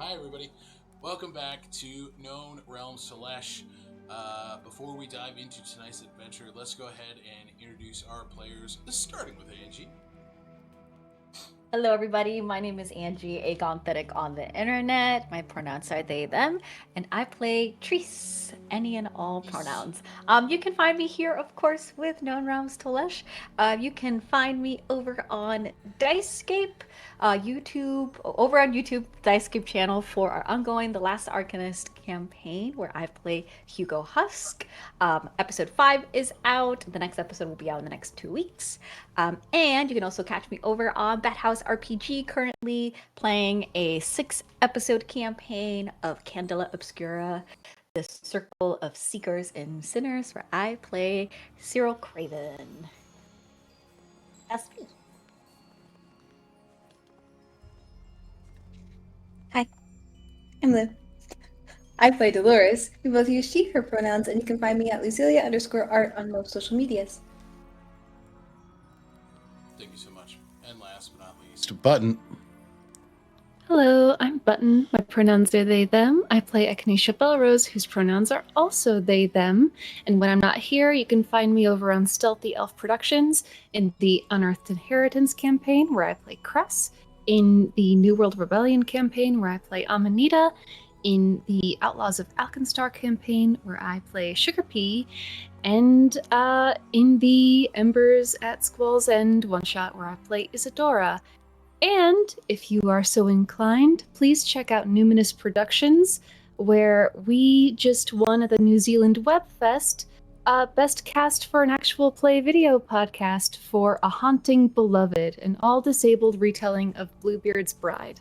Hi, everybody. Welcome back to Known Realms Tolesh. Before we dive into tonight's adventure, let's go ahead and introduce our players, starting with Angie. Hello, everybody. My name is Angie, Agonthetic on the internet. My pronouns are they, them, and I play Triss, any and all pronouns. You can find me here, of course, with Known Realms Tolesh. You can find me over on Dicescape, over on YouTube, Dicescape channel for our ongoing The Last Archivist campaign, where I play Hugo Husk. Episode 5 is out. The next episode will be out in the next 2 weeks. And you can also catch me over on Bat House RPG, currently playing a 6-episode campaign of Candela Obscura, the Circle of Seekers and Sinners, where I play Cyril Craven. That's me. Hi, I'm Lou. I play Dolores. We both use she, her pronouns, and you can find me at Lucilia_art on most social medias. Thank you so much. And last but not least, Button. Hello, I'm Button. My pronouns are they, them. I play Echinacea Belrose, whose pronouns are also they, them. And when I'm not here, you can find me over on Stealthy Elf Productions in the Unearthed Inheritance campaign, where I play Cress, in the New World Rebellion campaign, where I play Amanita, in the Outlaws of Alkenstar campaign, where I play Sugar Pea, and in the Embers at Squall's End one-shot, where I play Isadora. And if you are so inclined, please check out Numinous Productions, where we just won at the New Zealand Web Fest Best Cast for an Actual Play Video Podcast for A Haunting Beloved, an all-disabled retelling of Bluebeard's Bride.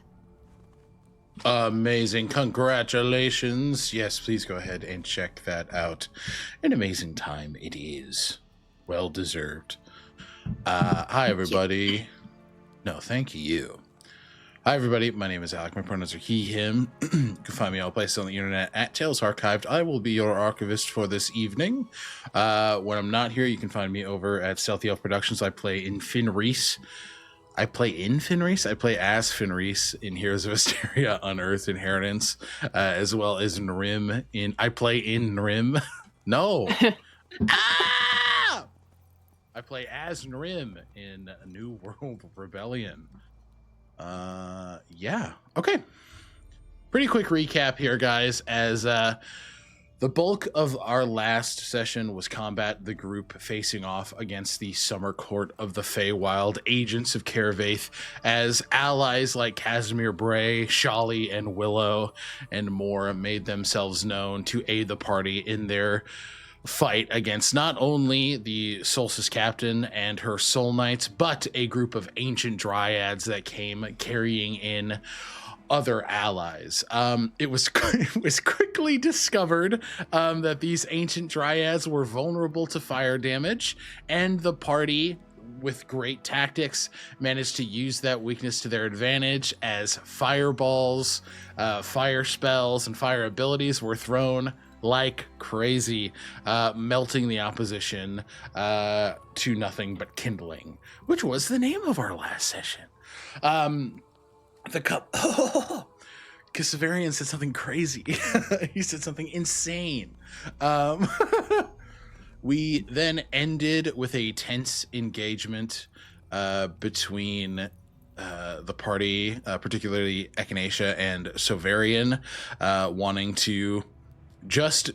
Amazing. Congratulations. Yes, please go ahead and check that out. An amazing time it is. Well deserved. Hi, everybody. No, thank you. Hi, everybody. My name is Alec. My pronouns are he, him. You can find me all places on the internet at Tales Archived. I will be your archivist for this evening. When I'm not here, you can find me over at Stealthy Elf Productions. I play in Fenris. I play as Fenris in Heroes of Asteria Unearthed Inheritance, as well as Nrim in... I play in Nrim. No. I play as Nrim in New World Rebellion. Yeah. Okay. Pretty quick recap here, guys, as the bulk of our last session was combat the group facing off against the Summer Court of the Feywild, agents of Kervaith, as allies like Casimir Bray, Shali, and Willow, and more made themselves known to aid the party in their fight against not only the Solstice Captain and her Soul Knights, but a group of ancient dryads that came carrying in other allies. It was quickly discovered that these ancient dryads were vulnerable to fire damage, and the party, with great tactics, managed to use that weakness to their advantage as fireballs, fire spells, and fire abilities were thrown like crazy, melting the opposition to nothing but kindling, which was the name of our last session. The cup. Kasavarian said something crazy. He said something insane. We then ended with a tense engagement between the party, particularly Echinacea and Sovarian, wanting to just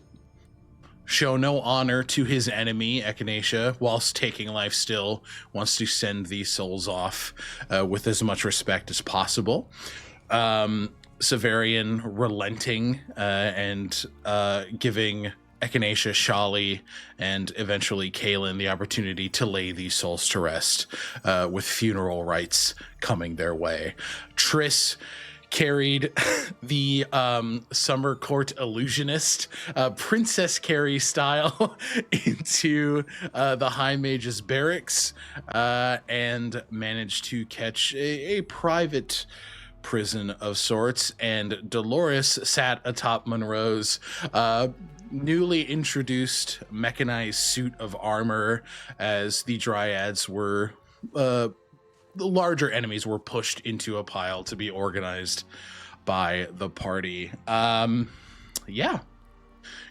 show no honor to his enemy, Echinacea, whilst taking life still, wants to send these souls off with as much respect as possible. Severian relenting and giving Echinacea, Shali, and eventually Kaelin the opportunity to lay these souls to rest, with funeral rites coming their way. Triss carried the Summer Court illusionist, Princess Carrie style, into the High Mage's barracks, and managed to catch a private prison of sorts. And Dolores sat atop Monroe's newly introduced mechanized suit of armor, as the dryads were the larger enemies were pushed into a pile to be organized by the party. Yeah.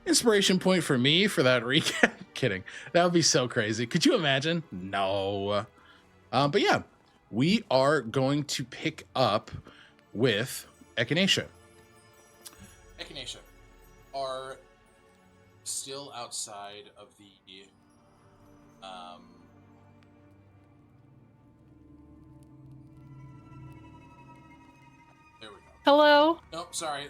Inspiration point for me for that recap. Kidding. That would be so crazy. Could you imagine? No. But yeah, we are going to pick up with Echinacea. Echinacea are still outside of the there we go. Hello? Nope, sorry.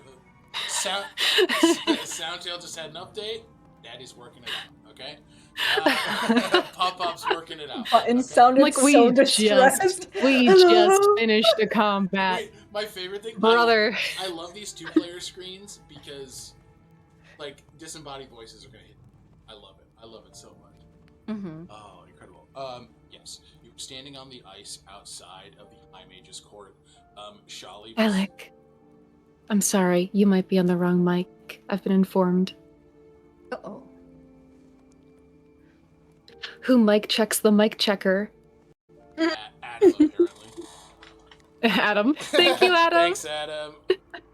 Soundtail just had an update. Daddy's working it out, okay? Pop-Pop's working it out. Button okay? sounded Like so distressed. we Hello? just finished a combat. Wait, my favorite thing, Brother. I love these two-player screens because, like, disembodied voices are gonna hit. I love it. I love it so much. Mm-hmm. Oh, incredible. Yes, you're standing on the ice outside of the High Mage's Court. Shali. Alec, I'm sorry. You might be on the wrong mic. I've been informed. Uh-oh. Who mic checks the mic checker? Adam, apparently. Adam. Thank you, Adam. Thanks, Adam.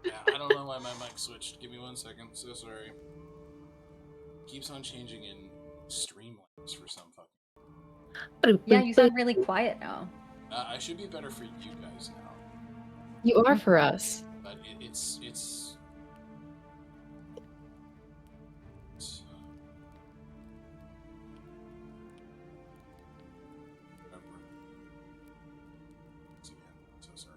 Yeah, I don't know why my mic switched. Give me 1 second. So sorry. Keeps on changing in Streamlabs for some fucking. Yeah, you sound really quiet now. I should be better for you guys now, You are for us. but it's. So sorry.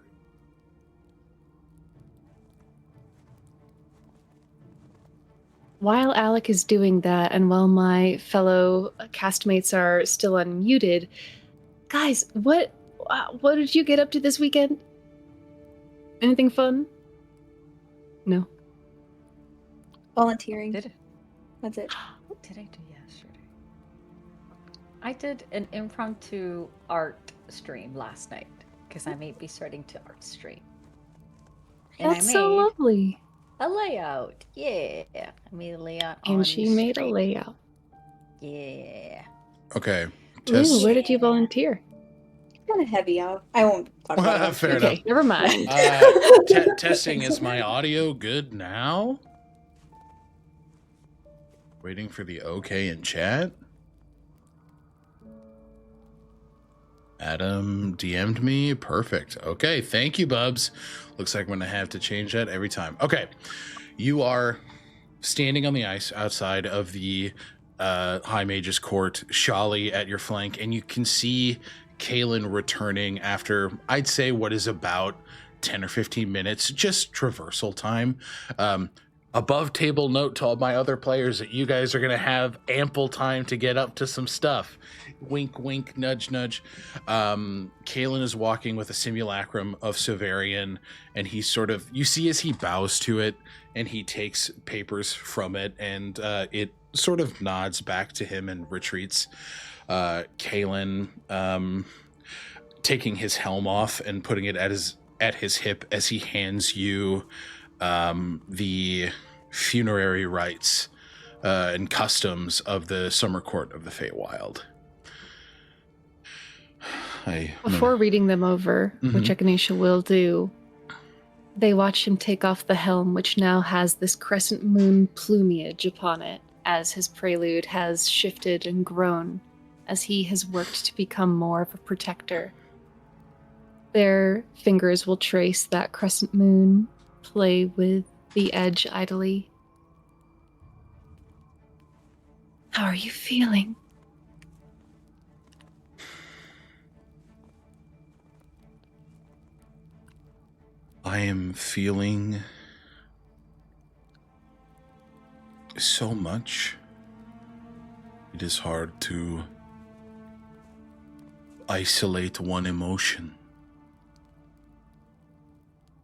While Alec is doing that, and while my fellow castmates are still unmuted, guys, what did you get up to this weekend? Anything fun? No. Volunteering. Did That's it. What did I do yesterday? I did an impromptu art stream last night because I may be starting to art stream. And That's I so made lovely. a layout. Yeah, I made a layout. And on she the made a stream. layout. Yeah. Okay. Ooh, where did you volunteer? Kind of heavy. I won't talk about it. Fair Okay, enough. never mind. Testing, is my audio good now? Waiting for the okay in chat. Adam DM'd me. Perfect. Okay, thank you, Bubs. Looks like I'm going to have to change that every time. Okay, you are standing on the ice outside of the High Mage's Court, Shali at your flank, and you can see Kaylin returning after, I'd say, what is about 10 or 15 minutes, just traversal time. Above table note to all my other players that you guys are going to have ample time to get up to some stuff. Wink, wink, nudge, nudge. Kaylin is walking with a simulacrum of Severian, and he's sort of, you see as he bows to it, and he takes papers from it, and it sort of nods back to him and retreats. Kaylin taking his helm off and putting it at his hip as he hands you the funerary rites and customs of the Summer Court of the Feywild. Before reading them over, which Echinacea will do, they watch him take off the helm, which now has this crescent moon plumage upon it, as his prelude has shifted and grown, as he has worked to become more of a protector. Their fingers will trace that crescent moon, play with the edge idly. How are you feeling? I am feeling so much. It is hard to isolate one emotion.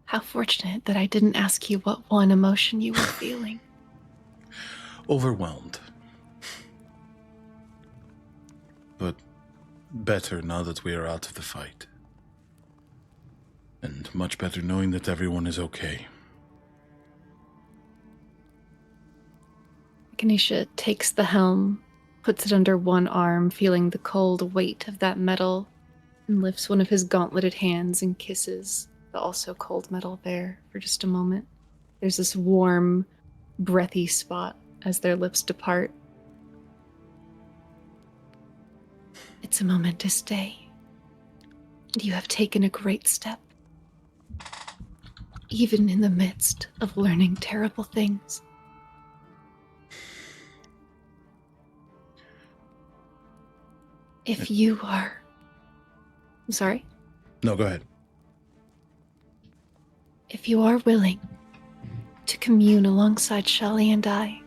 How fortunate that I didn't ask you what one emotion you were feeling. Overwhelmed. But better now that we are out of the fight. And much better knowing that everyone is okay. Echinacea takes the helm, puts it under one arm, feeling the cold weight of that metal, and lifts one of his gauntleted hands and kisses but also cold metal there for just a moment. There's this warm, breathy spot as their lips depart. It's a momentous day. You have taken a great step, even in the midst of learning terrible things. If you are... I'm sorry? No, go ahead. If you are willing to commune alongside Shelley and I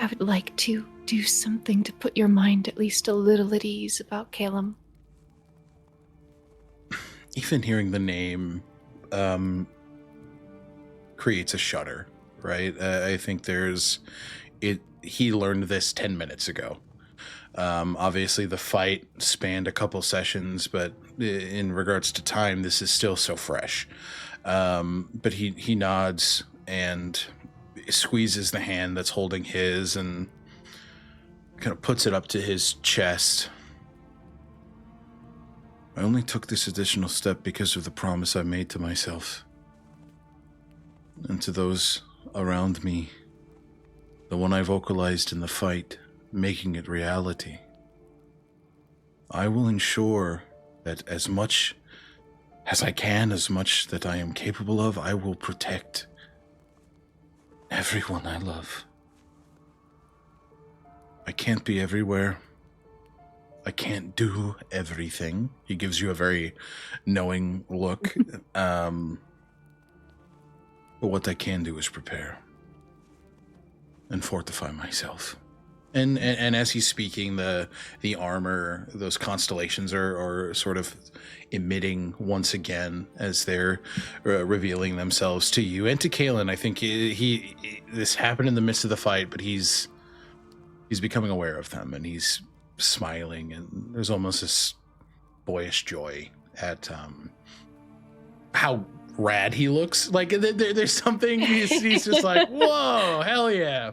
would like to do something to put your mind at least a little at ease about Calum. Even hearing the name creates a shudder, right? I think he learned this 10 minutes ago. Obviously the fight spanned a couple sessions, but in regards to time, this is still so fresh. But he nods and squeezes the hand that's holding his and kind of puts it up to his chest. I only took this additional step because of the promise I made to myself and to those around me, the one I vocalized in the fight, making it reality. I will ensure that as much as I can, as much that I am capable of, I will protect everyone I love. I can't be everywhere. I can't do everything. He gives you a very knowing look. But what I can do is prepare and fortify myself. And as he's speaking, the armor, those constellations are sort of emitting once again as they're revealing themselves to you and to Kalen. I think this happened in the midst of the fight, but he's becoming aware of them, and he's smiling, and there's almost this boyish joy at how rad he looks. Like there's something he's just like, whoa, hell yeah.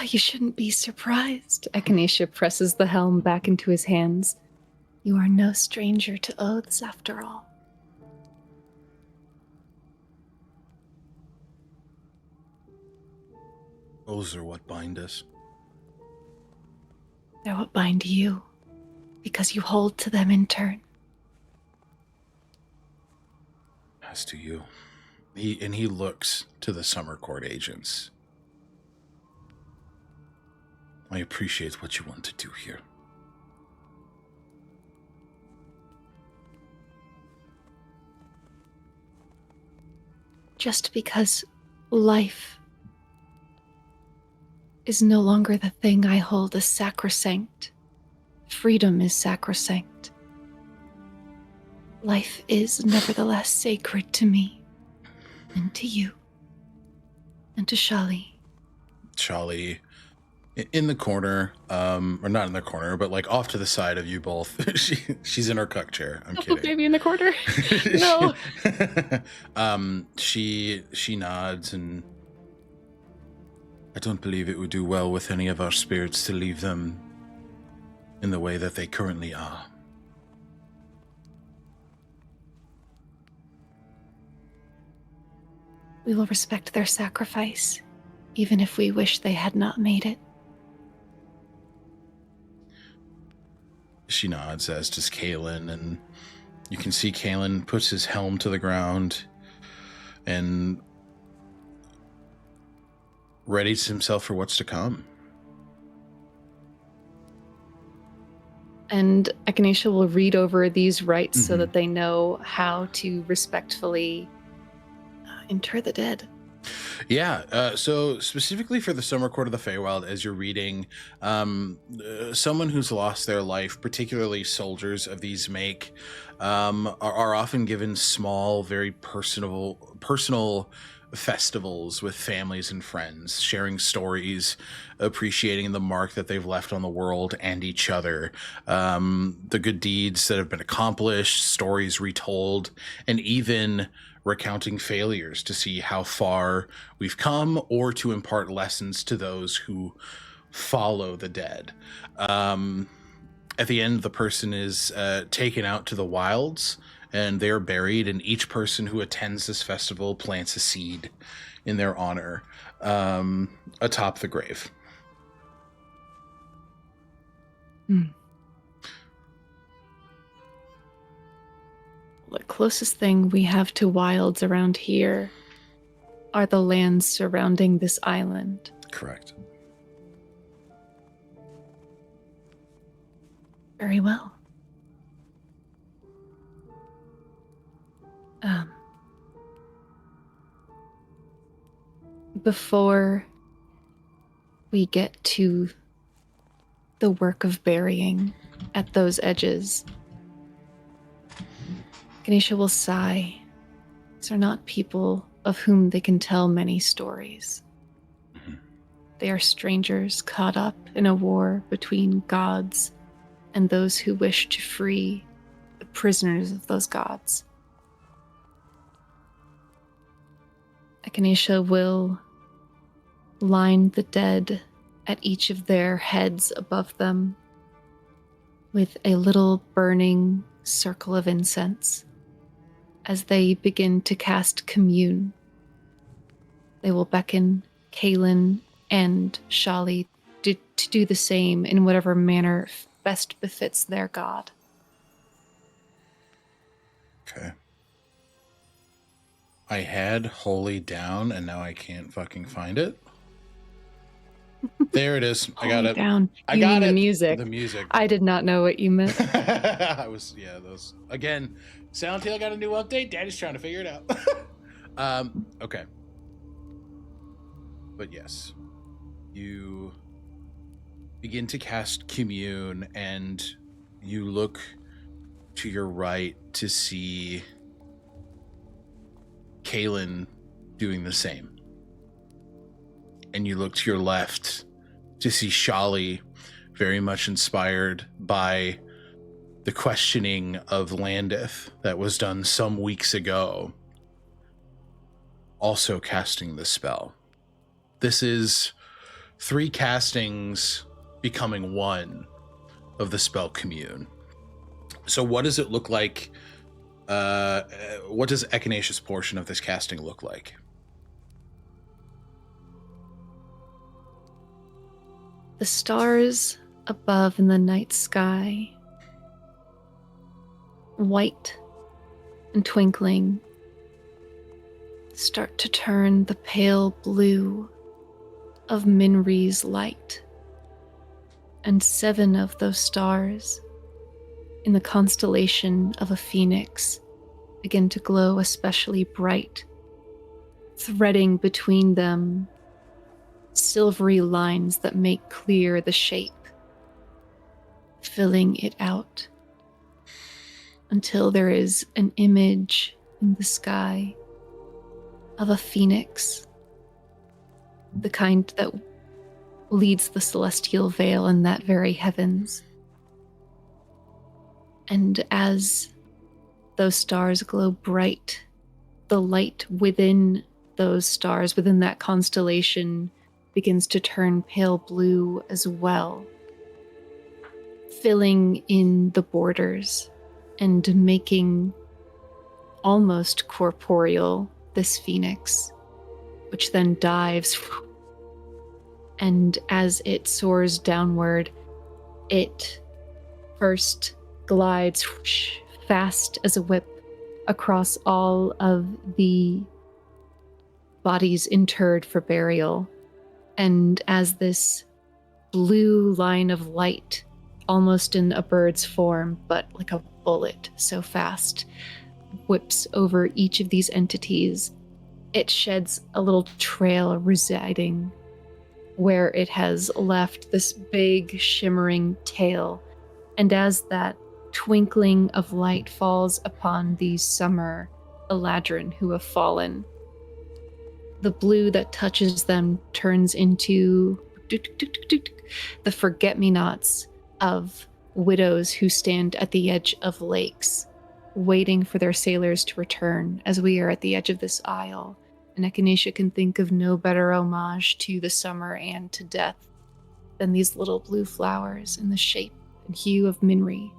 You shouldn't be surprised. Echinacea presses the helm back into his hands. You are no stranger to oaths, after all. Those are what bind us. They're what bind you, because you hold to them in turn. As to you. He looks to the Summer Court agents. I appreciate what you want to do here. Just because life is no longer the thing I hold as sacrosanct, freedom is sacrosanct. Life is nevertheless sacred to me, and to you, and to Shali. Shali, in the corner, or not in the corner, but like off to the side of you both. She's in her cuck chair. I'm kidding. Baby in the corner. No. She nods, and I don't believe it would do well with any of our spirits to leave them in the way that they currently are. We will respect their sacrifice, even if we wish they had not made it. She nods, as does Kalen, and you can see Kalen puts his helm to the ground and readies himself for what's to come. And Echinacea will read over these rites so that they know how to respectfully inter the dead. Yeah, so specifically for the Summer Court of the Feywild, as you're reading, someone who's lost their life, particularly soldiers of these make, are often given small, very personal festivals with families and friends, sharing stories, appreciating the mark that they've left on the world and each other, the good deeds that have been accomplished, stories retold, and even recounting failures to see how far we've come or to impart lessons to those who follow the dead. At the end, the person is taken out to the wilds and they are buried, and each person who attends this festival plants a seed in their honor atop the grave. The closest thing we have to wilds around here are the lands surrounding this island. Correct. Very well. Before we get to the work of burying at those edges, Ganesha will sigh. These are not people of whom they can tell many stories. They are strangers caught up in a war between gods and those who wish to free the prisoners of those gods. Echinacea will line the dead at each of their heads above them with a little burning circle of incense. As they begin to cast commune, they will beckon Kaelin and Shali to do the same in whatever manner best befits their god. Okay. I had Holy down, and now I can't fucking find it. There it is. I got it. Down. I You got mean it. the music. The music. I did not know what you meant. Those. Again, Soundtail got a new update. Daddy's trying to figure it out. Okay. But yes, you begin to cast commune, and you look to your right to see Kaelin doing the same. And you look to your left to see Shali, very much inspired by the questioning of Landith that was done some weeks ago, also casting the spell. This is 3 castings becoming 1 of the spell commune. So what does it look like? What does Echinacea's portion of this casting look like? The stars above in the night sky, white and twinkling, start to turn the pale blue of Minri's light. And 7 of those stars in the constellation of a phoenix begin to glow especially bright, threading between them silvery lines that make clear the shape, filling it out until there is an image in the sky of a phoenix, the kind that leads the celestial veil in that very heavens. And as those stars glow bright, the light within those stars, within that constellation, begins to turn pale blue as well, filling in the borders and making almost corporeal this phoenix, which then dives, and as it soars downward, it first glides fast as a whip across all of the bodies interred for burial. And as this blue line of light, almost in a bird's form, but like a bullet so fast, whips over each of these entities, it sheds a little trail residing where it has left this big shimmering tail. And as that twinkling of light falls upon these summer Eladrin who have fallen, the blue that touches them turns into the forget-me-nots of widows who stand at the edge of lakes, waiting for their sailors to return, as we are at the edge of this isle. And Echinacea can think of no better homage to the summer and to death than these little blue flowers in the shape and hue of Minri.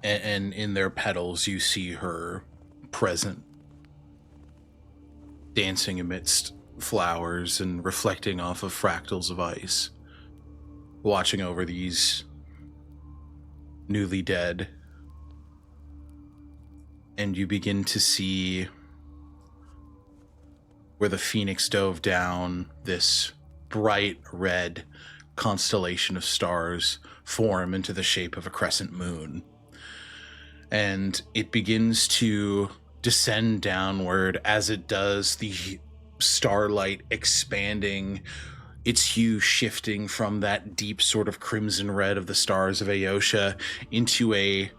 and in their petals you see her present, dancing amidst flowers and reflecting off of fractals of ice, watching over these newly dead. And you begin to see where the phoenix dove down, this bright red constellation of stars form into the shape of a crescent moon. And it begins to descend downward. As it does, the starlight expanding, its hue shifting from that deep sort of crimson red of the stars of Aosha into a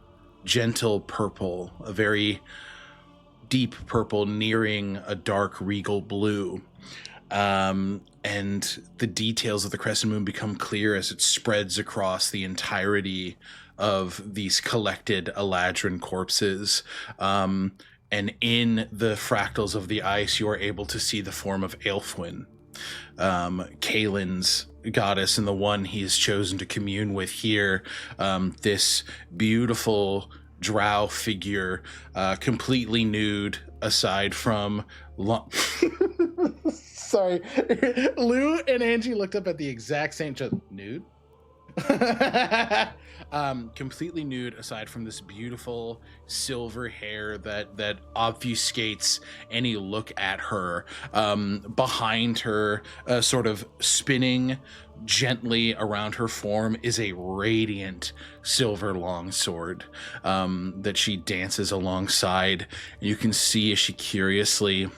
gentle purple, a very deep purple nearing a dark regal blue. And the details of the crescent moon become clear as it spreads across the entirety of these collected Eladrin corpses. And in the fractals of the ice, you are able to see the form of Aelfwin, Kaelin's goddess, and the one he has chosen to commune with here. This beautiful drow figure, completely nude, aside from... Sorry. Lou and Angie looked up at the exact same... Nude? Completely nude, aside from this beautiful silver hair that obfuscates any look at her. Behind her, sort of spinning gently around her form, is a radiant silver longsword that she dances alongside. You can see as she curiously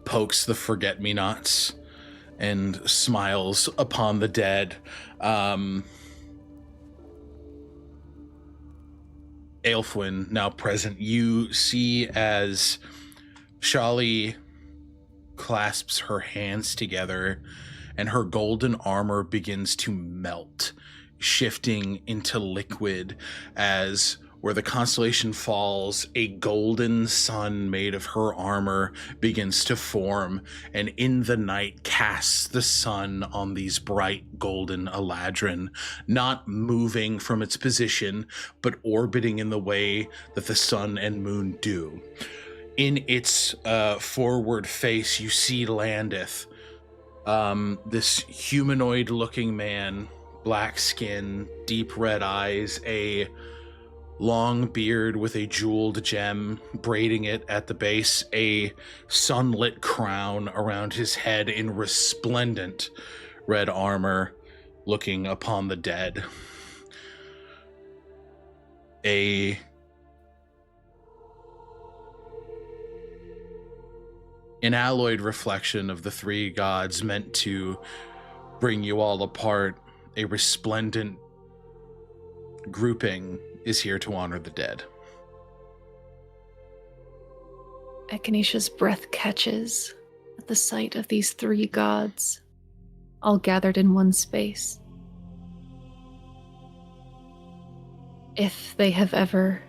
pokes the forget-me-nots and smiles upon the dead. Aelfwin, now present, you see as Shali clasps her hands together and her golden armor begins to melt, shifting into liquid as where the constellation falls, a golden sun made of her armor begins to form, and in the night casts the sun on these bright golden Eladrin, not moving from its position, but orbiting in the way that the sun and moon do. In its forward face, you see Landith, this humanoid-looking man, black skin, deep red eyes, a long beard with a jeweled gem braiding it at the base, a sunlit crown around his head in resplendent red armor, looking upon the dead. An alloyed reflection of the three gods meant to bring you all apart, a resplendent grouping is here to honor the dead. Echinacea's breath catches at the sight of these three gods, all gathered in one space. If they have ever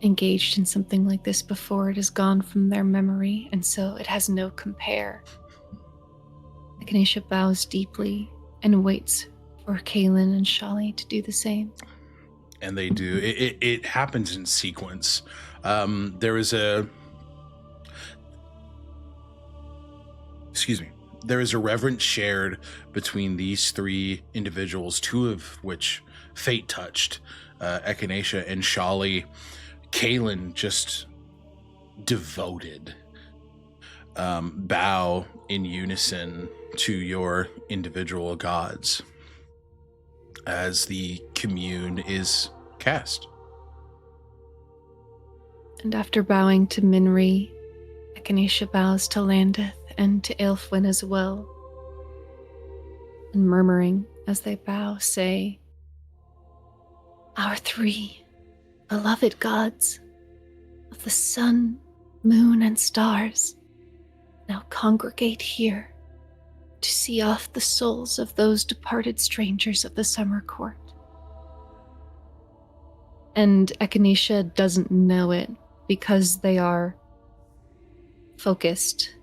engaged in something like this before, it is gone from their memory, and so it has no compare. Echinacea bows deeply and waits for Kaelin and Shali to do the same. And they do. It happens in sequence. There is a reverence shared between these three individuals, two of which fate touched, Echinacea and Shali. Kaelin just devoted. Bow in unison to your individual gods as the commune is cast. And after bowing to Minri, Echinacea bows to Landith and to Aelfwin as well, and murmuring as they bow, say, "Our three beloved gods of the sun, moon, and stars now congregate here to see off the souls of those departed strangers of the summer court." And Echinacea doesn't know it because they are focused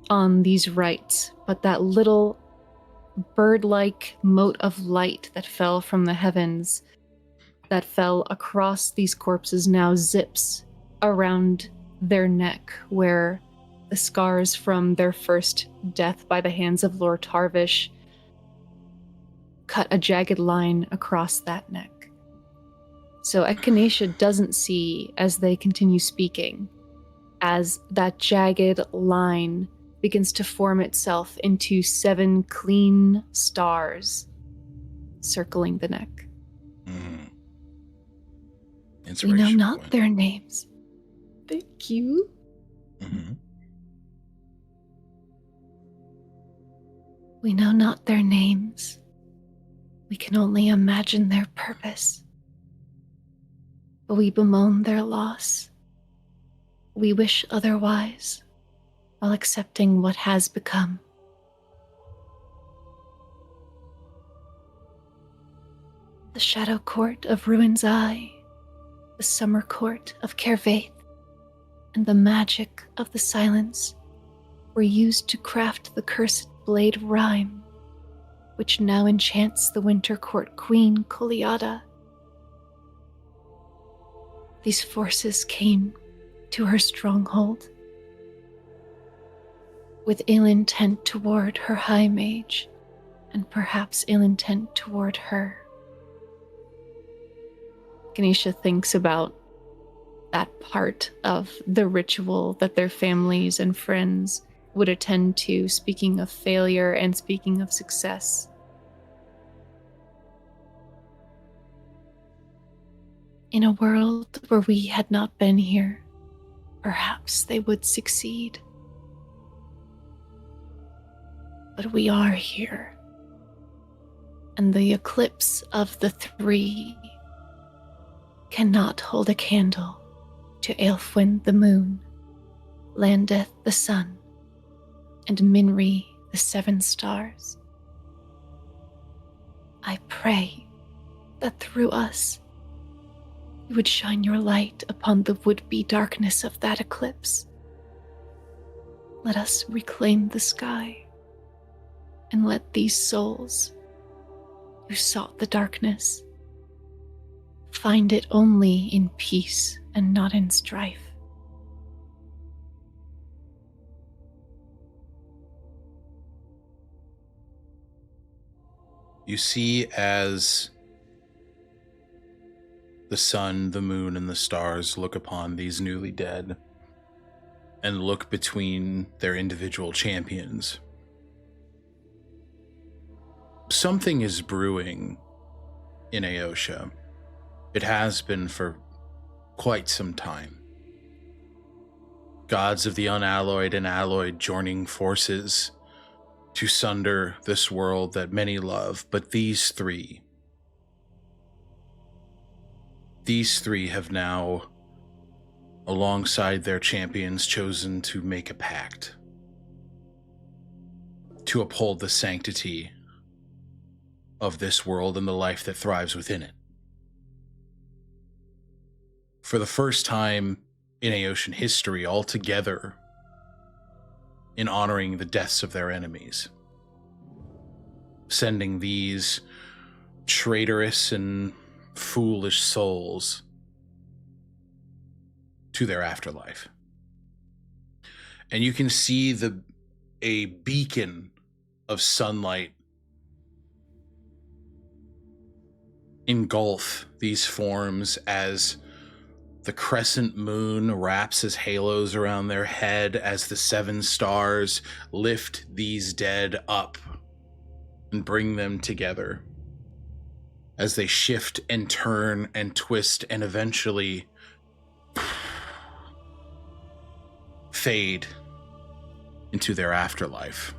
on these rites, but that little bird-like mote of light that fell from the heavens that fell across these corpses now zips around their neck, where the scars from their first death by the hands of Lord Tarvish cut a jagged line across that neck. So Echinacea doesn't see, as they continue speaking, as that jagged line begins to form itself into 7 clean stars circling the neck. We know not point. their names. Thank you. We know not their names. We can only imagine their purpose. But we bemoan their loss. We wish otherwise, while accepting what has become. The Shadow Court of Ruin's Eye, the Summer Court of Kervaith, and the magic of the Silence were used to craft the cursed blade Rhyme, which now enchants the Winter Court Queen Coliada. These forces came to her stronghold with ill intent toward her High Mage, and perhaps ill intent toward her. Echinacea thinks about that part of the ritual that their families and friends would attend to, speaking of failure and speaking of success. In a world where we had not been here, perhaps they would succeed. But we are here, and the eclipse of the 3 cannot hold a candle to Aelfwin the moon, Landeth the sun, and Minri the 7 stars. I pray that through us you would shine your light upon the would-be darkness of that eclipse. Let us reclaim the sky, and let these souls who sought the darkness find it only in peace and not in strife. You see, as the sun, the moon, and the stars look upon these newly dead and look between their individual champions, something is brewing in Aosha. It has been for quite some time. Gods of the unalloyed and alloyed joining forces to sunder this world that many love, but these three have now, alongside their champions, chosen to make a pact to uphold the sanctity of this world and the life that thrives within it. For the first time in Aoshan history, all together in honoring the deaths of their enemies, sending these traitorous and foolish souls to their afterlife. And you can see a beacon of sunlight engulf these forms as the crescent moon wraps as halos around their head, as the 7 stars lift these dead up and bring them together, as they shift and turn and twist and eventually fade into their afterlife.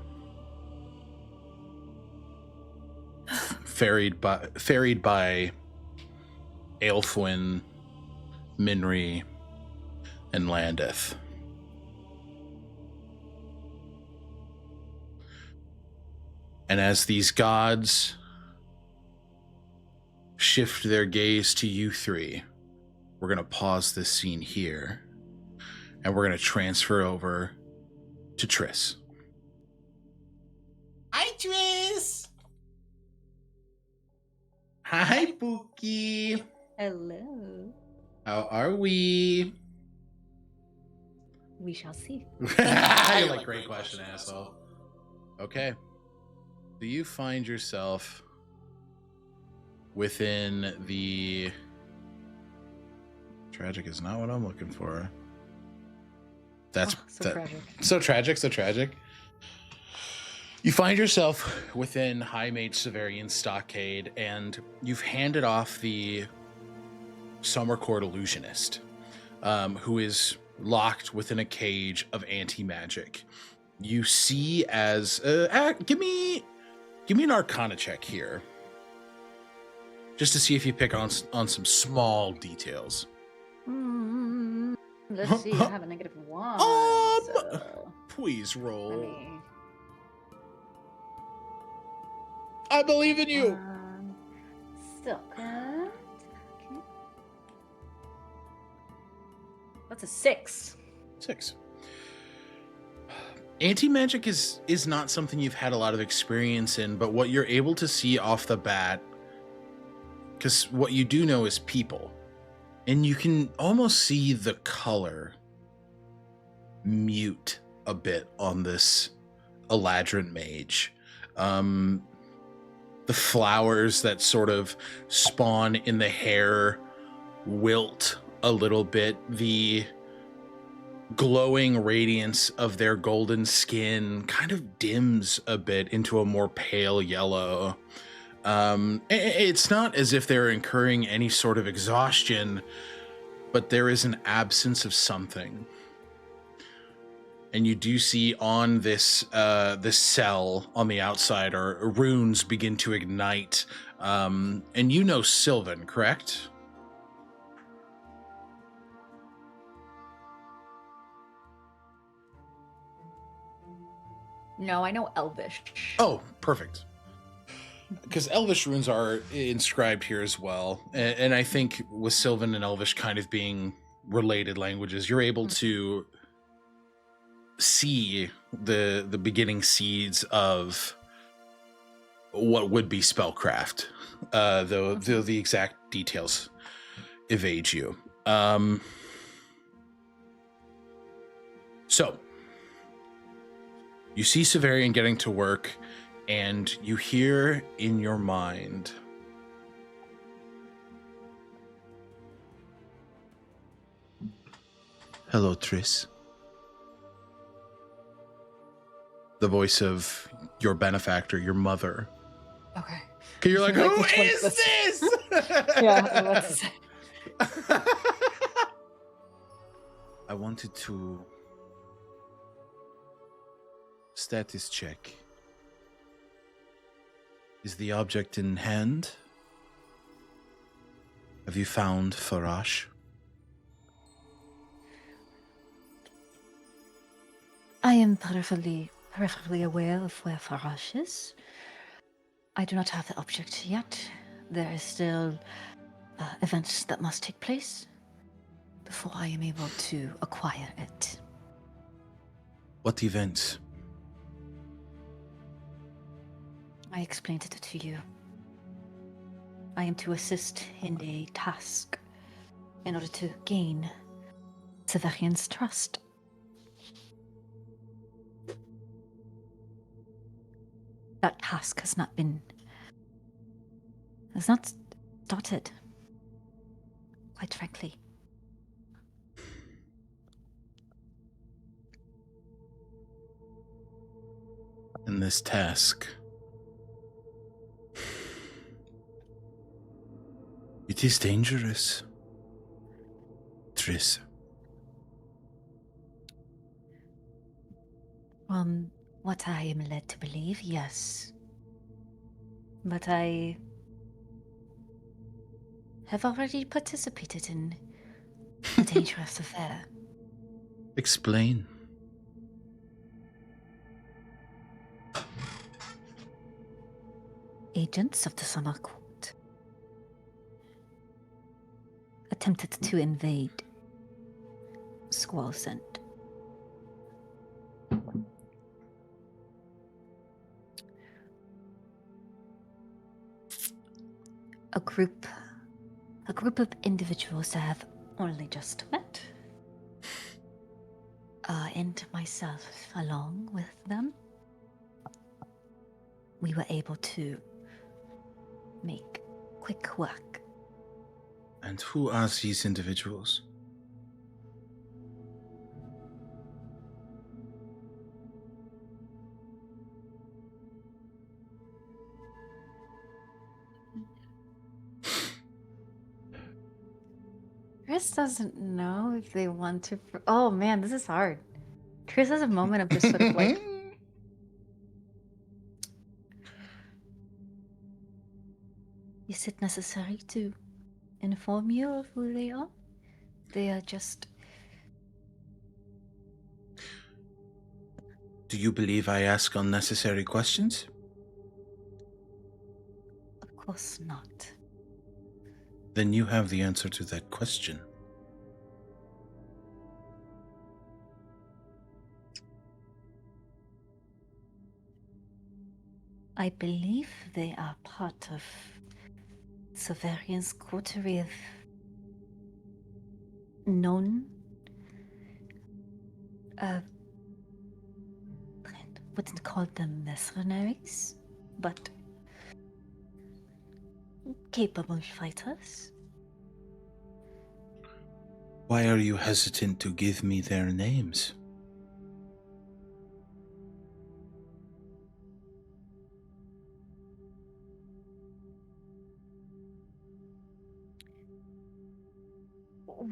Ferried by Aelfwin, Minri, and Landeth. And as these gods shift their gaze to you 3, we're going to pause this scene here, and we're going to transfer over to Triss. Hi, Triss! Hi, Pookie. Hello. How are we? We shall see. You're like, great question, asshole. Okay. Do you find yourself within the... Tragic is not what I'm looking for. That's tragic. So tragic. You find yourself within High Mage Severian's stockade, and you've handed off the Summer Court Illusionist, who is locked within a cage of anti-magic. You see as... give me an Arcana check here. Just to see if you pick on some small details. Let's see, I have a -1. So... Please roll. Let me... I believe in you. Still good. Okay. That's a 6. 6. Anti-magic is not something you've had a lot of experience in, but what you're able to see off the bat, because what you do know is people, and you can almost see the color mute a bit on this Eladrin mage. The flowers that sort of spawn in the hair wilt a little bit. The glowing radiance of their golden skin kind of dims a bit into a more pale yellow. It's not as if they're incurring any sort of exhaustion, but there is an absence of something. And you do see on this cell on the outside are runes begin to ignite. And you know Sylvan, correct? No, I know Elvish. Oh, perfect. Because Elvish runes are inscribed here as well. And I think with Sylvan and Elvish kind of being related languages, you're able to see the beginning seeds of what would be spellcraft, though the exact details evade you. So you see Severian getting to work, and you hear in your mind, "Hello, Triss." The voice of your benefactor, your mother. Okay. Okay, you're like, Like, who which one's is this? this? Yeah, what's I wanted to status check. Is the object in hand? Have you found Farash? I am peripherally aware of where Farash is. I do not have the object yet. There is still events that must take place before I am able to acquire it. What events? I explained it to you. I am to assist in a task in order to gain Severian's trust. That task has not started, quite frankly. In this task, it is dangerous, Triss. What I am led to believe, yes. But I have already participated in a dangerous affair. Explain. Agents of the Summer Court attempted to invade Squall Scent. A group a group of individuals that have only just met. And myself along with them. We were able to make quick work. And who are these individuals? Triss doesn't know if they want to. Oh man, this is hard. Triss has a moment of just sort of like. Is it necessary to inform you of who they are? They are just. Do you believe I ask unnecessary questions? Of course not. Then you have the answer to that question. I believe they are part of Severian's coterie of known. Wouldn't call them mercenaries, but capable fighters. Why are you hesitant to give me their names?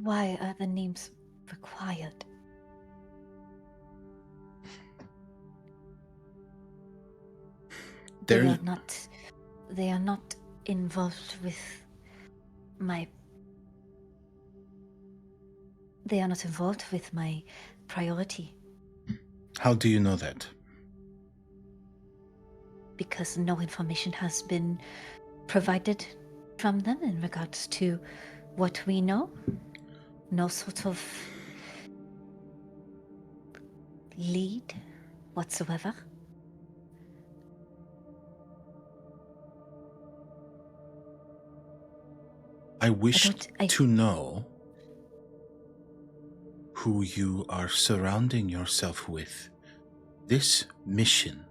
Why are the names required? They are not involved with my. They are not involved with my priority. How do you know that? Because no information has been provided from them in regards to what we know. No sort of lead whatsoever. I wish to know who you are surrounding yourself with. This mission.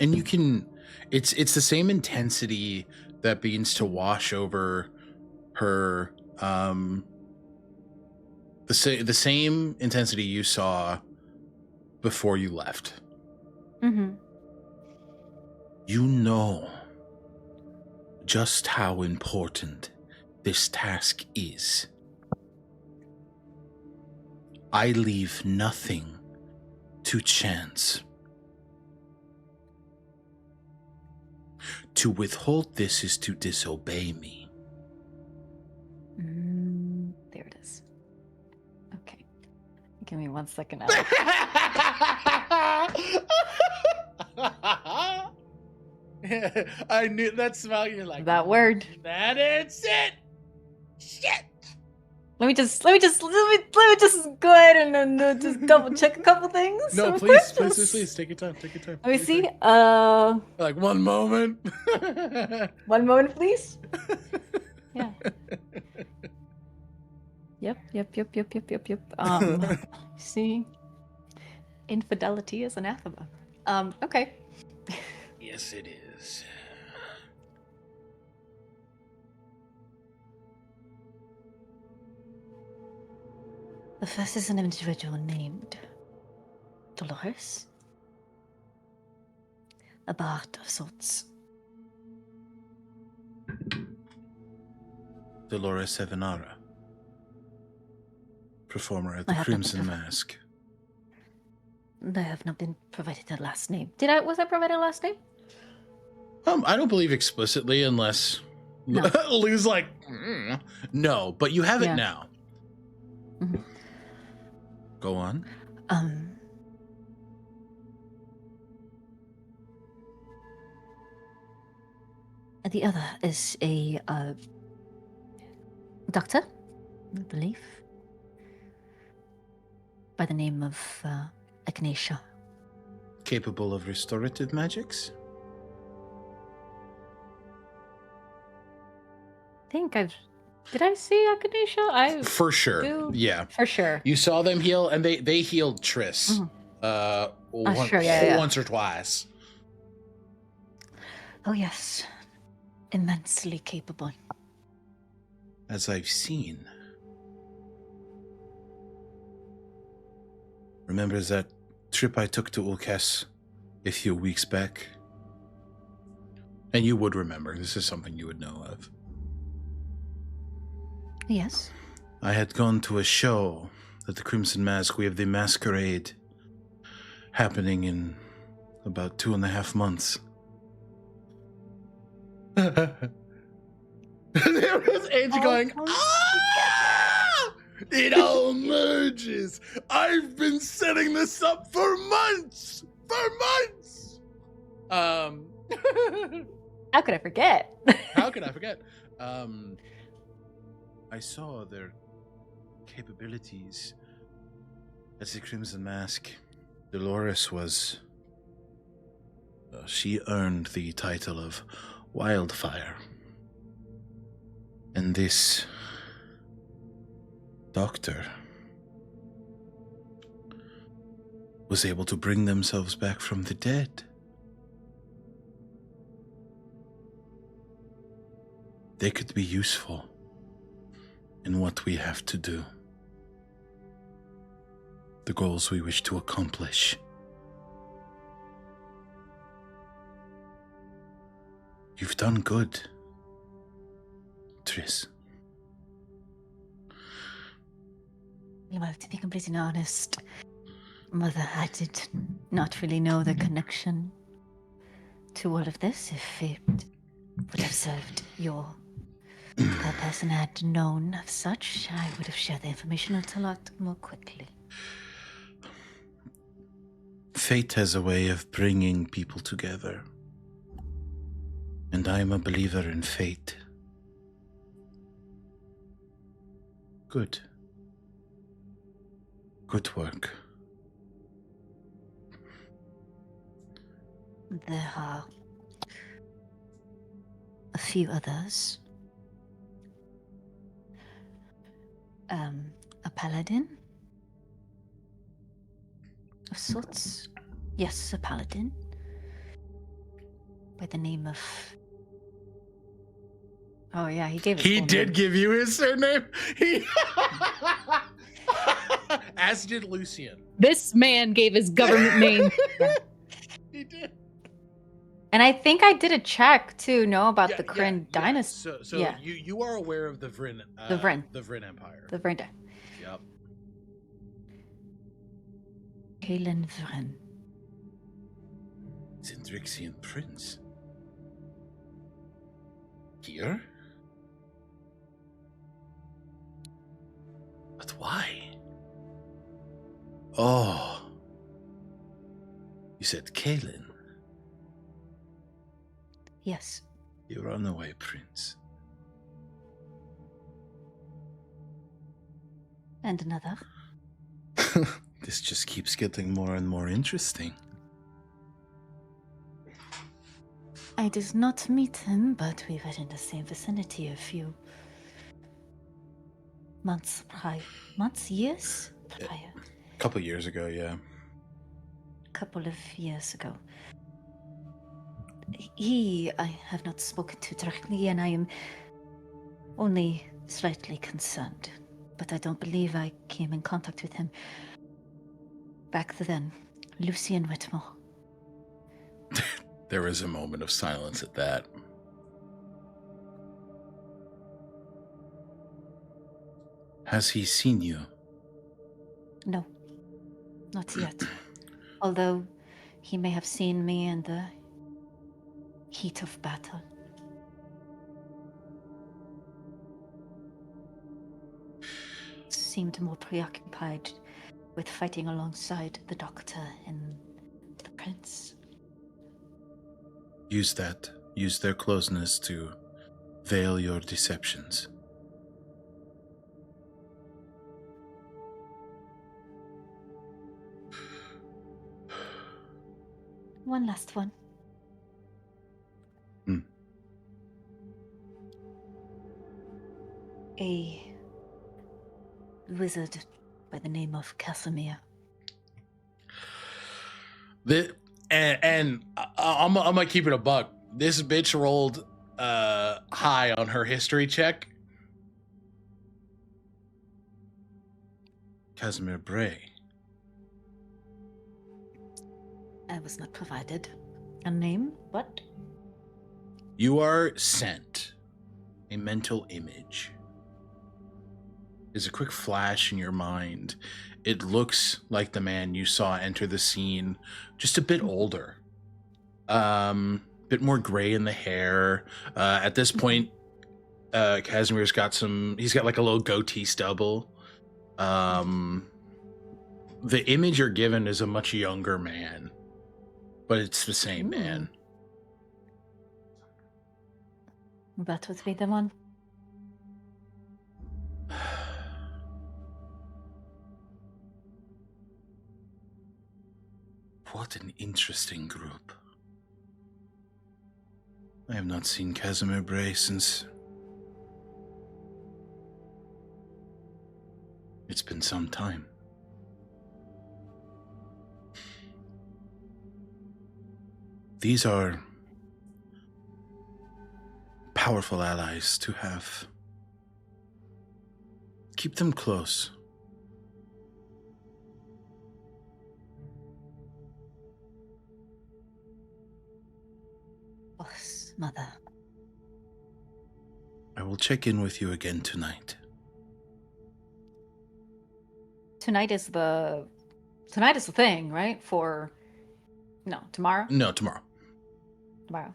And you can, it's the same intensity that begins to wash over her, the same intensity you saw before you left. Mm-hmm. You know just how important this task is. I leave nothing to chance. To withhold this is to disobey me. There it is. Okay. Give me 1 second, Alec. I knew that smile. You're like That word. That is it. Shit. Let me just go ahead and just double check a couple things. No, real please, quick. please, take your time. Take your time. Let me Take see. your time. Like 1 moment. 1 moment, please. Yeah. Yep. See, infidelity is anathema. Okay. Yes, it is. The first is an individual named Dolores. A bard of sorts. Dolores Evanara, performer at the Crimson Mask. I have not been provided a last name. Was I provided a last name? I don't believe explicitly unless No. Lou's like, no, but you have it now. Mm-hmm. Go on. The other is a doctor, I believe, by the name of Echinacea. Capable of restorative magics? think I've. Did I see Echinacea? I For sure. do. Yeah. For sure. You saw them heal, and they healed Triss. Sure, yeah. Once or twice. Oh, yes. Immensely capable. As I've seen. Remember that trip I took to Ulkes a few weeks back? And you would remember. This is something you would know of. Yes. I had gone to a show at the Crimson Mask. We have the masquerade happening in about 2.5 months. There was Angie going, ah! It all merges. I've been setting this up for months. How could I forget? How could I forget? I saw their capabilities at the Crimson Mask. Dolores was... she earned the title of Wildfire. And this doctor was able to bring themselves back from the dead. They could be useful in what we have to do. The goals we wish to accomplish. You've done good, Triss. Well, to be completely honest, Mother, I did not really know the connection to all of this. If it would have served your purpose and had known of such, I would have shared the information a lot more quickly. Fate has a way of bringing people together. And I am a believer in fate. Good. Good work. There are a few others. A paladin of sorts. Yes, a paladin. By the name of... Oh yeah, he gave his He full did name. give you his surname? As did Lucian. This man gave his government name. He did. And I think I did a check too, about the Kryn dynasty. So Yeah. you are aware of the Vryn The Vryn. The Vryn Empire. The Vryn. Yep. Kaelin Vryn. Zendrixian prince. Here? But why? Oh. You said Kaelin. Yes. You run away, prince. And another. This just keeps getting more and more interesting. I did not meet him, but we were in the same vicinity a few months prior. Years prior. A couple years ago, yeah. Couple of years ago. I have not spoken to directly, and I am only slightly concerned. But I don't believe I came in contact with him back then. Lucian Whitmore. There was a moment of silence at that. Has he seen you? No, not yet. Although he may have seen me in the heat of battle. Seemed more preoccupied with fighting alongside the doctor and the prince. Use that. Use their closeness to veil your deceptions. One last one. a wizard by the name of Casimir. I'm gonna keep it a buck. This bitch rolled high on her history check. Casimir Bray. I was not provided a name, but You are sent a mental image. There's a quick flash in your mind. It looks like the man you saw enter the scene, just a bit older. Bit more gray in the hair. At this point, Casimir's he's got like a little goatee stubble. The image you're given is a much younger man, but it's the same man. that would be the one. What an interesting group. I have not seen Casimir Bray since... It's been some time. These are powerful allies to have. Keep them close. Boss, mother. I will check in with you again tonight. Tonight is the thing, right? Tomorrow? No, tomorrow. Tomorrow.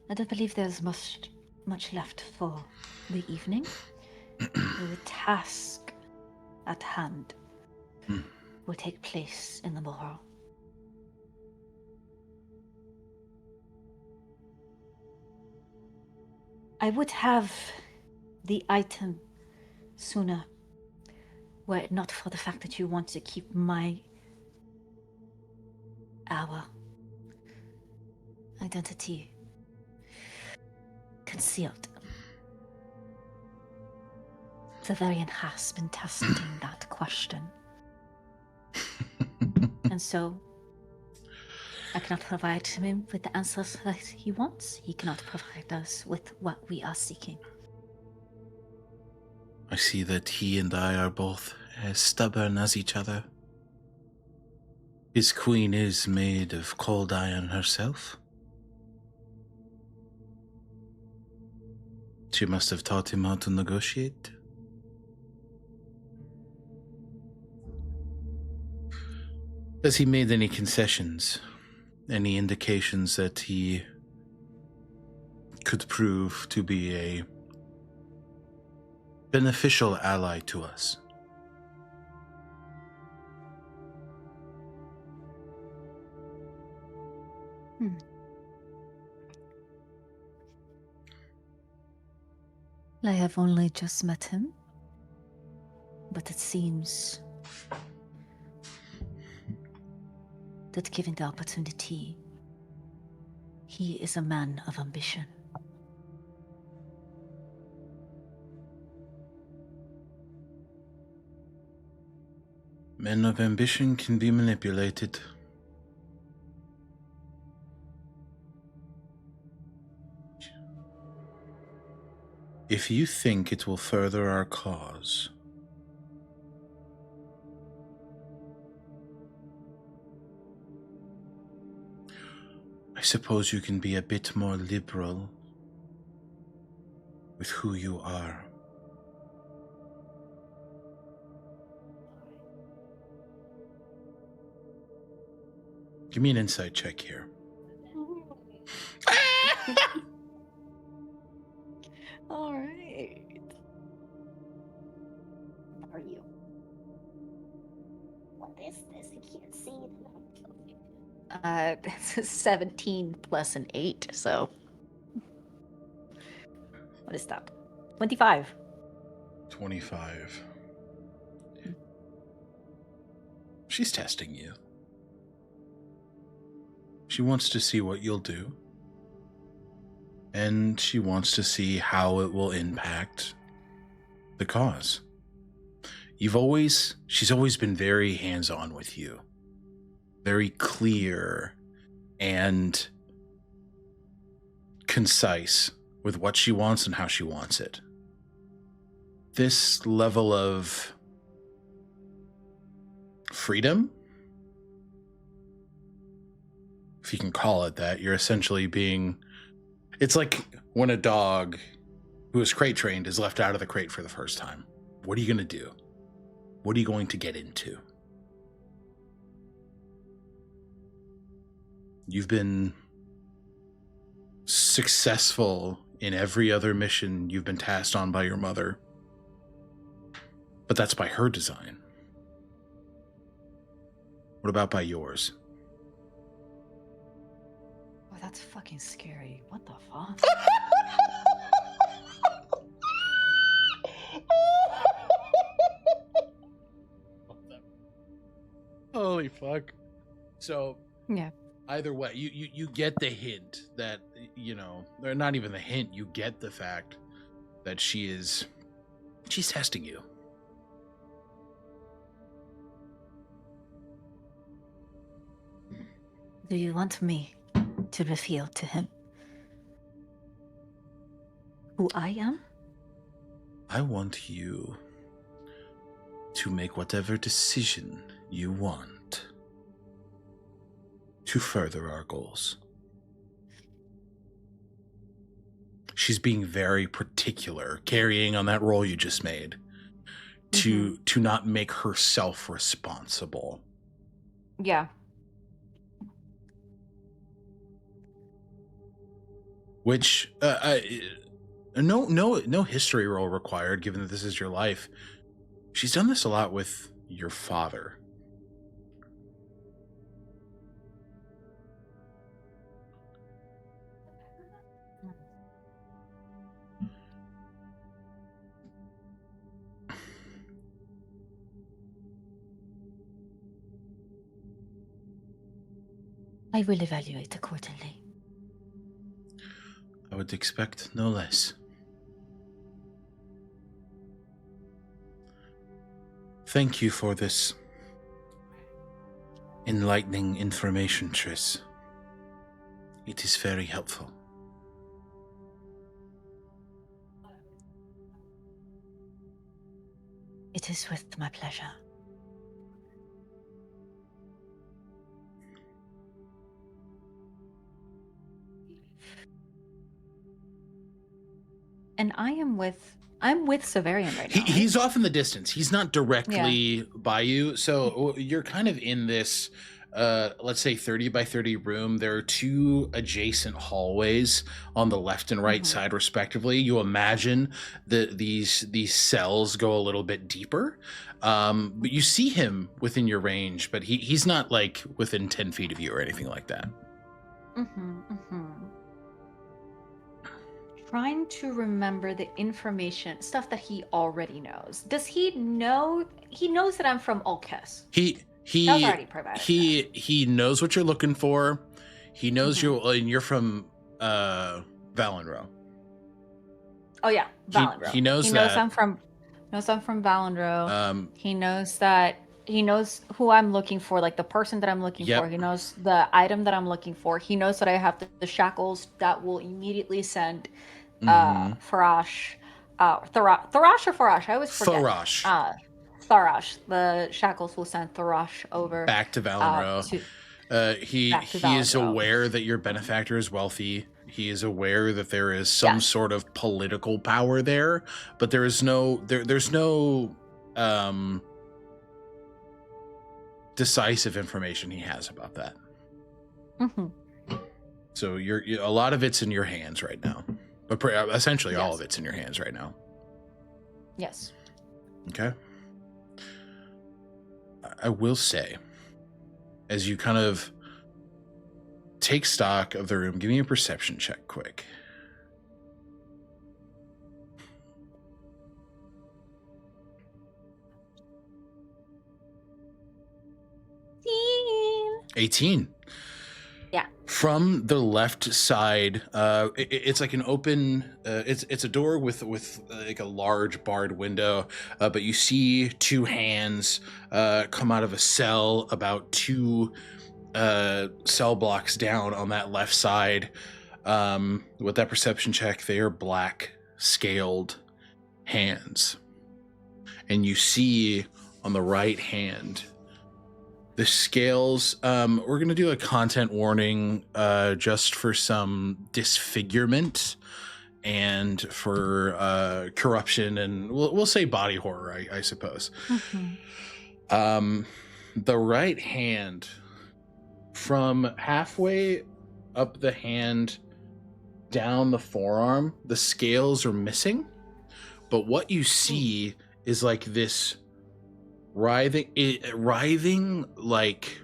I don't believe there's much left for the evening. The task at hand will take place in the morrow. I would have the item sooner, were it not for the fact that you want to keep our identity concealed. The Varian has been testing that question. And so, I cannot provide him with the answers that he wants. He cannot provide us with what we are seeking. I see that he and I are both as stubborn as each other. His queen is made of cold iron herself. She must have taught him how to negotiate. Has he made any concessions? Any indications that he could prove to be a beneficial ally to us? I have only just met him, but it seems that given the opportunity, he is a man of ambition. Men of ambition can be manipulated. If you think it will further our cause, I suppose you can be a bit more liberal with who you are. Give me an insight check here. All right. Are you? What is this? I can't see it. It's a 17 plus an 8, so what is that? 25. 25. She's testing you. She wants to see what you'll do. and she wants to see how it will impact the cause. She's always been very hands-on with you, very clear and concise with what she wants and how she wants it. This level of freedom, if you can call it that, you're essentially being... It's like when a dog who is crate trained is left out of the crate for the first time. What are you going to do? What are you going to get into? You've been successful in every other mission you've been tasked on by your mother. But that's by her design. What about by yours? Oh, that's fucking scary. What the fuck? Holy fuck. So, Yeah. either way, you get the hint that, or not even the hint, you get the fact that she's testing you. Do you want me to reveal to him who I am? I want you to make whatever decision you want to further our goals. She's being very particular, carrying on that role you just made, to not make herself responsible. Yeah. Which no history roll required, given that this is your life. She's done this a lot with your father. I will evaluate accordingly. I would expect no less. Thank you for this enlightening information, Triss. It is very helpful. It is with my pleasure. And I'm with Severian right now. He's off in the distance. He's not directly by you. So you're kind of in this, let's say 30 by 30 room. There are two adjacent hallways on the left and right side, respectively. You imagine that these cells go a little bit deeper. But you see him within your range, but he's not like within 10 feet of you or anything like that. Trying to remember the information, stuff that he already knows. Does he know? He knows that I'm from Olkes. He That was already provided. he knows what you're looking for. He knows you're from Valenro. Oh yeah, Valenro. He knows that. I'm from Valenro. He knows who I'm looking for, like the person that I'm looking for. He knows the item that I'm looking for. He knows that I have the shackles that will immediately send Tharash. Tharash or Farash? I always forget. Tharash. Tharash. The shackles will send Tharash over Back to Valenro. He is aware that your benefactor is wealthy. He is aware that there is some sort of political power there, but there's no decisive information he has about that. So a lot of it's in your hands right now, but essentially all of it's in your hands right now. Yes. Okay. I will say, as you kind of take stock of the room, give me a perception check quick. Teen. 18. Yeah. From the left side, it's like an open. It's a door with like a large barred window, but you see two hands come out of a cell about two cell blocks down on that left side. With that perception check, they are black scaled hands, and you see on the right hand. The scales, we're going to do a content warning just for some disfigurement and for corruption, and we'll say body horror, I suppose. Mm-hmm. The right hand, from halfway up the hand down the forearm, the scales are missing, but what you see is like this writhing, like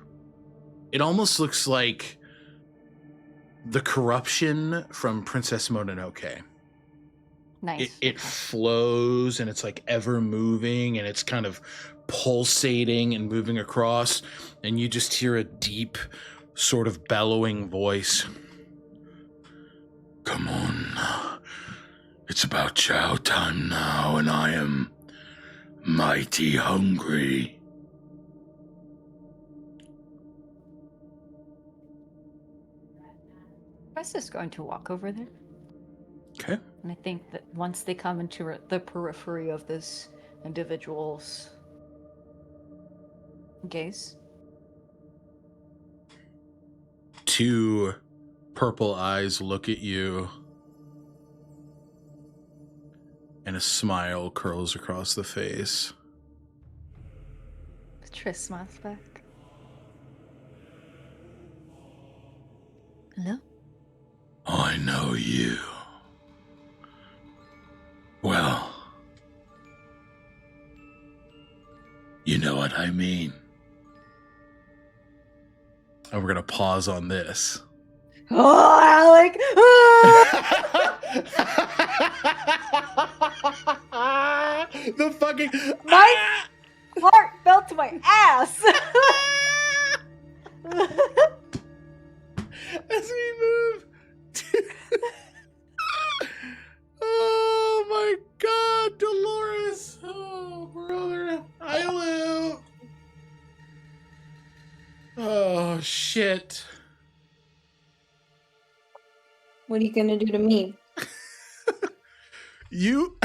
it almost looks like the corruption from Princess Mononoke. Nice. It flows, and it's like ever moving, and it's kind of pulsating and moving across, and you just hear a deep sort of bellowing voice. Come on, it's about chow time now, and I am mighty hungry. Triss is going to walk over there. Okay. And I think that once they come into the periphery of this individual's gaze, two purple eyes look at you, and a smile curls across the face. Triss smiles back. Hello? I know you. Well, you know what I mean. And we're going to pause on this. Oh, Alec! The fucking... My heart fell to my ass! As we move to... Oh my god, Dolores! Oh, brother. Hi, Lou. Oh, shit. What are you gonna do to me? You?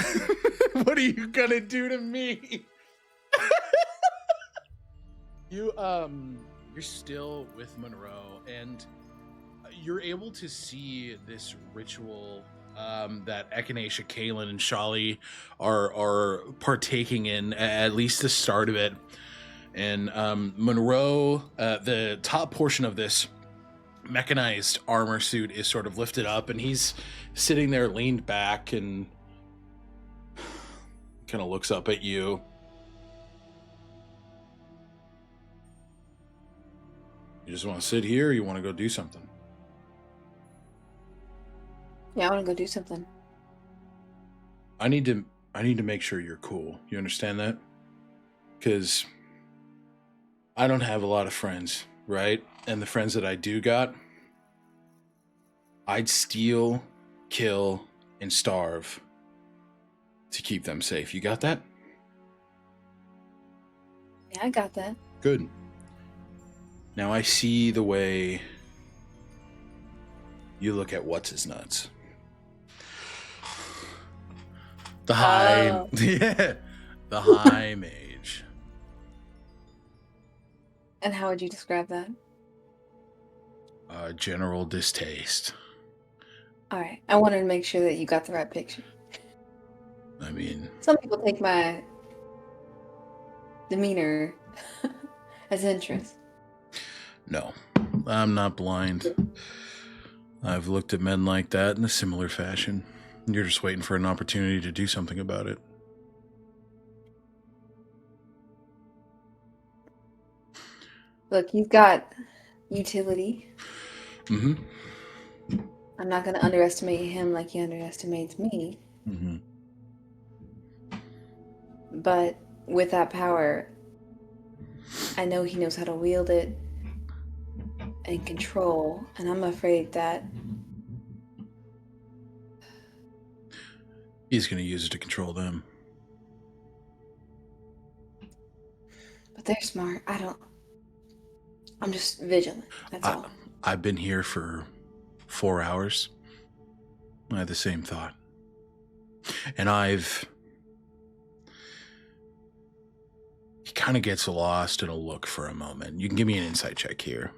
What are you gonna do to me? You're still with Monroe, and you're able to see this ritual that Echinacea, Kaelin, and Shali are partaking in, at least the start of it. And Monroe, the top portion of this mechanized armor suit is sort of lifted up, and he's sitting there leaned back and kind of looks up at you. You just want to sit here, or you want to go do something? Yeah, I want to go do something. I need to make sure you're cool. You understand that? Because I don't have a lot of friends, right? And the friends that I do got, I'd steal, kill, and starve to keep them safe. You got that? Yeah, I got that. Good. Now I see the way you look at what's his nuts. The high, Oh. yeah, the high mage. And how would you describe that? General distaste. All right. I wanted to make sure that you got the right picture. I mean, Some people take my demeanor as interest. no, I'm not blind. I've looked at men like that in a similar fashion. You're just waiting for an opportunity to do something about it. Look, you've got utility. Mm-hmm. I'm not going to underestimate him like he underestimates me. Mm-hmm. But with that power, I know he knows how to wield it. and control, and I'm afraid that He's going to use it to control them. but they're smart. I'm just vigilant. That's all. I've been here for 4 hours. I had the same thought. And he kind of gets lost in a look for a moment. You can give me an insight check here.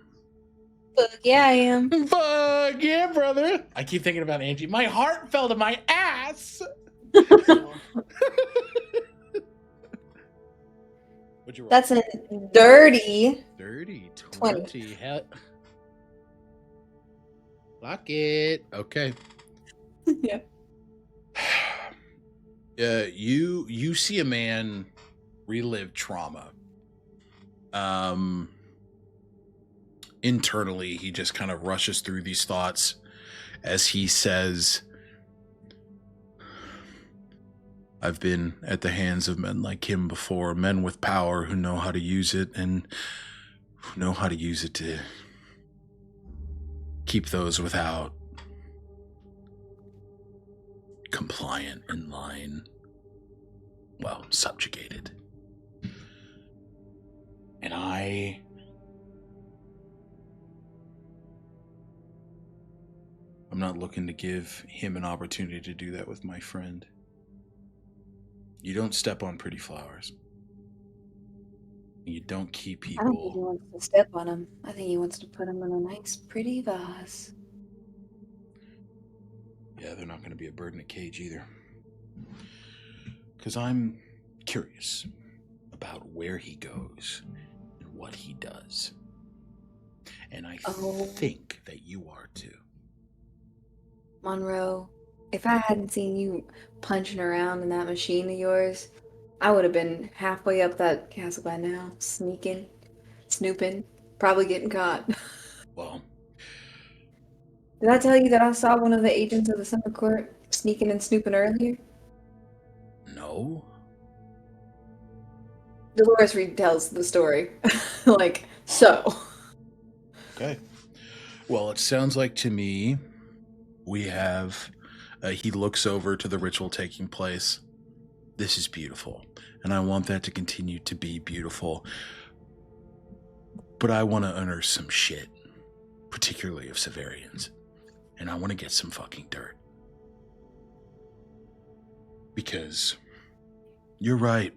Fuck yeah, I am. Fuck yeah, brother. I keep thinking about Angie. My heart fell to my ass. What'd you roll? That's a dirty. 20. Hell. Fuck it. Okay. Yeah. You see a man relive trauma. Internally, he just kind of rushes through these thoughts as he says, I've been at the hands of men like him before, men with power who know how to use it and who know how to use it to keep those without compliant, in line, well, subjugated. And I'm not looking to give him an opportunity to do that with my friend. You don't step on pretty flowers. You don't keep I don't think he people. wants to step on him. I think he wants to put him in a nice, pretty vase. Yeah, they're not going to be a bird in a cage either. Because I'm curious about where he goes and what he does. And I think that you are too. Monroe, if I hadn't seen you punching around in that machine of yours, I would have been halfway up that castle by now, sneaking, snooping, probably getting caught. Well, Did I tell you that I saw one of the agents of the summer court sneaking and snooping earlier? no. Dolores retells the story. Like, so. Okay. Well, it sounds like to me we have, he looks over to the ritual taking place. This is beautiful, and I want that to continue to be beautiful. But I want to unearth some shit, particularly of Severians, and I want to get some fucking dirt. Because you're right.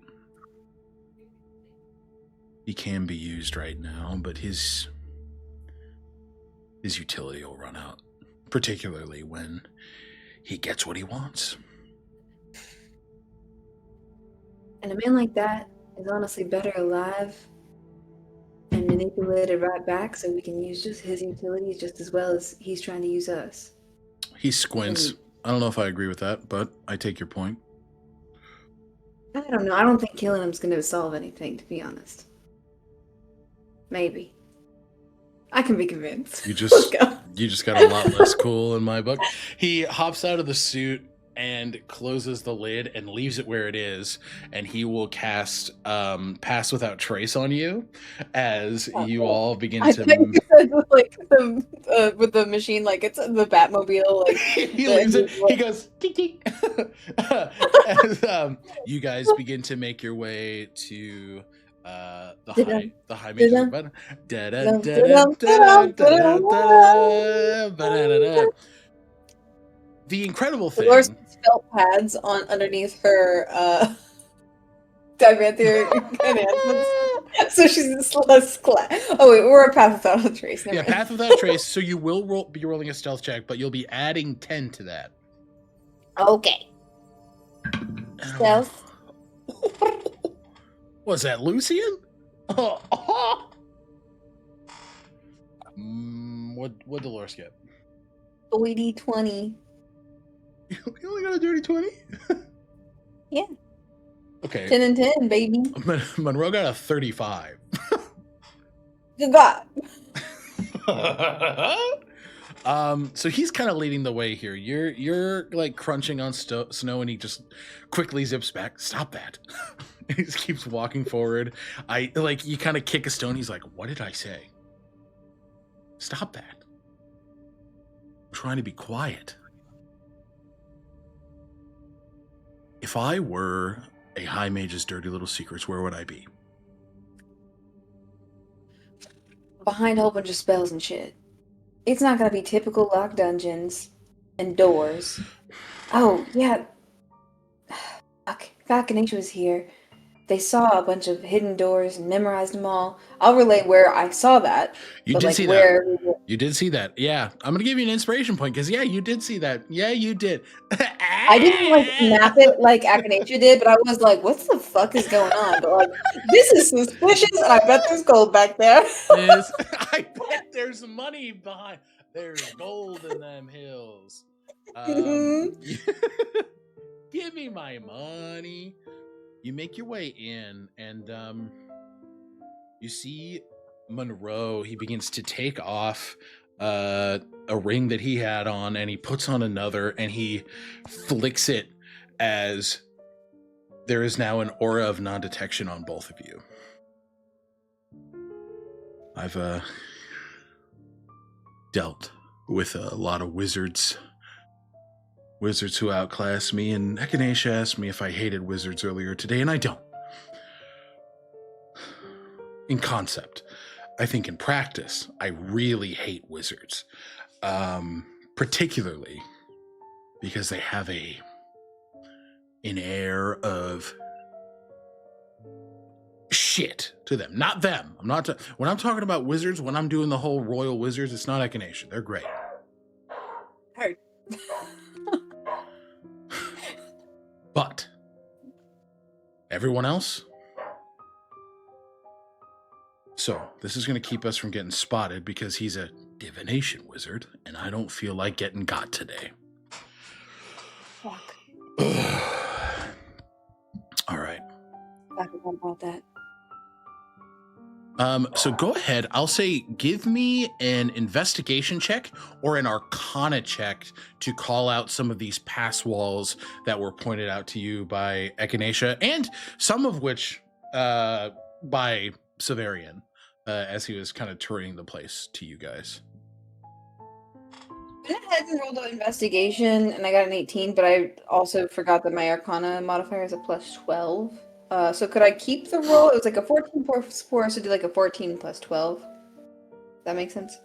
He can be used right now, but his utility will run out, particularly when he gets what he wants. And a man like that is honestly better alive and manipulated right back so we can use just his utilities just as well as he's trying to use us. He squints. I don't know if I agree with that, but I take your point. I don't know. I don't think killing him's going to solve anything, to be honest. Maybe. I can be convinced. You Let's just go. got a lot less cool in my book. He hops out of the suit and closes the lid and leaves it where it is, and he will cast Pass Without Trace on you as you all begin I to... think you said, like, with the machine, like, it's the Batmobile. Like, He leaves it. He goes, tick, tick. As you guys begin to make your way to the high major button. The incredible thing. Dolores felt pads on underneath her Divanthir enhancements. So she's less Oh wait, we're a Path Without a Trace. Never Yeah, mind. Path Without Trace. So you will be rolling a stealth check, but you'll be adding 10 to that. Okay. Stealth. Was that Lucian? What Dolores get? 20. You only got a dirty 20? Yeah. Okay. 10 and 10, baby. Monroe got a 35. Good God. So he's kind of leading the way here. You're like crunching on snow, and he just quickly zips back. Stop that. He just keeps walking forward. You kind of kick a stone. He's like, what did I say? Stop that. I'm trying to be quiet. If I were a high mage's dirty little secrets, where would I be? Behind a whole bunch of spells and shit. It's not gonna be typical locked dungeons and doors. Oh, yeah. Fuck. Echinacea was here. They saw a bunch of hidden doors and memorized them all. I'll relate where I saw that. You but did like see where that. You did see that. Yeah. I'm going to give you an inspiration point because, yeah, you did see that. Yeah, you did. I didn't like map it like Echinacea did, but I was like, what the fuck is going on? But like, this is suspicious, and I bet there's gold back there. I bet there's money behind. There's gold in them hills. Give me my money. You make your way in, and you see Monroe. He begins to take off a ring that he had on, and he puts on another, and he flicks it as there is now an aura of non-detection on both of you. I've dealt with a lot of wizards who outclass me, and Echinacea asked me if I hated wizards earlier today, and I don't. In concept. I think in practice, I really hate wizards. Particularly because they have an air of shit to them. Not them. When I'm talking about wizards, when I'm doing the whole royal wizards, it's not Echinacea. They're great. Heard. But everyone else. So this is going to keep us from getting spotted because he's a divination wizard, and I don't feel like getting got today. Fuck. All right. I forgot about that. So go ahead. I'll say give me an investigation check or an arcana check to call out some of these pass walls that were pointed out to you by Echinacea, and some of which by Severian, as he was kind of touring the place to you guys. I went ahead and rolled an investigation, and I got an 18, but I also forgot that my arcana modifier is a plus 12. So could I keep the roll? It was like a 14 plus 4, so do like a 14 plus 12. That makes sense?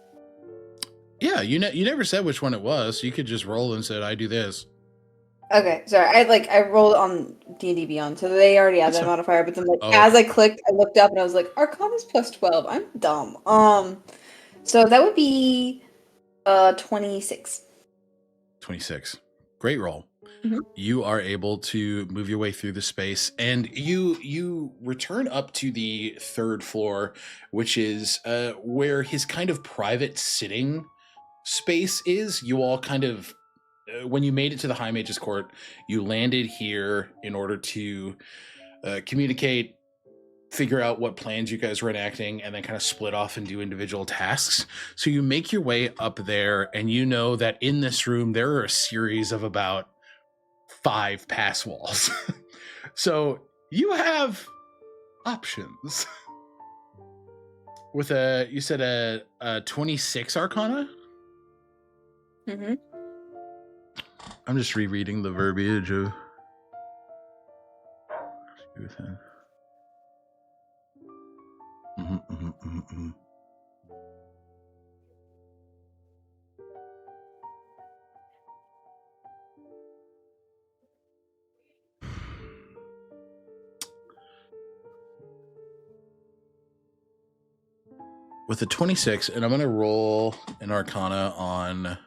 Yeah, you never said which one it was. You could just roll and said, I do this. Okay, sorry. I rolled on D&D Beyond, so they already had that modifier, but then as I clicked, I looked up and I was like, Arcana's plus 12. I'm dumb. So that would be 26. 26. Great roll. Mhm. You are able to move your way through the space, and you return up to the third floor, which is where his kind of private sitting space is. You all kind of, when you made it to the High Mage's Court, you landed here in order to communicate, figure out what plans you guys were enacting, and then kind of split off and do individual tasks. So you make your way up there, and you know that in this room there are a series of about 5 pass walls. So you have options. With you said a 26 Arcana? Mm-hmm. I'm just rereading the verbiage of. With a 26, and I'm going to roll an Arcana on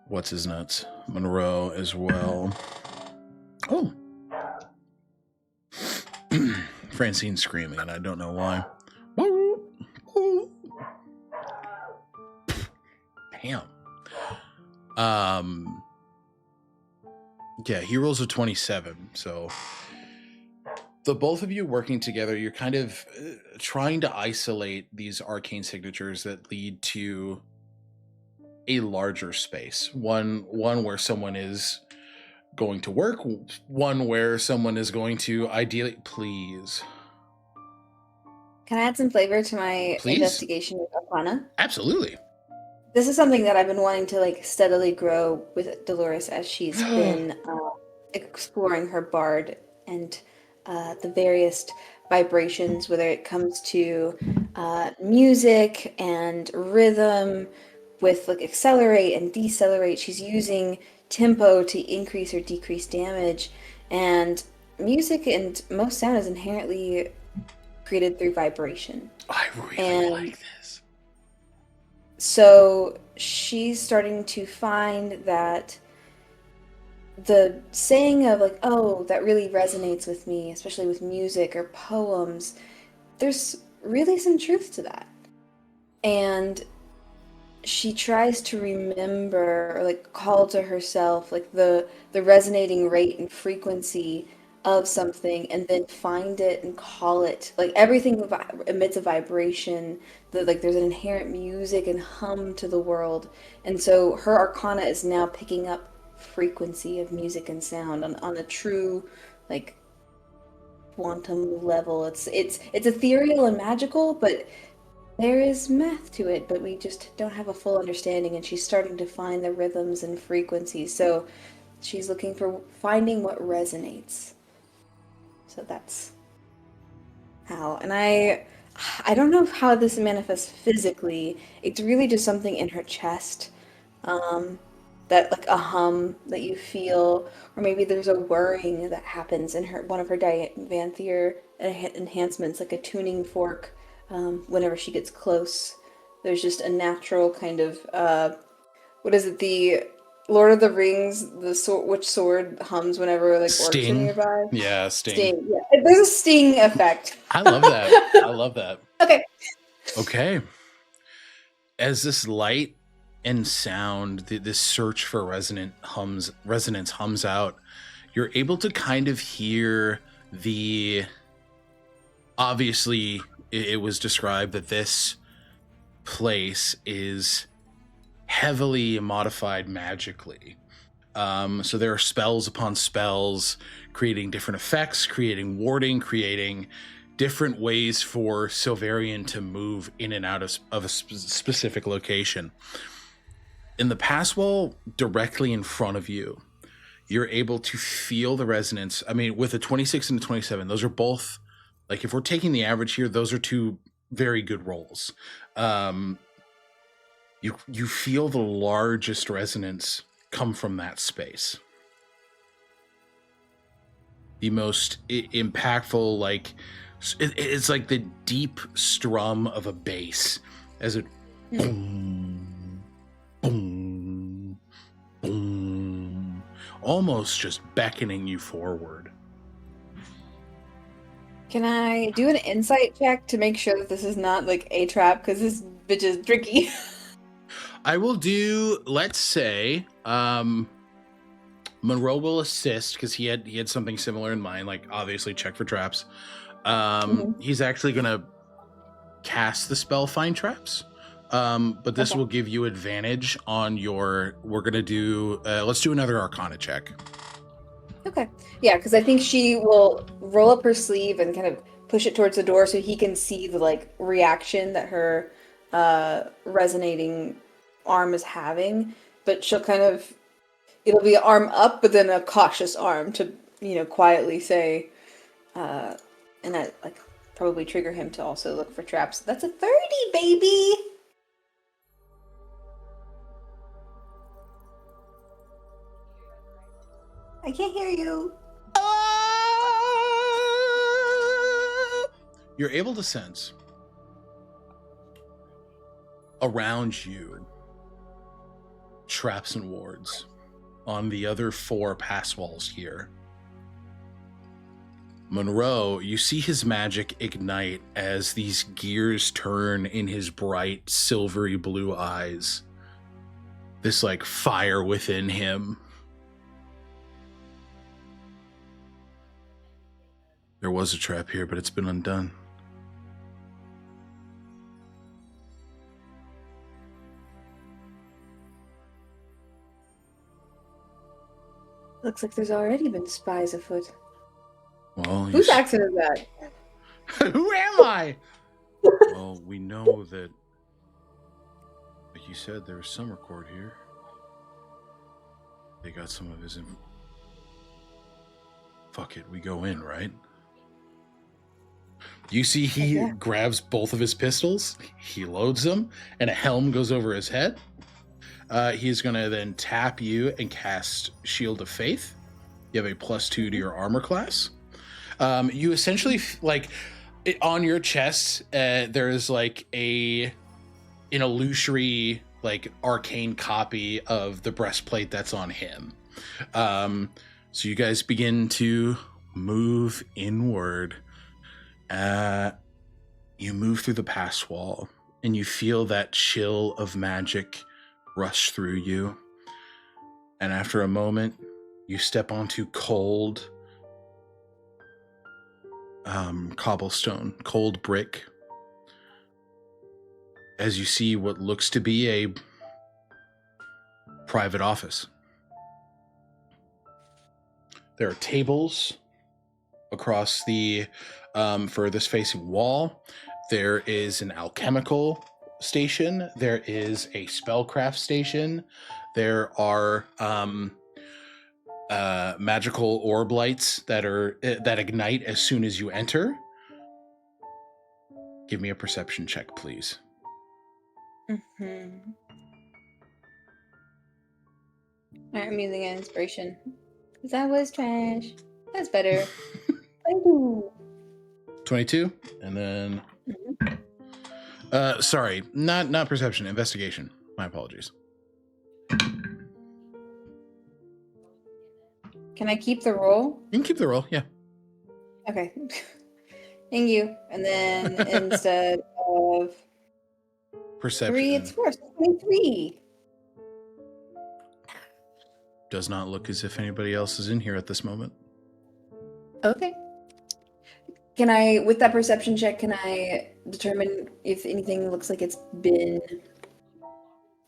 what's his nuts, Monroe as well. Oh. Francine's screaming, and I don't know why. Damn. Yeah, he rolls a 27, so the both of you working together, you're kind of trying to isolate these arcane signatures that lead to a larger space. One where someone is going to work, one where someone is going to ideally, please. Can I add some flavor to my Please. investigation with Arcana? Absolutely. This is something that I've been wanting to like steadily grow with Dolores as she's been exploring her bard and the various vibrations, whether it comes to music and rhythm, with like accelerate and decelerate. She's using tempo to increase or decrease damage, and music and most sound is inherently created through vibration. I really And like this. so she's starting to find that the saying of like, oh, that really resonates with me, especially with music or poems, there's really some truth to that. And she tries to remember or like call to herself like the resonating rate and frequency of something, and then find it and call it. Like everything emits a vibration. Like there's an inherent music and hum to the world, and so her arcana is now picking up frequency of music and sound on a true like quantum level. It's ethereal and magical, but there is math to it, but we just don't have a full understanding, and she's starting to find the rhythms and frequencies. So she's looking for finding what resonates. So that's how. And I don't know how this manifests physically. It's really just something in her chest. That like a hum that you feel, or maybe there's a whirring that happens in her one of her Vanthier enhancements, like a tuning fork. Whenever she gets close, there's just a natural kind of what is it? The Lord of the Rings, the sword, which sword hums whenever like orcs are nearby? Yeah, sting. Sting. Yeah, there's a sting effect. I love that. I love that. Okay. As this light and sound, this search for resonance hums out, you're able to kind of hear the. Obviously, it was described that this place is heavily modified magically. So there are spells upon spells, creating different effects, creating warding, creating different ways for Silverian to move in and out of a specific location. In the pass wall directly in front of you, you're able to feel the resonance. I mean, with a 26 and a 27, those are both, like if we're taking the average here, those are two very good rolls. You feel the largest resonance come from that space. The most impactful, like it's like the deep strum of a bass as it boom, boom, boom, almost just beckoning you forward. Can I do an insight check to make sure that this is not like a trap? Because this bitch is tricky. I will do, let's say, Monroe will assist because he had something similar in mind, like obviously check for traps. He's actually gonna cast the spell Find Traps, but this will give you advantage on your. We're gonna do. Let's do another Arcana check. Okay. Yeah, because I think she will roll up her sleeve and kind of push it towards the door so he can see the like reaction that her resonating arm is having. But she'll kind of, it'll be arm up, but then a cautious arm to, quietly say, and that like probably trigger him to also look for traps. That's a 30, baby. I can't hear you. You're able to sense around you traps and wards on the other 4 pass walls here. Monroe, you see his magic ignite as these gears turn in his bright silvery blue eyes. This like fire within him. There was a trap here, but it's been undone. Looks like there's already been spies afoot. Well, Whose accent is that? Who am I? Well, we know that, like you said, there's summer court here. They got some of his Fuck it, we go in, right? You see he grabs both of his pistols, he loads them, and a helm goes over his head. He's going to then tap you and cast Shield of Faith. You have a +2 to your armor class. You essentially, on your chest, there is like an illusory, like arcane copy of the breastplate that's on him. So you guys begin to move inward. You move through the pass wall, and you feel that chill of magic rush through you. And after a moment, you step onto cold cobblestone, cold brick, as you see what looks to be a private office. There are tables across the furthest facing wall. There is an alchemical station. There is a spellcraft station. There are magical orb lights that ignite as soon as you enter. Give me a perception check, please. Mm-hmm. I'm using an inspiration. Because that was trash. That's better. 22. 22? And then... sorry, not perception, investigation. My apologies. Can I keep the roll? You can keep the roll, yeah. Okay. Thank you. And then instead of Perception. 3, it's 4. 23. Does not look as if anybody else is in here at this moment. Okay. Can I, with that perception check, can I determine if anything looks like it's been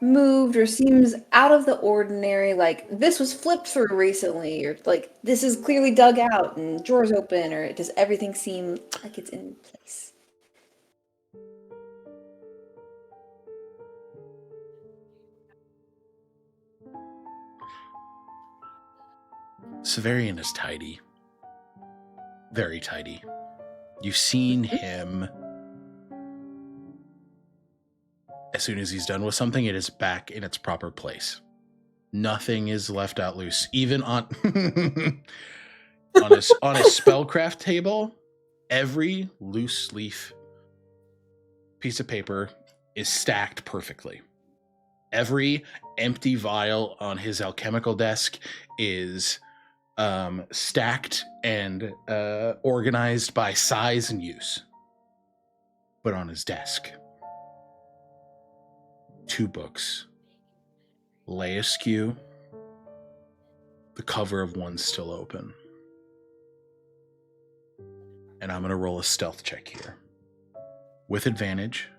moved or seems out of the ordinary, like this was flipped through recently, or like this is clearly dug out and drawers open, or does everything seem like it's in place? Severian is tidy. Very tidy. You've seen him. As soon as he's done with something, it is back in its proper place. Nothing is left out loose. Even on on a spellcraft table, every loose leaf piece of paper is stacked perfectly. Every empty vial on his alchemical desk is stacked and organized by size and use. But on his desk, 2 books lay askew. The cover of one's still open. And I'm going to roll a stealth check here. With advantage,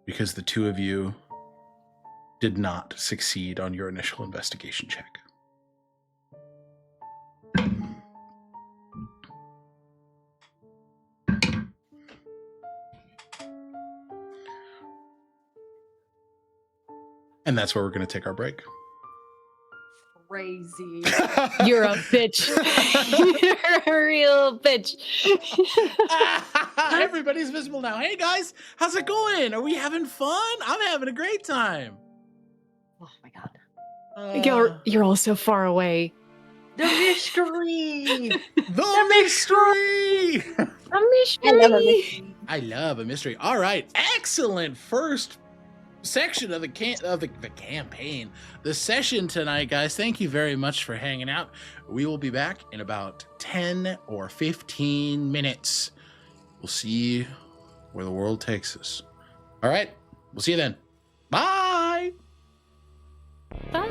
because the 2 of you did not succeed on your initial investigation check. And that's where we're going to take our break. Crazy. You're a bitch. You're a real bitch. Everybody's visible now. Hey guys, how's it going? Are we having fun? I'm having a great time. Oh my god. You're all so far away. The mystery! The mystery! A mystery. I love a mystery. All right, excellent first section of the campaign, the session tonight, guys. Thank you very much for hanging out. We will be back in about 10 or 15 minutes. We'll see where the world takes us. All right, we'll see you then. Bye. Bye.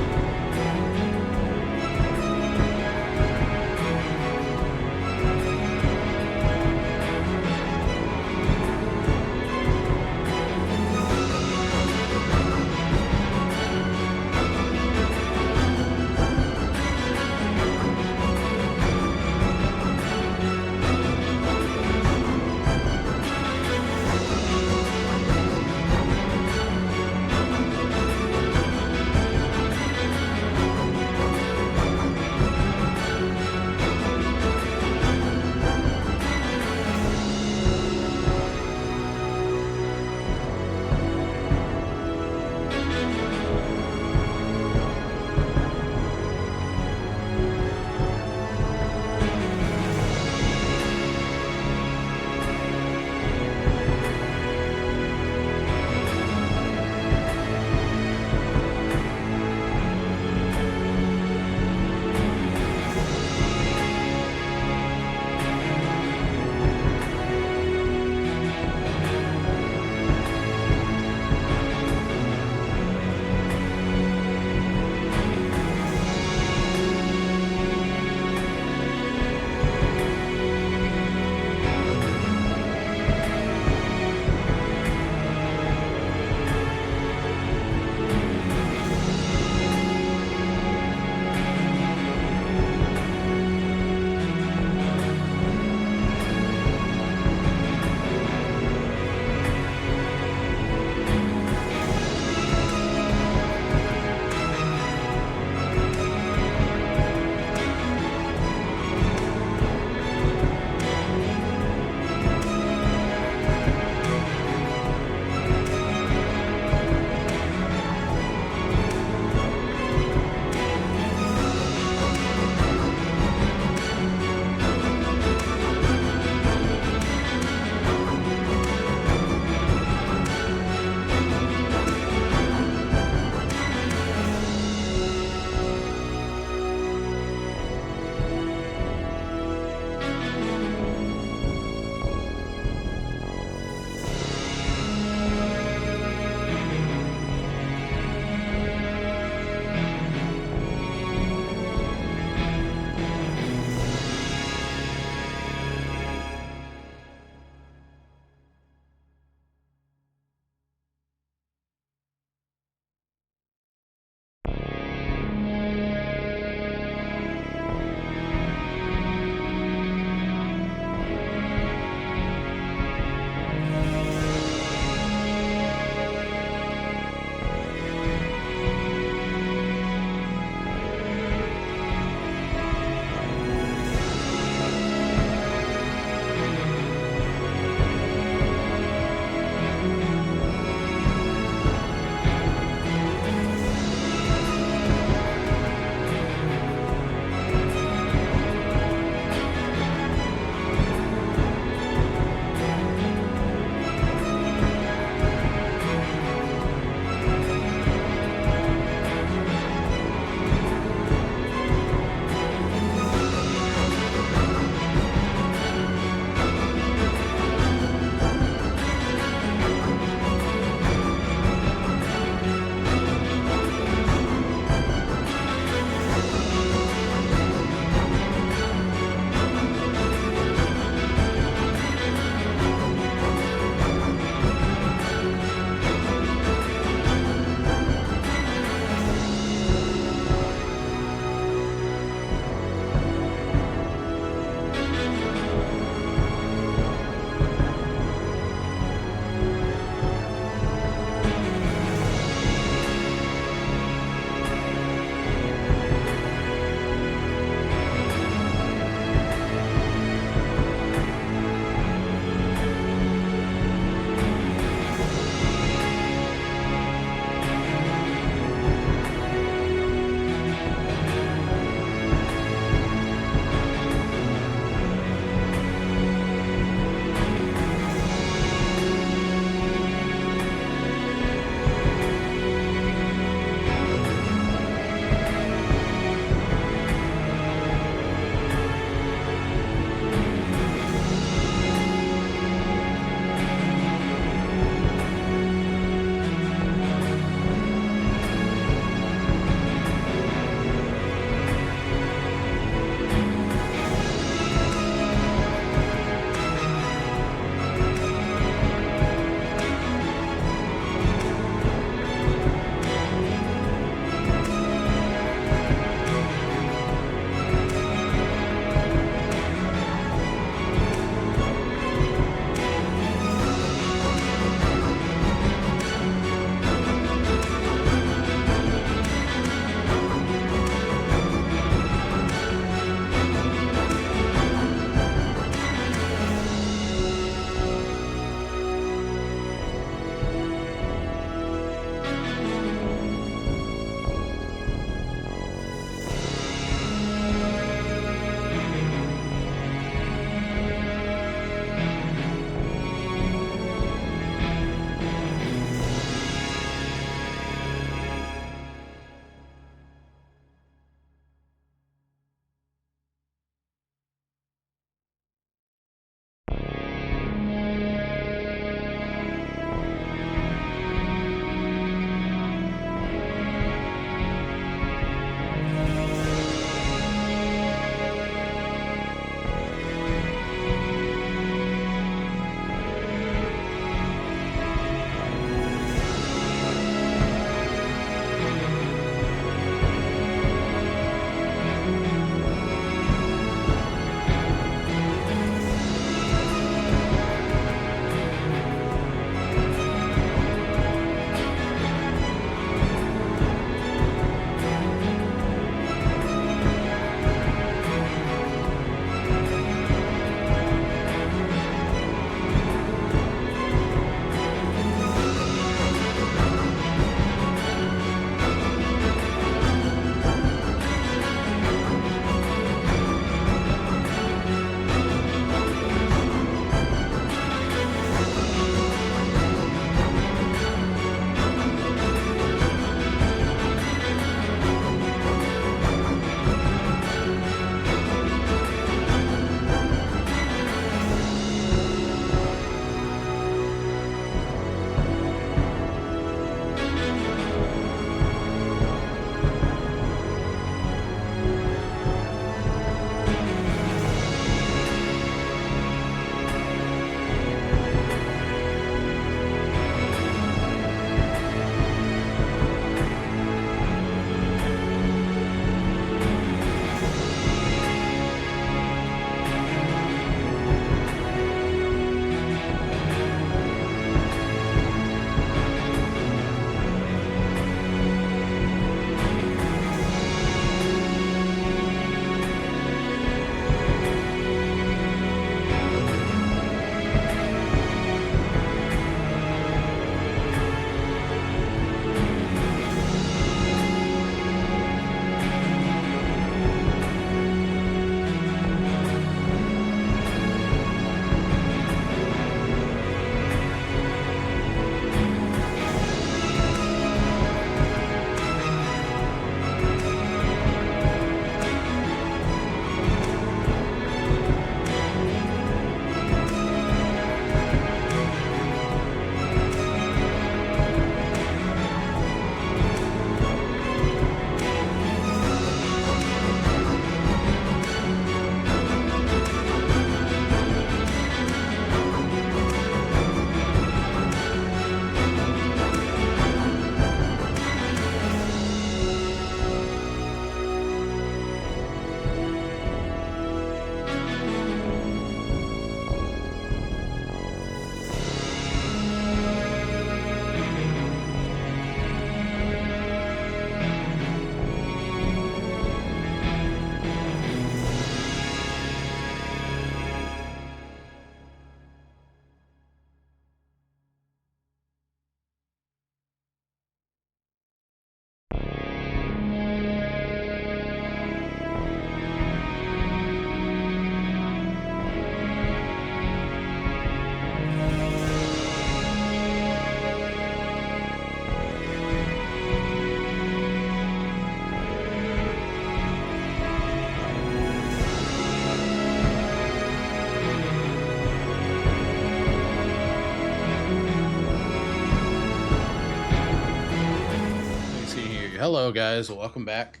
Hello, guys. Welcome back.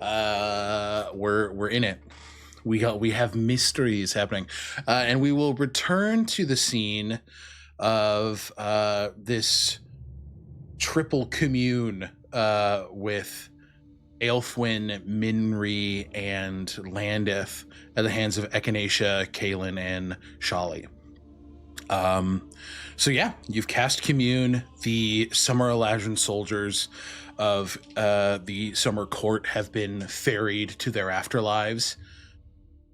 We're in it. We have mysteries happening, and we will return to the scene of this triple commune with Aelfwin, Minri, and Landith at the hands of Echinacea, Kaelin, and Shali. So yeah, you've cast commune. The Summer Eladrin soldiers of the Summer Court have been ferried to their afterlives,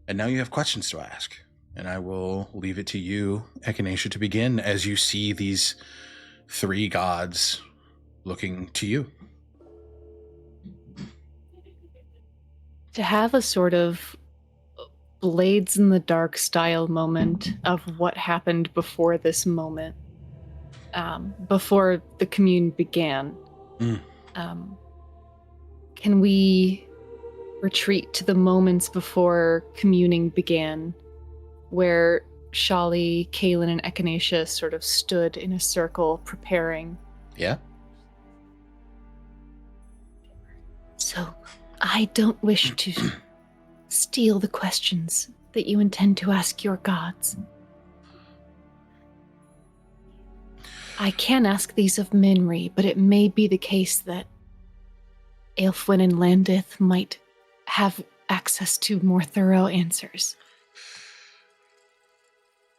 and now you have questions to ask. And I will leave it to you, Echinacea, to begin as you see these three gods looking to you. To have a sort of Blades in the Dark style moment of what happened before this moment, before the commune began. Can we retreat to the moments before communing began, where Shali, Kaelin, and Echinacea sort of stood in a circle preparing? Yeah? So, I don't wish to steal the questions that you intend to ask your gods. I can ask these of Minri, but it may be the case that Aelfwin and Landith might have access to more thorough answers.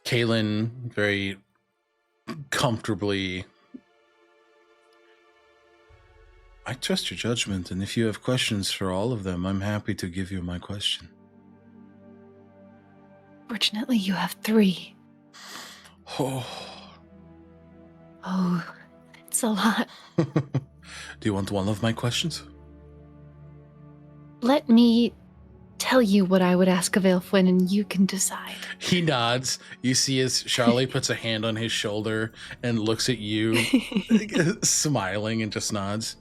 Kaelin very comfortably, I trust your judgment, and if you have questions for all of them, I'm happy to give you my question. Fortunately, you have 3. Oh. Oh, it's a lot. Do you want one of my questions? Let me tell you what I would ask of Aelfwin, and you can decide. He nods. You see as Charlie puts a hand on his shoulder and looks at you, smiling, and just nods.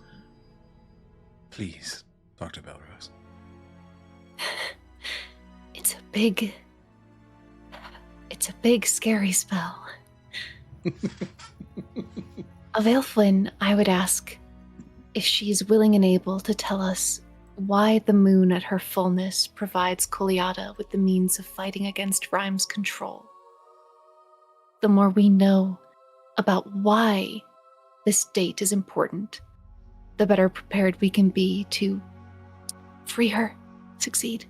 Please, Dr. Belrose. It's a big, scary spell. Of Aelfwin, I would ask if she's willing and able to tell us why the moon at her fullness provides Koliada with the means of fighting against Rhyme's control. The more we know about why this date is important, the better prepared we can be to free her, succeed.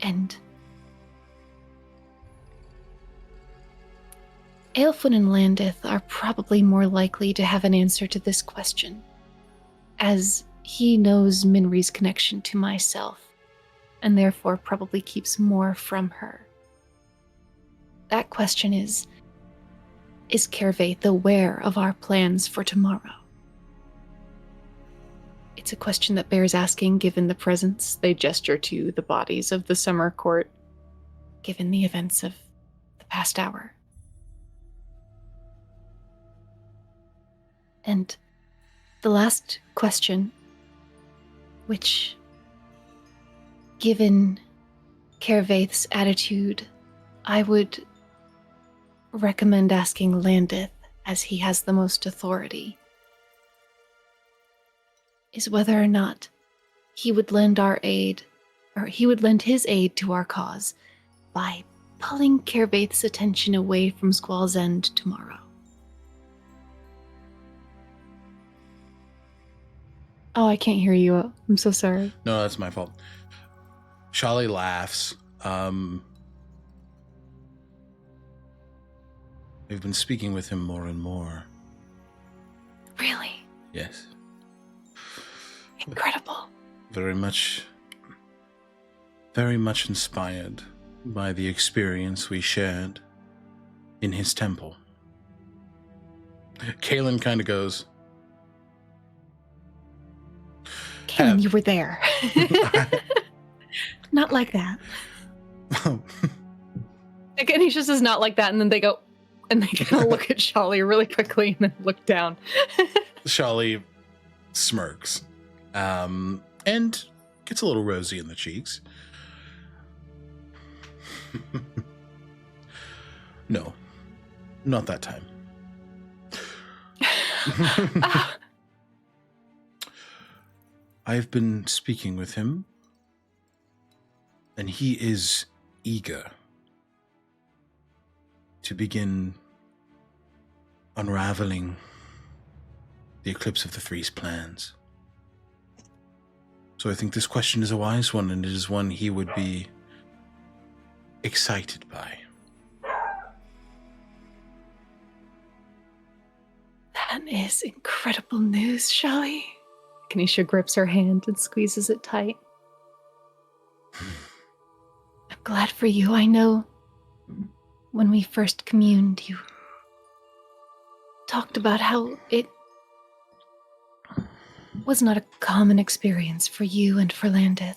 And Aelfwin and Landith are probably more likely to have an answer to this question, as he knows Minri's connection to myself, and therefore probably keeps more from her. That question is Kervaith aware of our plans for tomorrow? It's a question that bears asking given the presence. They gesture to the bodies of the Summer Court, given the events of the past hour. And the last question, which, given Kervaith's attitude, I would recommend asking Landith, as he has the most authority, is whether or not he would lend his aid to our cause by pulling Kervaith's attention away from Squall's End tomorrow. Oh, I can't hear you. I'm so sorry. No, that's my fault. Shali laughs. We've been speaking with him more and more. Really? Yes. Incredible. Very much inspired by the experience we shared in his temple. Kaelin kind of goes, Kaelin, you were there. Not like that. Again, he just is not like that, and then they go, and they kind of look at Shali really quickly and then look down. Shali smirks, and gets a little rosy in the cheeks. No, not that time. I've been speaking with him, and he is eager to begin unraveling the Eclipse of the Three's plans. So I think this question is a wise one, and it is one he would be excited by. That is incredible news, Shelly. Echinacea grips her hand and squeezes it tight. I'm glad for you. I know when we first communed, you talked about how it was not a common experience for you and for Landith.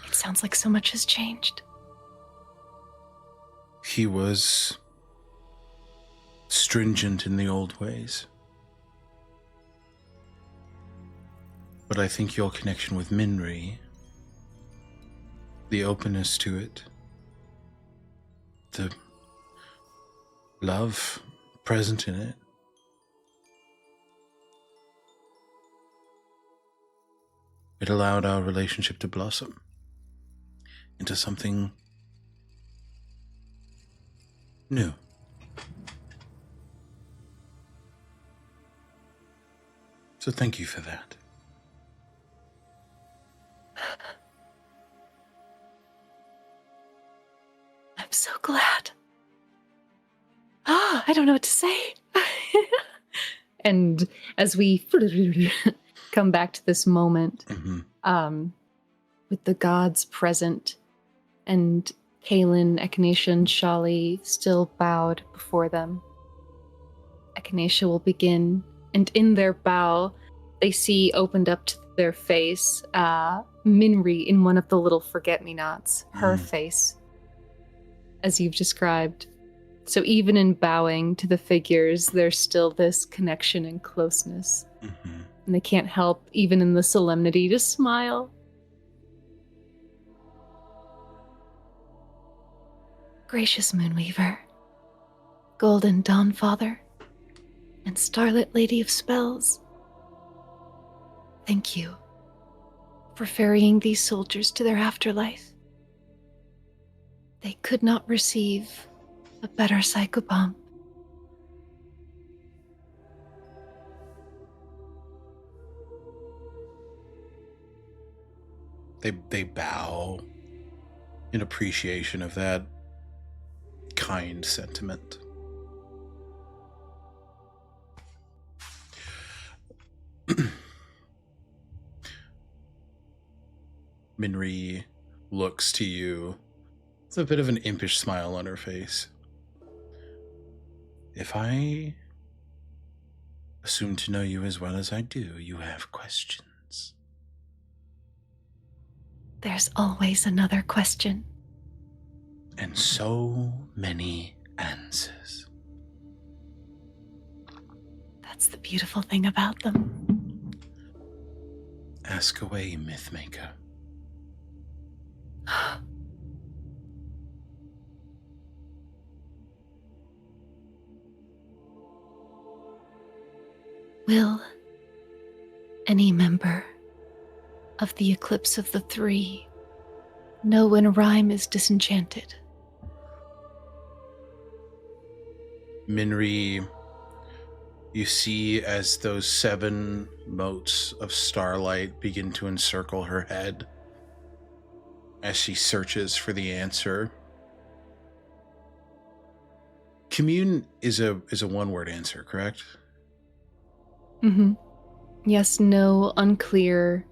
It sounds like so much has changed. He was stringent in the old ways. But I think your connection with Minri, the openness to it, the love present in it, it allowed our relationship to blossom into something new. So thank you for that. I'm so glad. I don't know what to say. And as we come back to this moment, with the gods present and Kaelin, Echinacea, and Shali still bowed before them, Echinacea will begin, and in their bow, they see opened up to their face, Minri in one of the little forget-me-nots, her face, as you've described. So even in bowing to the figures, there's still this connection and closeness. And they can't help, even in the solemnity, to smile. Gracious Moonweaver, Golden Dawnfather, and Starlit Lady of Spells, thank you for ferrying these soldiers to their afterlife. They could not receive a better psychopomp. They bow in appreciation of that kind sentiment. Minri looks to you with a bit of an impish smile on her face. If I assume to know you as well as I do, you have questions. There's always another question. And so many answers. That's the beautiful thing about them. Ask away, Mythmaker. Will any member of the Eclipse of the Three know when a rhyme is disenchanted? Minri, you see as those 7 motes of starlight begin to encircle her head as she searches for the answer. Commune is a one-word answer, correct? Yes, no, unclear.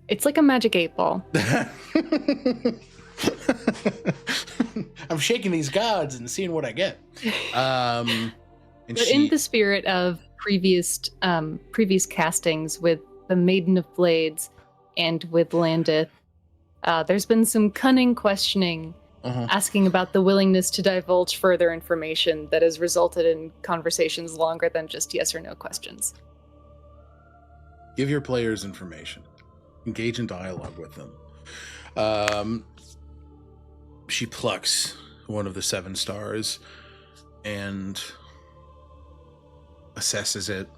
It's like a magic 8-ball. I'm shaking these gods and seeing what I get. But in the spirit of previous castings with the Maiden of Blades and with Landith, there's been some cunning questioning, asking about the willingness to divulge further information that has resulted in conversations longer than just yes or no questions. Give your players information. Engage in dialogue with them. She plucks one of the 7 stars and assesses it.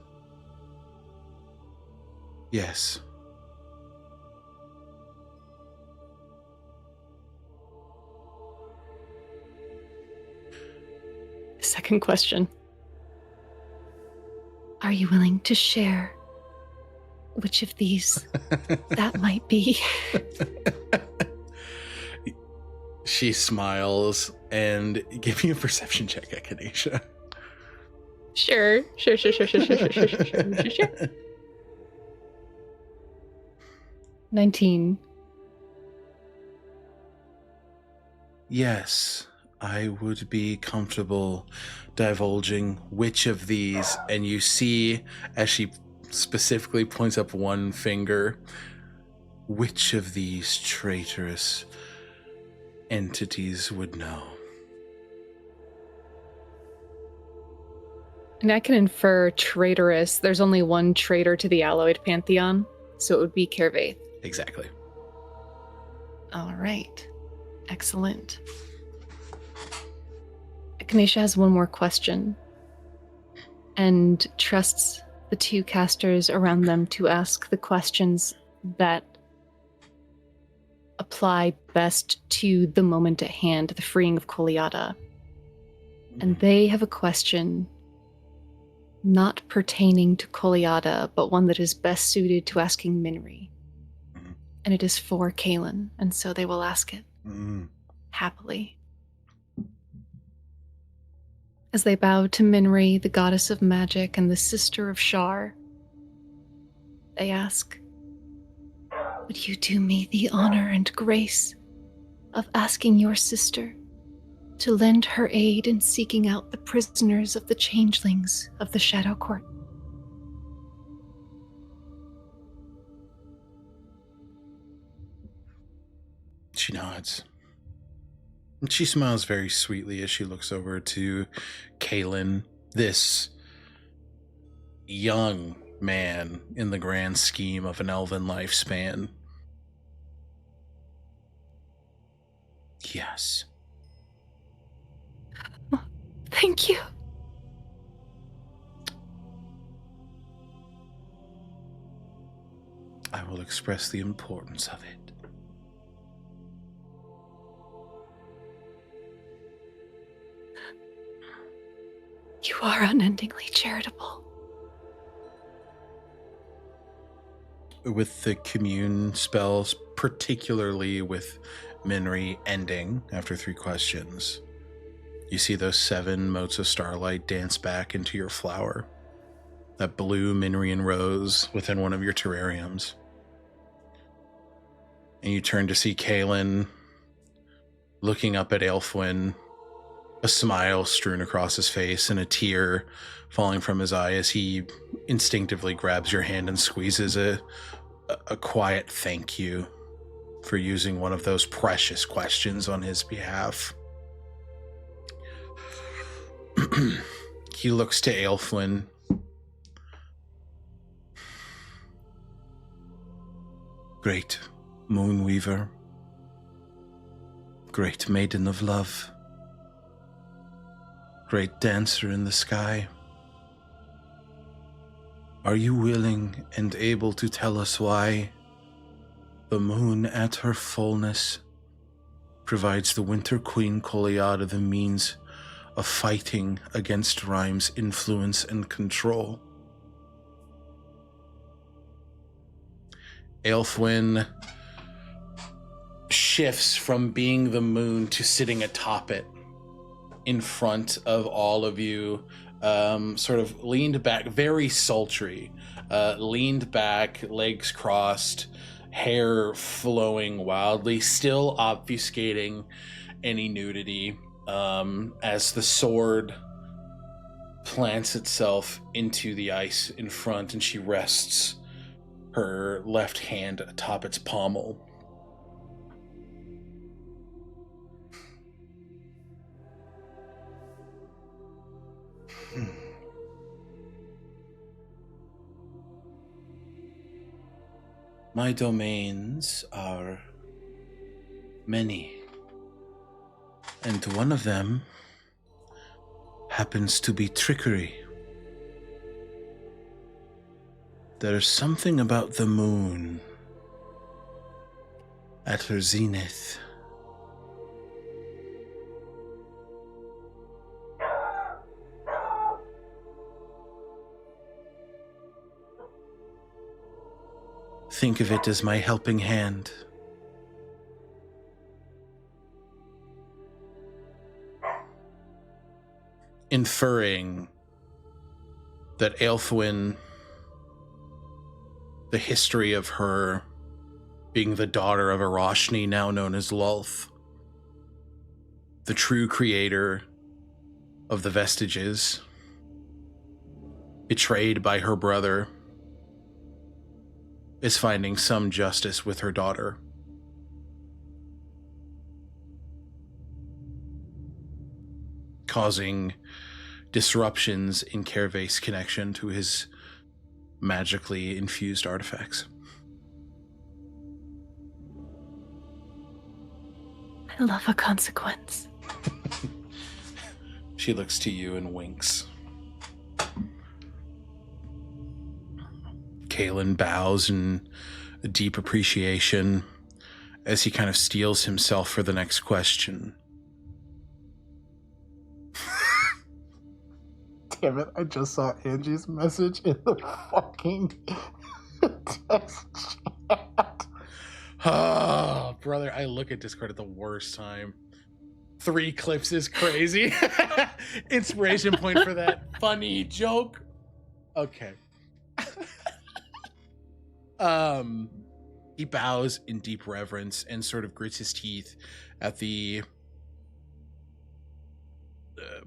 Yes. Second question. Are you willing to share which of these that might be? She smiles and give me a perception check, Echinacea. Sure. 19. Yes, I would be comfortable divulging which of these, and you see, as she specifically points up one finger, which of these traitorous entities would know. And I can infer traitorous. There's only one traitor to the Alloyed Pantheon, so it would be Kervaith. Exactly. All right. Excellent. Echinacea has one more question and trusts the two casters around them to ask the questions that apply best to the moment at hand, the freeing of Koliata. And they have a question not pertaining to Koliata, but one that is best suited to asking Minri. And it is for Kaelin, and so they will ask it happily. As they bow to Minri, the goddess of magic and the sister of Shar, they ask, would you do me the honor and grace of asking your sister to lend her aid in seeking out the prisoners of the changelings of the Shadow Court? She nods. And she smiles very sweetly as she looks over to Kaelin, this young man in the grand scheme of an elven lifespan. Yes. Thank you. I will express the importance of it. You are unendingly charitable. With the commune spells, particularly with Minri ending after 3 questions, you see those 7 motes of starlight dance back into your flower. That blue Minrian rose within one of your terrariums. And you turn to see Kaelin looking up at Aelfwin, a smile strewn across his face and a tear falling from his eye as he instinctively grabs your hand and squeezes a quiet thank you for using one of those precious questions on his behalf. He looks to Aelfwin. Great Moonweaver, great Maiden of Love, great dancer in the sky. Are you willing and able to tell us why the moon at her fullness provides the Winter Queen Koliata the means of fighting against Rhyme's influence and control? Aelfwin shifts from being the moon to sitting atop it in front of all of you, sort of leaned back, very sultry, leaned back, legs crossed, hair flowing wildly, still obfuscating any nudity, as the sword plants itself into the ice in front, and she rests her left hand atop its pommel. My domains are many, and one of them happens to be trickery. There's something about the moon at her zenith. Think of it as my helping hand. Inferring that Aelfwin, the history of her being the daughter of Arashni, now known as Lulth, the true creator of the Vestiges, betrayed by her brother, is finding some justice with her daughter. Causing disruptions in Kervace's connection to his magically infused artifacts. I love a consequence. She looks to you and winks. Kalen bows in a deep appreciation as he kind of steels himself for the next question. Damn it, I just saw Angie's message in the fucking text chat. Oh, brother, I look at Discord at the worst time. 3 clips is crazy. Inspiration point for that funny joke. Okay. He bows in deep reverence and sort of grits his teeth at the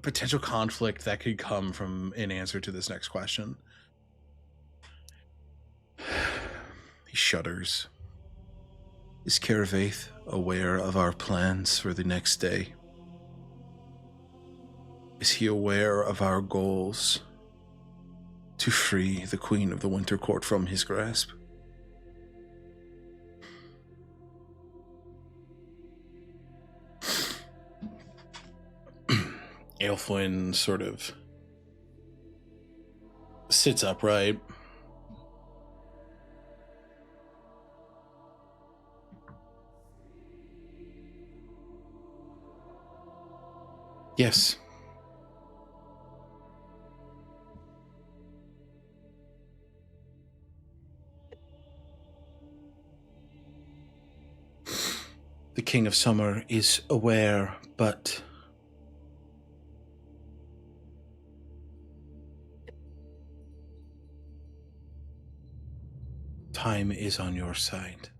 potential conflict that could come from an answer to this next question. He shudders. Is Kervaith aware of our plans for the next day? Is he aware of our goals to free the Queen of the Winter Court from his grasp? Aelfwin sort of sits upright. Yes. The King of Summer is aware, but time is on your side.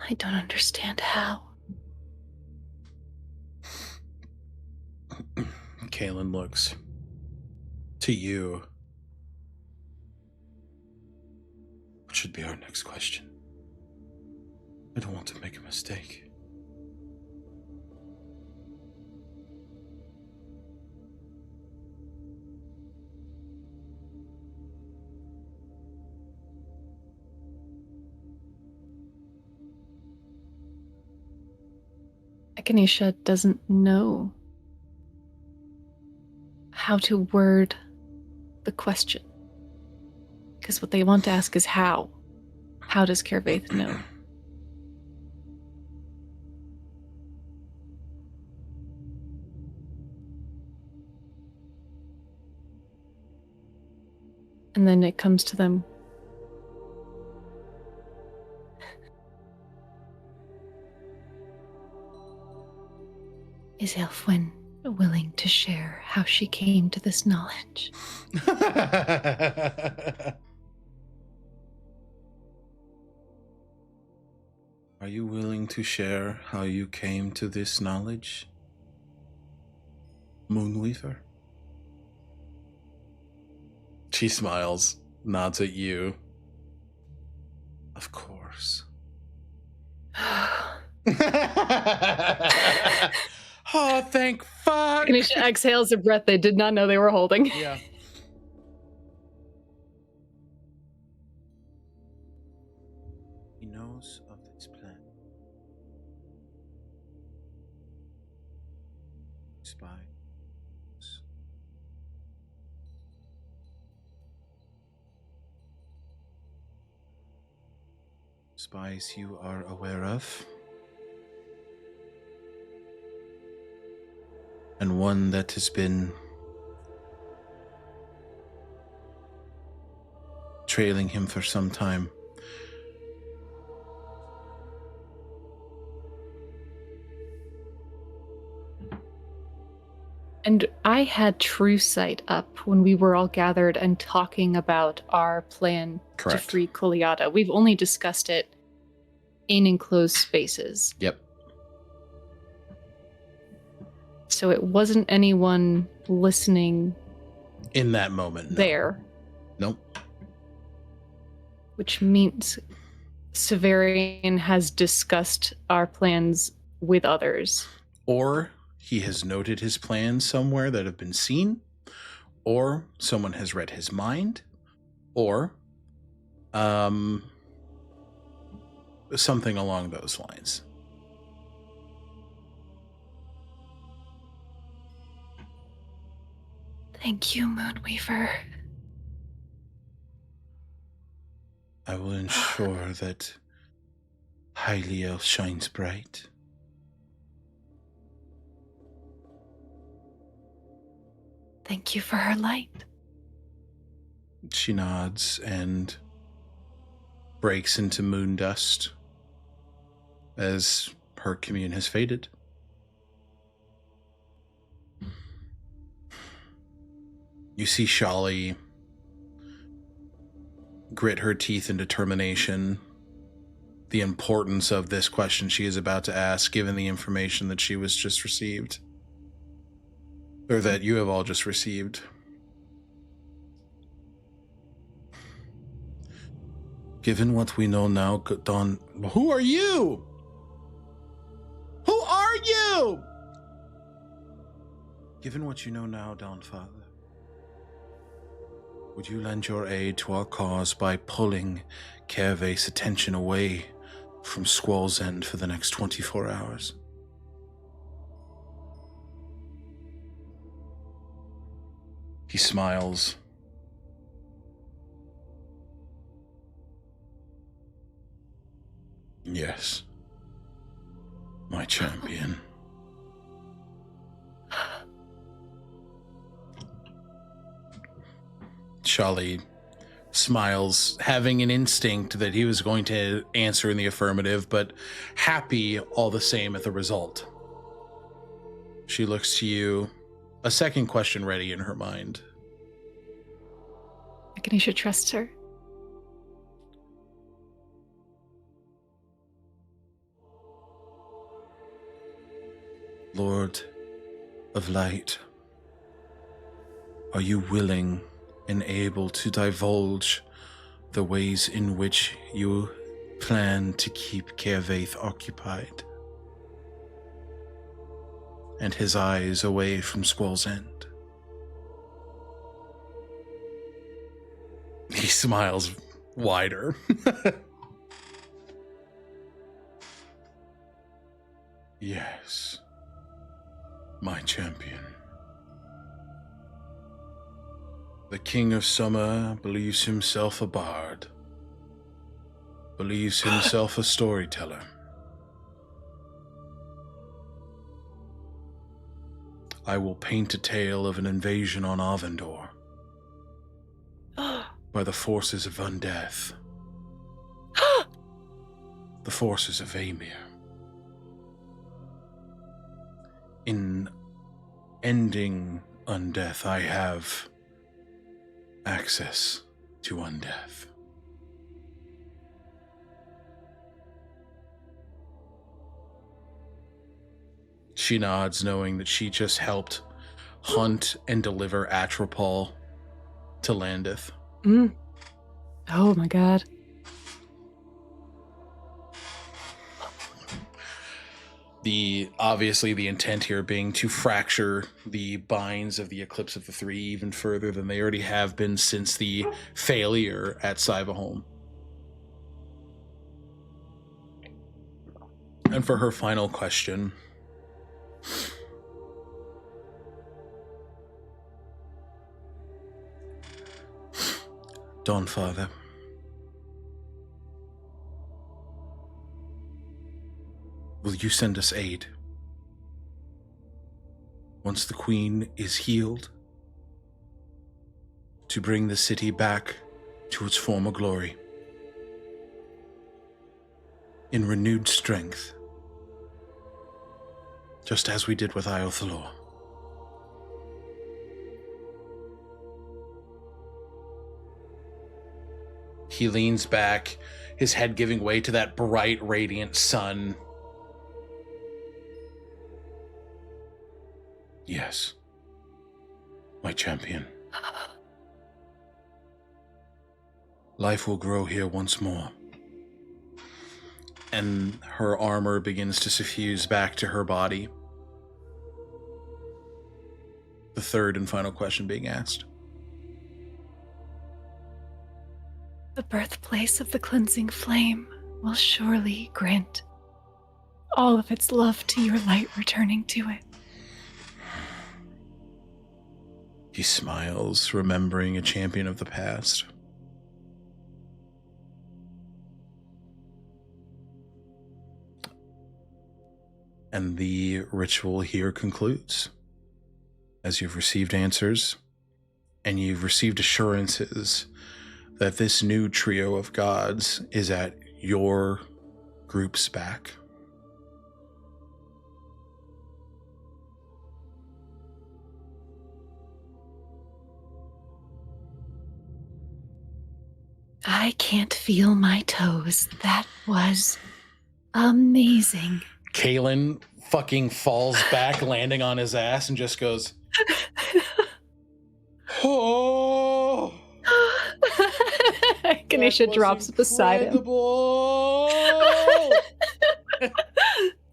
I don't understand how. Kalen looks to you. What should be our next question? I don't want to make a mistake. Echinacea doesn't know how to word the question. Because what they want to ask is how. How does Kervaith know? And then it comes to them. Is Aelfwin willing to share how she came to this knowledge? Are you willing to share how you came to this knowledge, Moonweaver? She smiles, nods at you. Of course. Oh, thank fuck! Echinacea exhales a breath they did not know they were holding. Yeah. He knows of the spies you are aware of, and one that has been trailing him for some time. And I had True Sight up when we were all gathered and talking about our plan Correct. to free Kuliata. We've only discussed it in enclosed spaces. Yep. So it wasn't anyone listening In that moment, no. there, Nope. which means Severian has discussed our plans with others. Or he has noted his plans somewhere that have been seen, or someone has read his mind, or something along those lines. Thank you, Moonweaver. I will ensure that Hyliel shines bright. Thank you for her light. She nods and breaks into moon dust as her commune has faded. You see Shali grit her teeth in determination. The importance of this question she is about to ask, given the information that she was just received. Or that you have all just received. Given what we know now, Dawn... Who are you? Who are you? Given what you know now, Dawnfather, would you lend your aid to our cause by pulling Kervace's attention away from Squall's End for the next 24 hours? He smiles. Yes, my champion. Shali smiles, having an instinct that he was going to answer in the affirmative, but happy all the same at the result. She looks to you, a second question ready in her mind. Echinacea trusts her. Lord of Light, are you willing and able to divulge the ways in which you plan to keep Kervaith occupied and his eyes away from Squall's End? He smiles wider. Yes, my champion. The King of Summer believes himself a bard, believes himself a storyteller. I will paint a tale of an invasion on Arvendor by the forces of Undeath, the forces of Amir. In ending Undeath, I have access to Undeath. She nods, knowing that she just helped hunt and deliver Atropol to Landith. Oh my god. Obviously the intent here being to fracture the binds of the Eclipse of the Three even further than they already have been since the failure at Sivaholm. And for her final question, Dawnfather, will you send us aid? Once the Queen is healed, to bring the city back to its former glory. In renewed strength, just as we did with Iothalor. He leans back, his head giving way to that bright, radiant sun. Yes, my champion. Life will grow here once more. And her armor begins to suffuse back to her body. The third and final question being asked. The birthplace of the cleansing flame will surely grant all of its love to your light returning to it. He smiles, remembering a champion of the past. And the ritual here concludes. As you've received answers, and you've received assurances that this new trio of gods is at your group's back. I can't feel my toes. That was amazing. Kalen fucking falls back, landing on his ass, and just goes, oh, Echinacea drops beside him.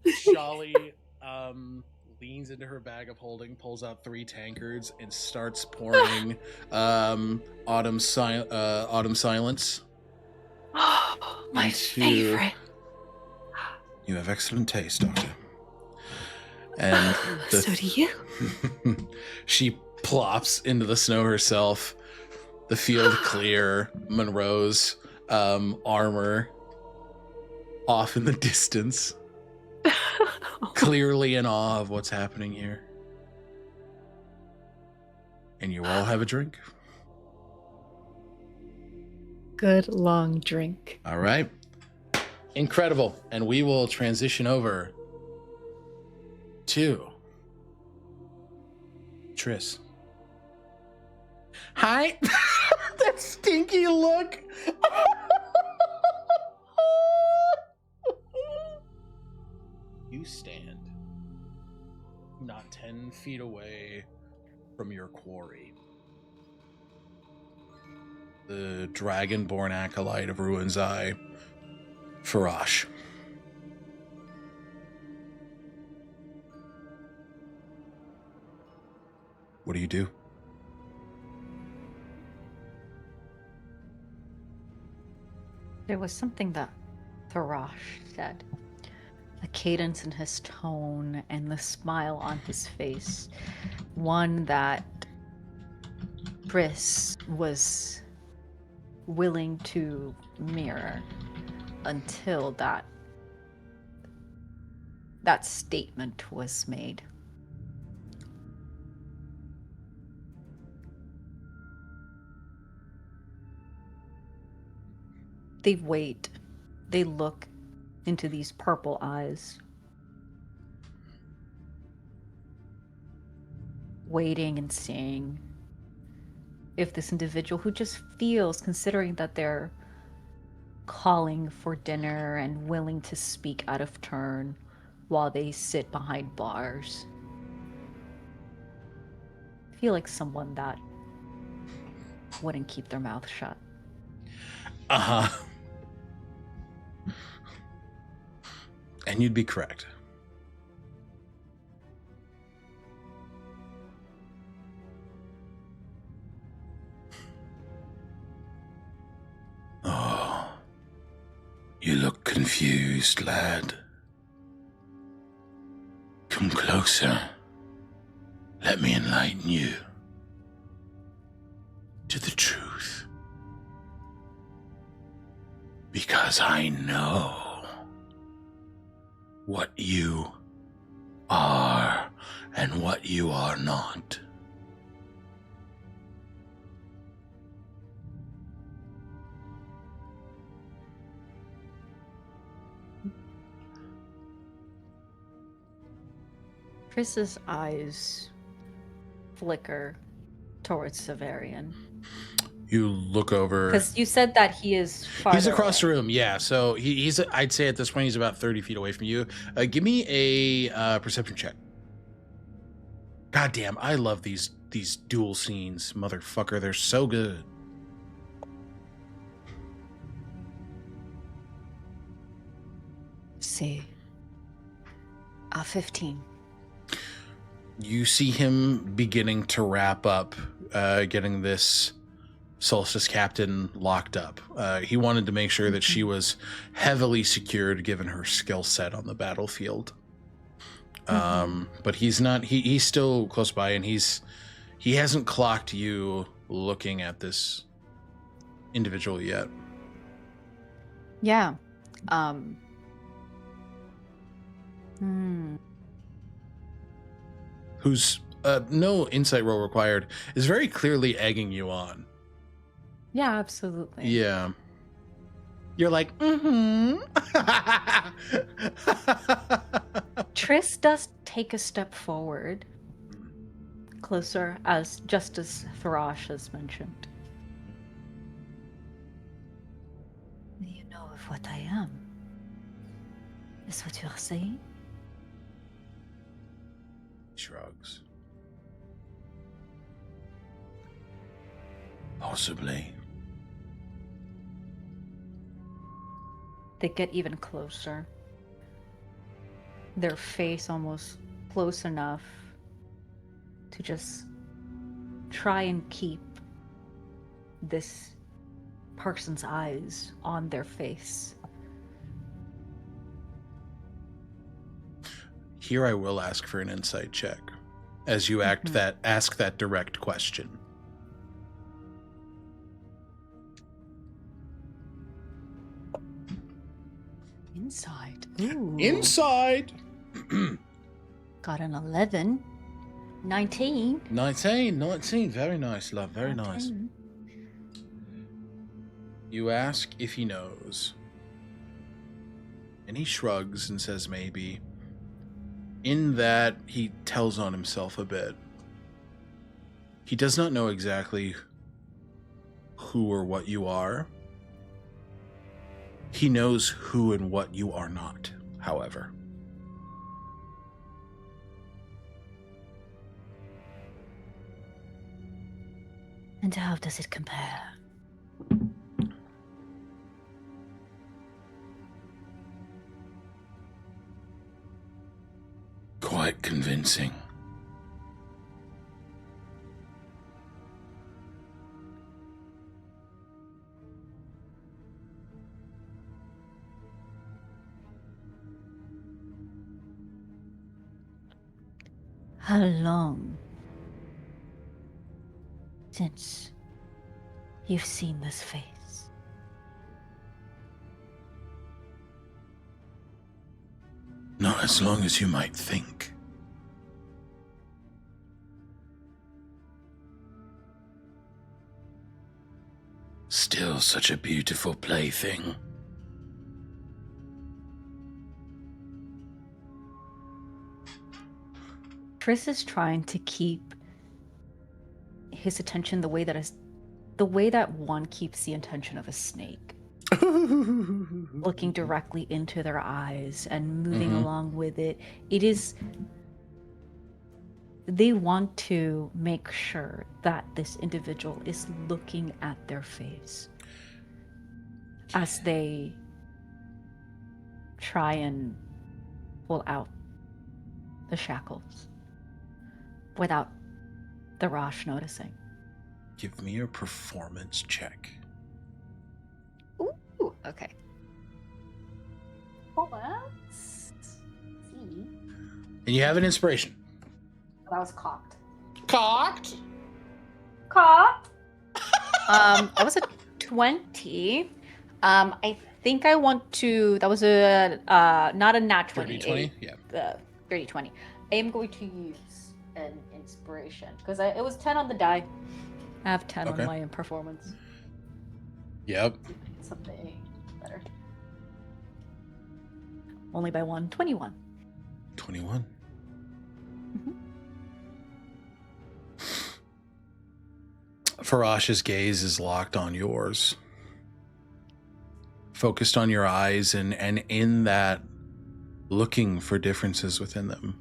Shali leans into her bag of holding, pulls out 3 tankards, and starts pouring Autumn Silence. My favorite. You have excellent taste, Doctor. And So do you. She plops into the snow herself. The field clear. Monroe's armor off in the distance. Clearly in awe of what's happening here. And you all have a drink. Good long drink. All right. Incredible. And we will transition over to Triss. Hi. That stinky look. You stand not 10 feet away from your quarry. The dragonborn acolyte of Ruin's Eye, Farash. What do you do? There was something that Tharash said. The cadence in his tone and the smile on his face. One that Triss was willing to mirror until that statement was made. They wait. They look into these purple eyes. Waiting and seeing if this individual who just feels, considering that they're calling for dinner and willing to speak out of turn while they sit behind bars, feel like someone that wouldn't keep their mouth shut. Uh-huh. And you'd be correct. Oh, you look confused, lad. Come closer. Let me enlighten you to the truth. Because I know what you are and what you are not. Triss's eyes flicker towards Severian. You look over. Because you said that he is farther He's across away. the room, yeah. So he's, I'd say at this point, he's about 30 feet away from you. Give me a perception check. God damn, I love these duel scenes, motherfucker. They're so good. See. 15. You see him beginning to wrap up, getting this Solstice captain locked up. He wanted to make sure that she was heavily secured given her skill set on the battlefield. But he's not, he's still close by, and he hasn't clocked you looking at this individual yet. Yeah. Who's no insight roll required, is very clearly egging you on. Yeah, absolutely. Yeah. You're like, Triss does take a step forward, closer, as just as Tharash has mentioned. You know of what I am? Is what you're saying? Shrugs. Possibly. They get even closer. Their face almost close enough to just try and keep this person's eyes on their face. Here I will ask for an insight check as you ask that direct question. Inside. Ooh. Inside. Got an 11. 19. 19. Very nice, love. Very 19. nice. You ask if he knows. And he shrugs and says maybe. In that, he tells on himself a bit. He does not know exactly who or what you are. He knows who and what you are not, however. And how does it compare? Quite convincing. How long since you've seen this face? Not as long as you might think. Still such a beautiful plaything. Triss is trying to keep his attention the way that one keeps the attention of a snake. Looking directly into their eyes and moving along with it. They want to make sure that this individual is looking at their face as they try and pull out the shackles without the Rosh noticing. Give me a performance check. Ooh, okay. Let's see. And you have an inspiration. That was cocked. Cocked? Cocked? That was a 20. I think I want to. That was a not a nat 20. 20? Yeah. The 30-20. I am going to use an inspiration because it was 10 on the die. I have 10 Okay. on my performance. Yep. Something better. Only by 1. 21. 21. Farash's gaze is locked on yours. Focused on your eyes and in that, looking for differences within them.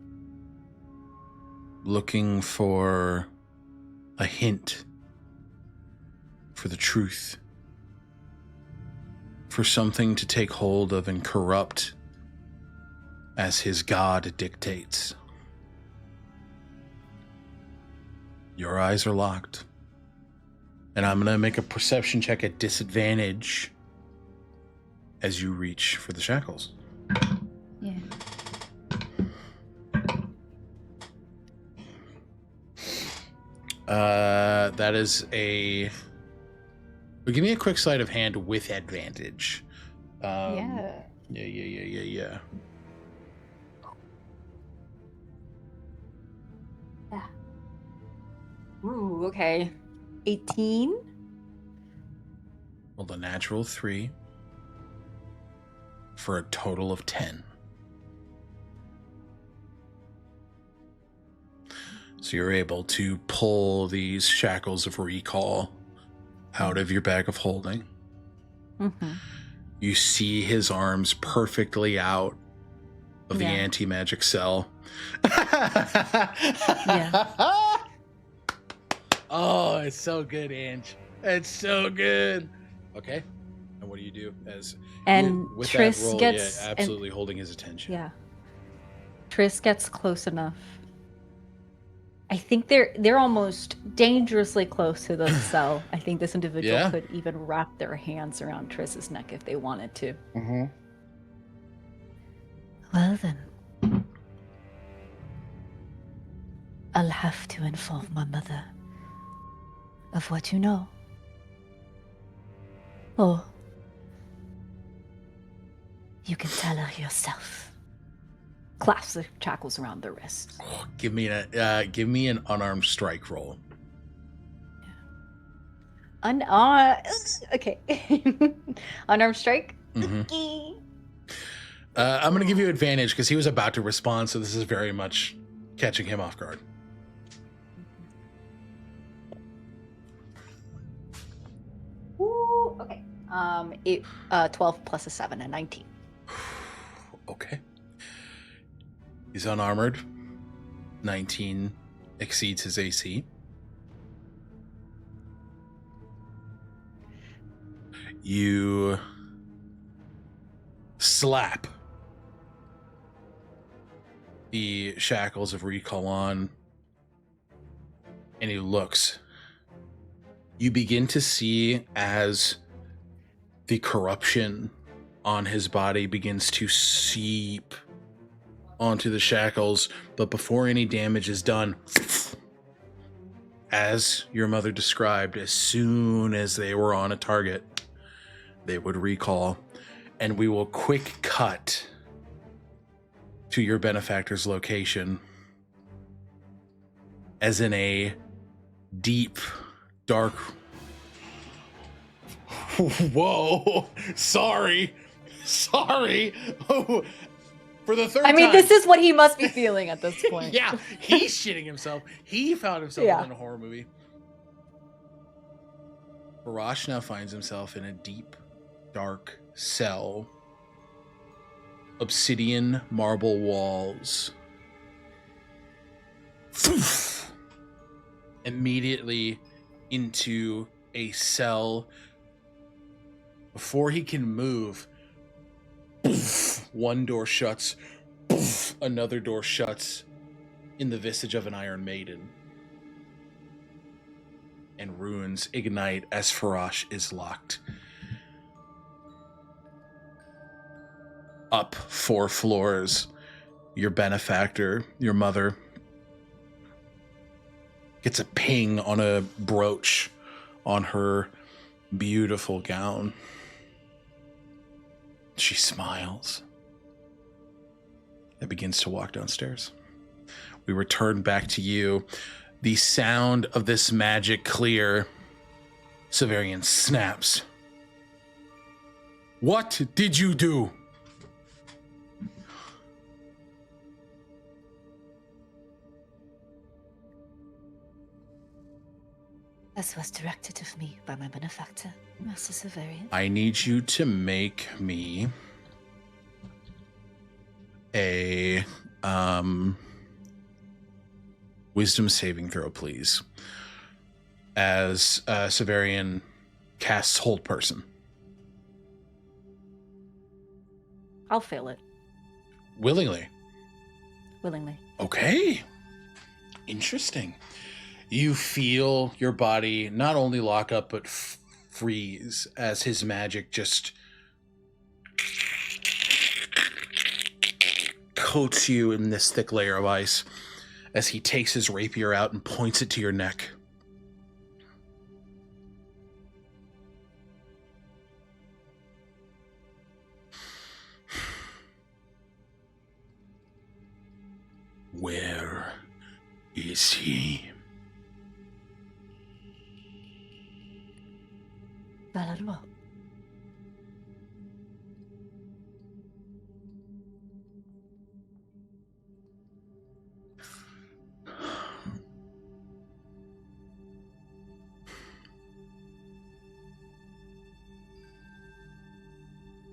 Looking for a hint for the truth. For something to take hold of and corrupt as his god dictates. Your eyes are locked. And I'm going to make a perception check at disadvantage as you reach for the shackles. Yeah. That is a... Well, give me a quick sleight of hand with advantage. Yeah. Yeah. Ooh, okay. 18. Well, the natural 3 for a total of 10. So you're able to pull these shackles of recall out of your bag of holding. Mm-hmm. You see his arms perfectly out of the Yeah. anti-magic cell. Yeah. Oh, it's so good, Ange. It's so good. Okay. And what do you do as And with Triss that roll? gets Yeah, absolutely holding his attention. Yeah. Triss gets close enough. I think they're almost dangerously close to the cell. I think this individual Yeah. could even wrap their hands around Triss's neck if they wanted to. Mm-hmm. Well then. I'll have to inform my mother of what you know. Or you can tell her yourself. Clasps the shackles around their wrists. Oh, give me an unarmed strike roll. Okay. Unarmed strike? Mm-hmm. I'm going to give you advantage because he was about to respond, so this is very much catching him off guard. Ooh, okay. 12 plus a 7 and 19. Okay. He's unarmored. 19 exceeds his AC. You slap the shackles of recall on, and he looks. You begin to see as the corruption on his body begins to seep onto the shackles, but before any damage is done, as your mother described, as soon as they were on a target, they would recall. And we will quick cut to your benefactor's location, as in a deep, dark... Whoa! Sorry! Oh, for the third time. I mean, this is what he must be feeling at this point. Yeah, he's shitting himself. He found himself Yeah. in a horror movie. Barash now finds himself in a deep, dark cell. Obsidian marble walls. Immediately into a cell. Before he can move, one door shuts, another door shuts in the visage of an Iron Maiden. And runes ignite as Farash is locked. Up 4 floors, your benefactor, your mother, gets a ping on a brooch on her beautiful gown. She smiles and begins to walk downstairs. We return back to you. The sound of this magic clear. Severian snaps. What did you do? As was directed of me by my benefactor, Master Severian. I need you to make me a wisdom saving throw, please. As Severian casts Hold Person. I'll fail it Willingly. willingly. Okay. Interesting. You feel your body not only lock up, but freeze as his magic just coats you in this thick layer of ice as he takes his rapier out and points it to your neck. Where is he? Valorwo.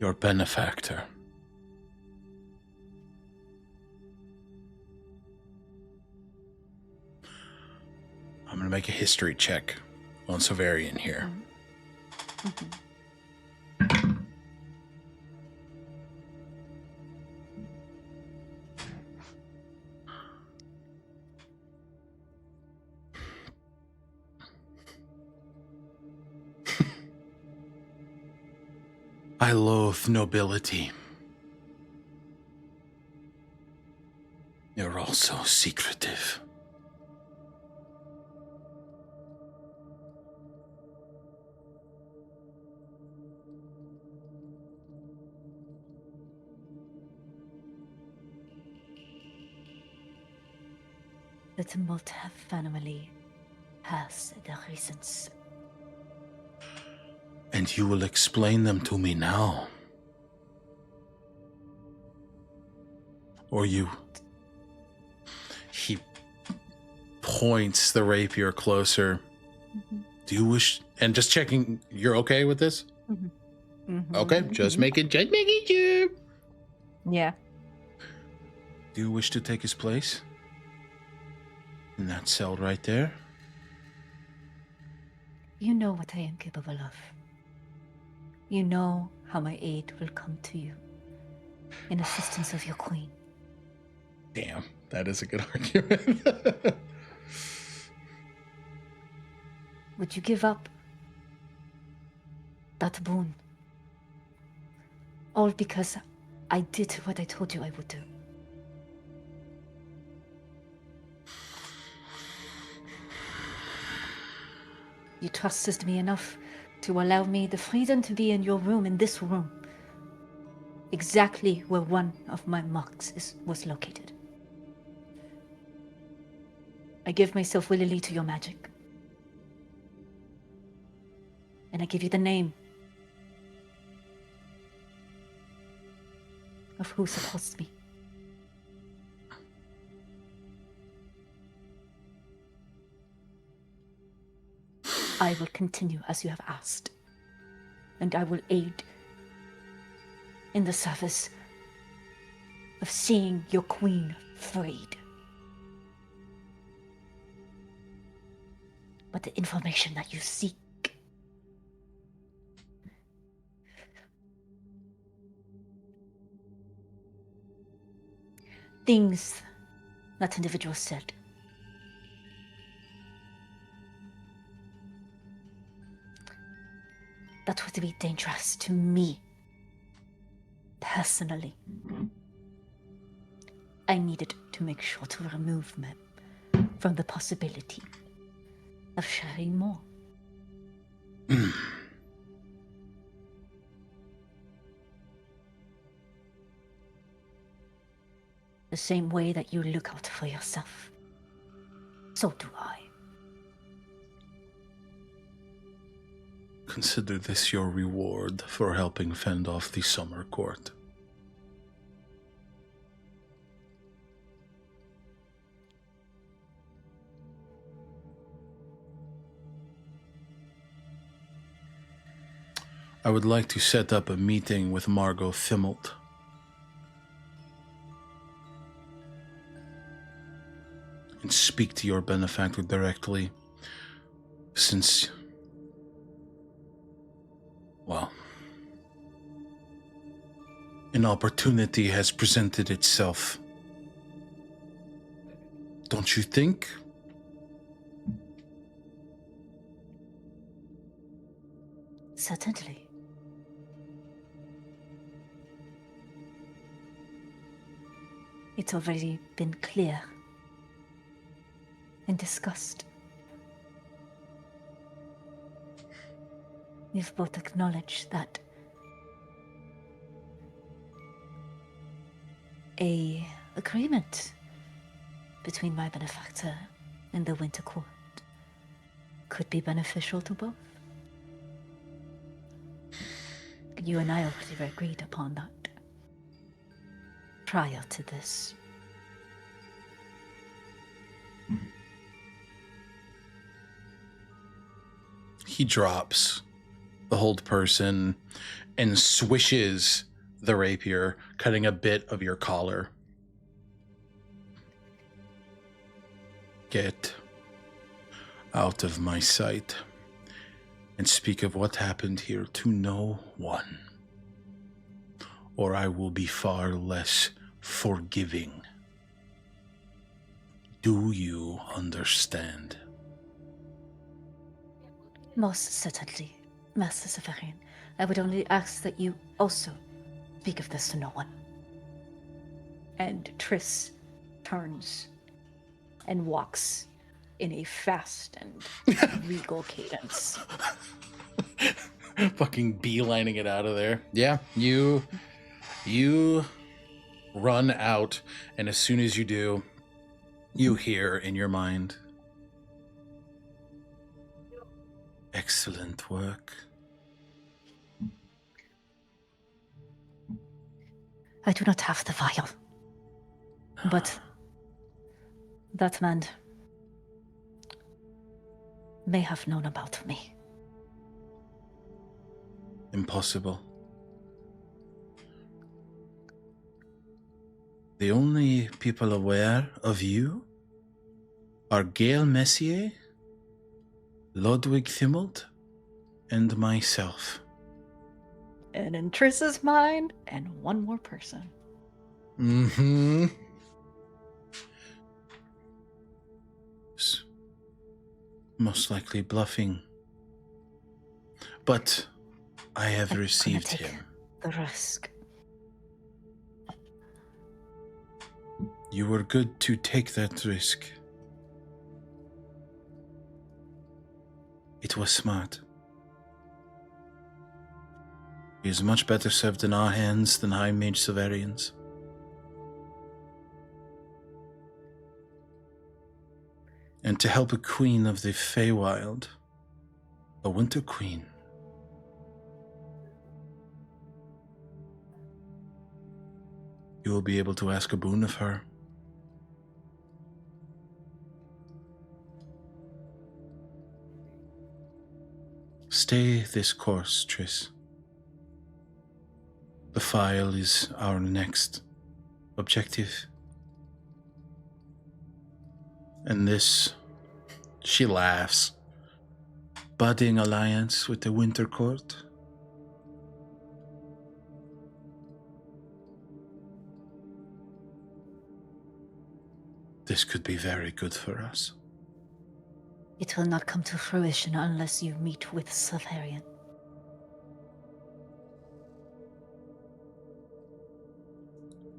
Your benefactor. I'm going to make a history check on Severian here. I loathe nobility. You're also secretive. The Tumulta family has their reasons. And you will explain them to me now. Or you... He points the rapier closer. Do you wish... And just checking, you're okay with this? Okay, just making sure. Yeah. Do you wish to take his place? In that cell right there? You know what I am capable of. You know how my aid will come to you in assistance of your queen. Damn, that is a good argument. Would you give up that boon? All because I did what I told you I would do. You trusted me enough to allow me the freedom to be in your room, in this room. Exactly where one of my marks was located. I give myself willingly to your magic. And I give you the name of who supports me. I will continue as you have asked, and I will aid in the service of seeing your queen freed. But the information that you seek things that individual said. That would be dangerous to me, personally. I needed to make sure to remove me from the possibility of sharing more. The same way that you look out for yourself, so do I. Consider this your reward for helping fend off the summer court. I would like to set up a meeting with Margot Fimmelt. And speak to your benefactor directly, since, well, an opportunity has presented itself. Don't you think? Certainly. It's already been clear and discussed. We've both acknowledged that a agreement between my benefactor and the Winter Court could be beneficial to both. You and I already agreed upon that prior to this. He drops the hold person and swishes the rapier, cutting a bit of your collar. Get out of my sight and speak of what happened here to no one, or I will be far less forgiving. Do you understand? Most certainly, Master Severian. I would only ask that you also speak of this to no one. And Triss turns and walks in a fast and regal cadence. Fucking beelining it out of there. Yeah, you run out, and as soon as you do, you hear in your mind, excellent work. I do not have the vial, but that man may have known about me. Impossible. The only people aware of you are Gail Messier, Ludwig Fimmelt, and myself. And in Triss's mind, and one more person. Mm-hmm. Most likely bluffing. But I have received take him. The risk. You were good to take that risk. It was smart. He is much better served in our hands than High Mage Severians. And to help a queen of the Feywild, a winter queen, you will be able to ask a boon of her. Stay this course, Triss. The file is our next objective. And this, she laughs, budding alliance with the Winter Court. This could be very good for us. It will not come to fruition unless you meet with Severian.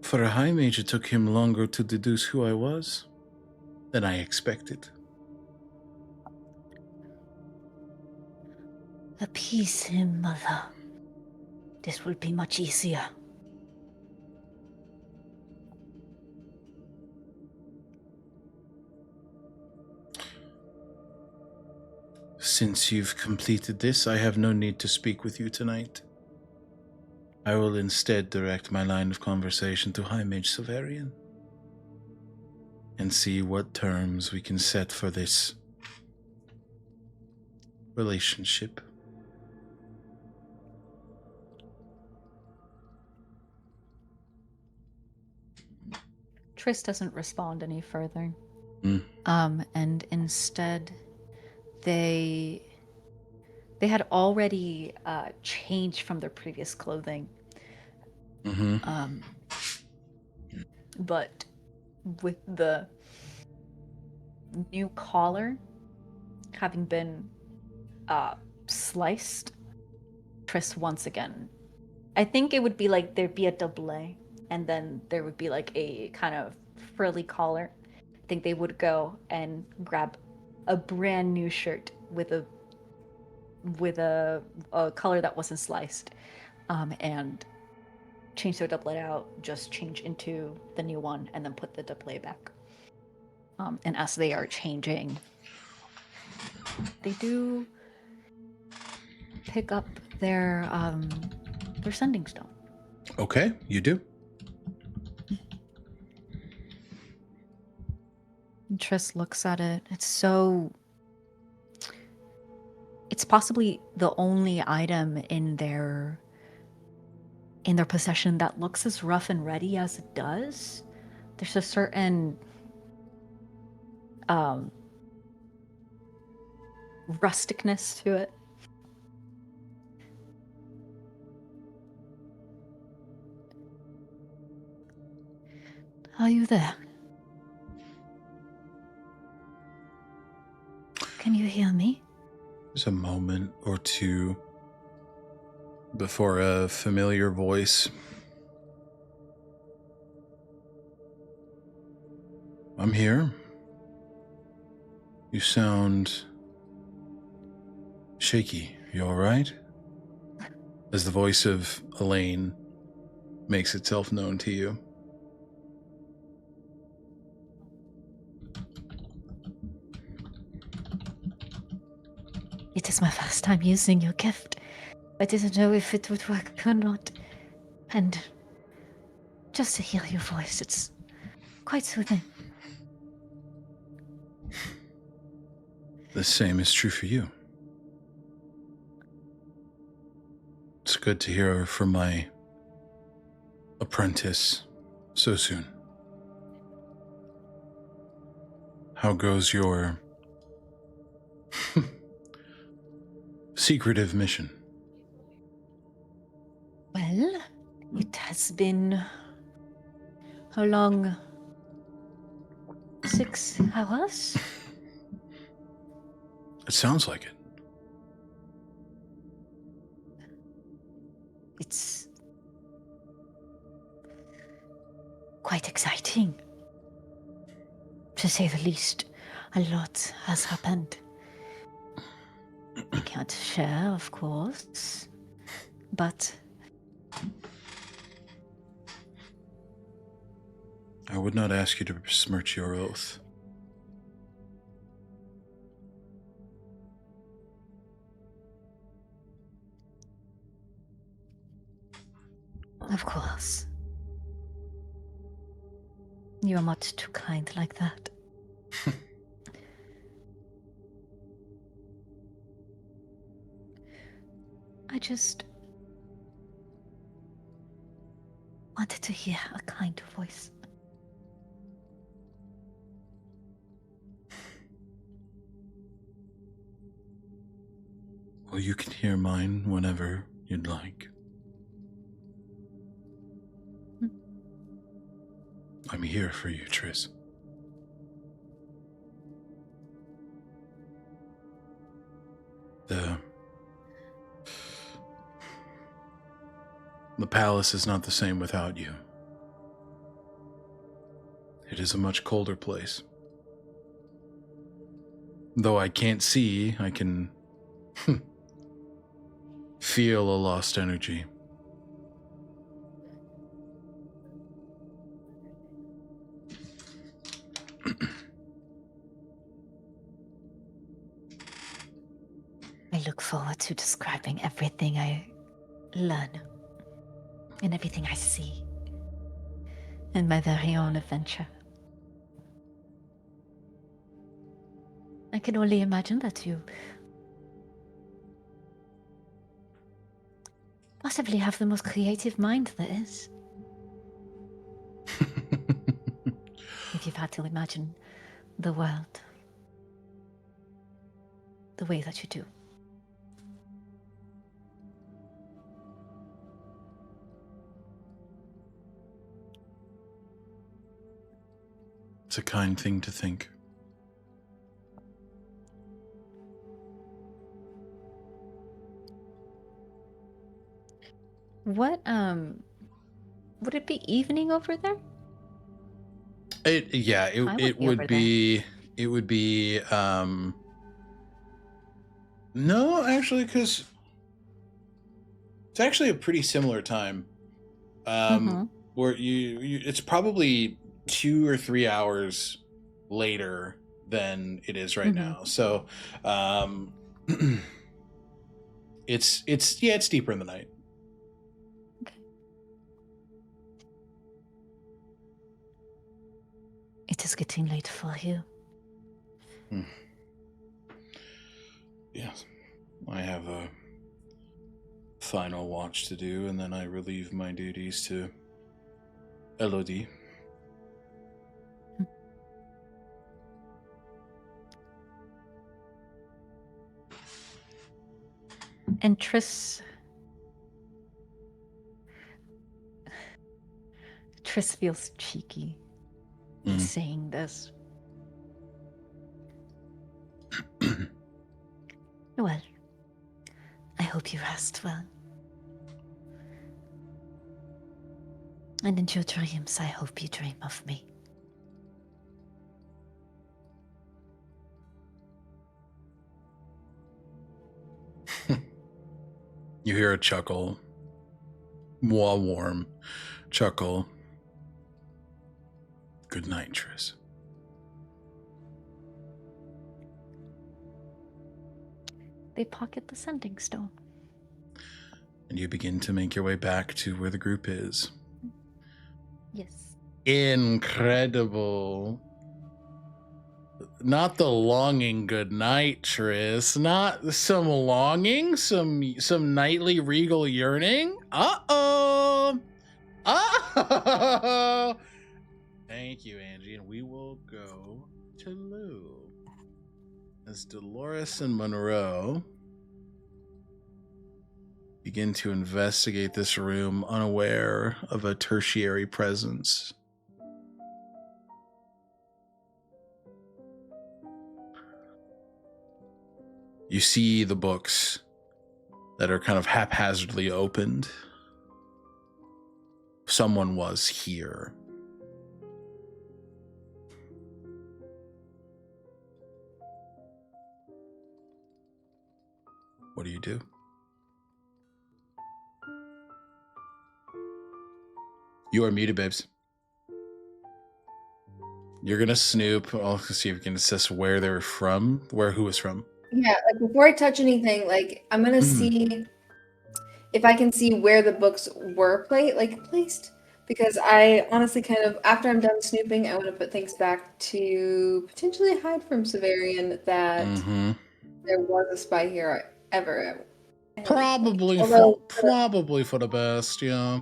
For a high mage, it took him longer to deduce who I was than I expected. Appease him, mother. This will be much easier. Since you've completed this, I have no need to speak with you tonight. I will instead direct my line of conversation to High Mage Severian and see what terms we can set for this relationship. Triss doesn't respond any further. Mm. And instead, they had already changed from their previous clothing. Mm-hmm. But with the new collar having been sliced, Triss once again. I think it would be like there'd be a doublet, and then there would be like a kind of frilly collar. I think they would go and grab a brand new shirt with a color that wasn't sliced, and change their doublet out, just change into the new one, and then put the doublet back. And as they are changing, they do pick up their sending stone. Okay, you do. And Triss looks at it. It's possibly the only item in their possession that looks as rough and ready as it does. There's a certain rusticness to it. Are you there? Can you hear me? There's a moment or two before a familiar voice. I'm here. You sound shaky. You all right? As the voice of Elaine makes itself known to you. It is my first time using your gift. I didn't know if it would work or not. And just to hear your voice, it's quite soothing. The same is true for you. It's good to hear from my apprentice so soon. How goes your secretive mission? Well, it has been... How long? 6 hours? It sounds like it. It's quite exciting, to say the least. A lot has happened. I can't share, of course, but I would not ask you to besmirch your oath. of course. You are much too kind like that. I just wanted to hear a kind voice. Well, you can hear mine whenever you'd like. I'm here for you, Triss. The palace is not the same without you. It is a much colder place. Though I can't see, I can feel a lost energy. forward to describing everything I learn and everything I see in my very own adventure. I can only imagine that you possibly have the most creative mind there is. If you've had to imagine the world the way that you do. It's a kind thing to think. What, would it be evening over there? It would be no, actually, because it's actually a pretty similar time. Where you it's probably 2 or 3 hours later than it is right now. So it's deeper in the night. It is getting late for you. Yes. I have a final watch to do, and then I relieve my duties to Elodie. And Triss feels cheeky in saying this. Well, I hope you rest well. And in your dreams, I hope you dream of me. You hear a chuckle. Warm chuckle. Good night, Triss. They pocket the sending stone. And you begin to make your way back to where the group is. Yes. Incredible. Not the longing good night, Triss. Not some longing, some nightly regal yearning. Uh-oh. Uh-oh. Thank you, Angie. And we will go to Lou. As Dolores and Monroe begin to investigate this room, unaware of a tertiary presence. You see the books that are kind of haphazardly opened. Someone was here. What do you do? You are muted, babes. You're gonna snoop. I'll see if you can assess where they're from, who is from. Yeah, like before I touch anything, like I'm gonna see if I can see where the books were placed. Because I honestly kind of, after I'm done snooping, I want to put things back to potentially hide from Severian that there was a spy here ever. Probably for the best, yeah.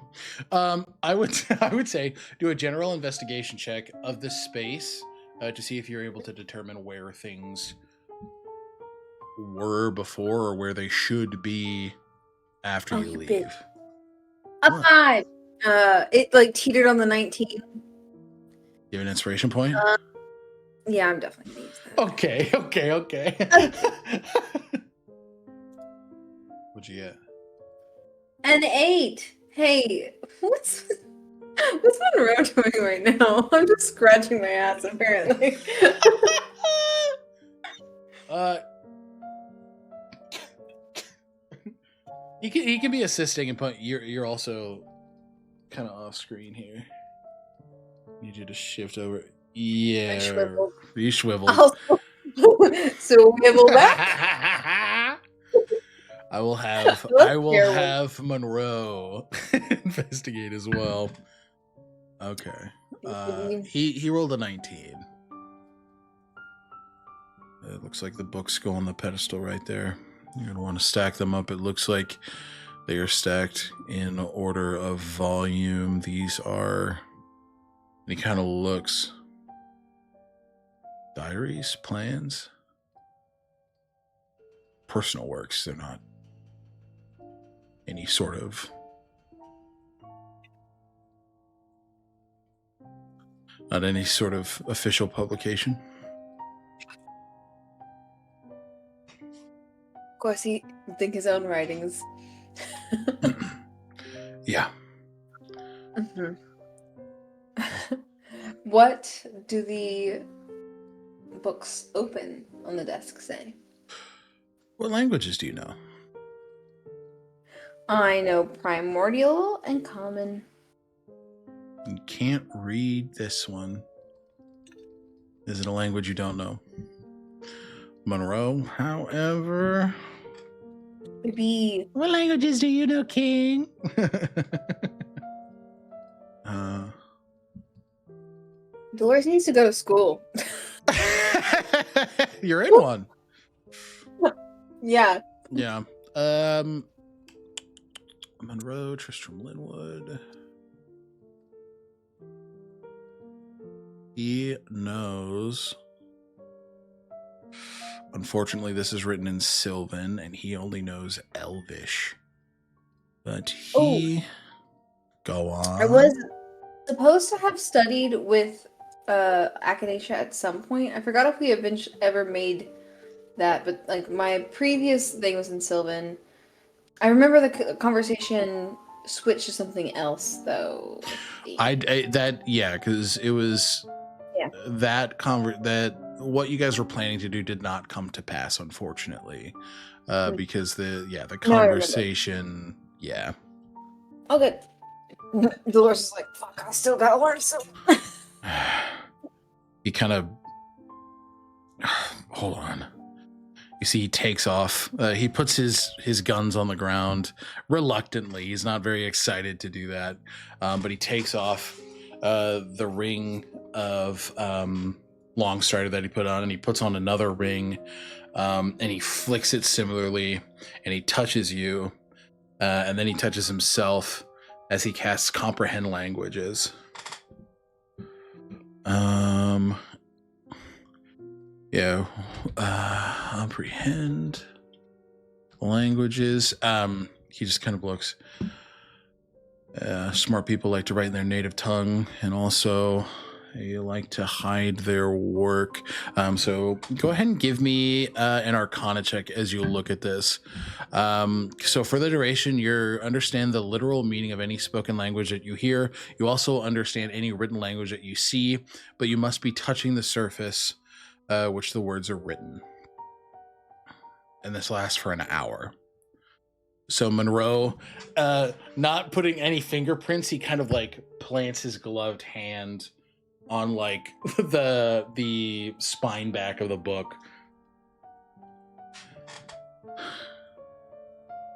I would say do a general investigation check of the space to see if you're able to determine where things were before or where they should be after you leave. A 5. It like teetered on the 19. You have an inspiration point? Yeah, I'm definitely gonna use that. Okay. What'd you get? An 8. Hey, what's Monroe doing right now? I'm just scratching my ass apparently. He can be assisting, but you're also kind of off screen here. Need you to shift over. Yeah, you swivel. So swivel back. I will have Terrible. Monroe investigate as well. Okay. He rolled a 19. It looks like the books go on the pedestal right there. You're gonna want to stack them up. It looks like they are stacked in order of volume. These are, and he kind of looks, diaries, plans, personal works. They're not any sort of, not any sort of official publication. Of course, he think his own writings. Yeah. Mhm. What do the books open on the desk say? What languages do you know? I know primordial and common. You can't read this one. Is it a language you don't know? Monroe, however... Maybe. What languages do you know, King? Dolores needs to go to school. You're in one. Yeah. Yeah. Monroe, Tristram Linwood. He knows. Unfortunately, this is written in Sylvan, and he only knows Elvish. But he... Go on. I was supposed to have studied with Echinacea at some point. I forgot if we ever made that, but like my previous thing was in Sylvan. I remember the conversation switched to something else, though. Because it was Yeah. that what you guys were planning to do did not come to pass, unfortunately, because the conversation, yeah. Okay. Dolores is like, fuck, I still gotta learn something. He kind of, hold on. You see, he takes off. He puts his guns on the ground reluctantly. He's not very excited to do that, but he takes off the ring of Longstrider that he put on, and he puts on another ring, and he flicks it similarly, and he touches you, and then he touches himself as he casts Comprehend Languages. Comprehend Languages. He just kind of looks. Smart people like to write in their native tongue, and also they like to hide their work. So go ahead and give me an Arcana check as you look at this. So for the duration, you understand the literal meaning of any spoken language that you hear. You also understand any written language that you see, but you must be touching the surface which the words are written. And this lasts for an hour. So Monroe, not putting any fingerprints, he kind of like plants his gloved hand on like the spine back of the book.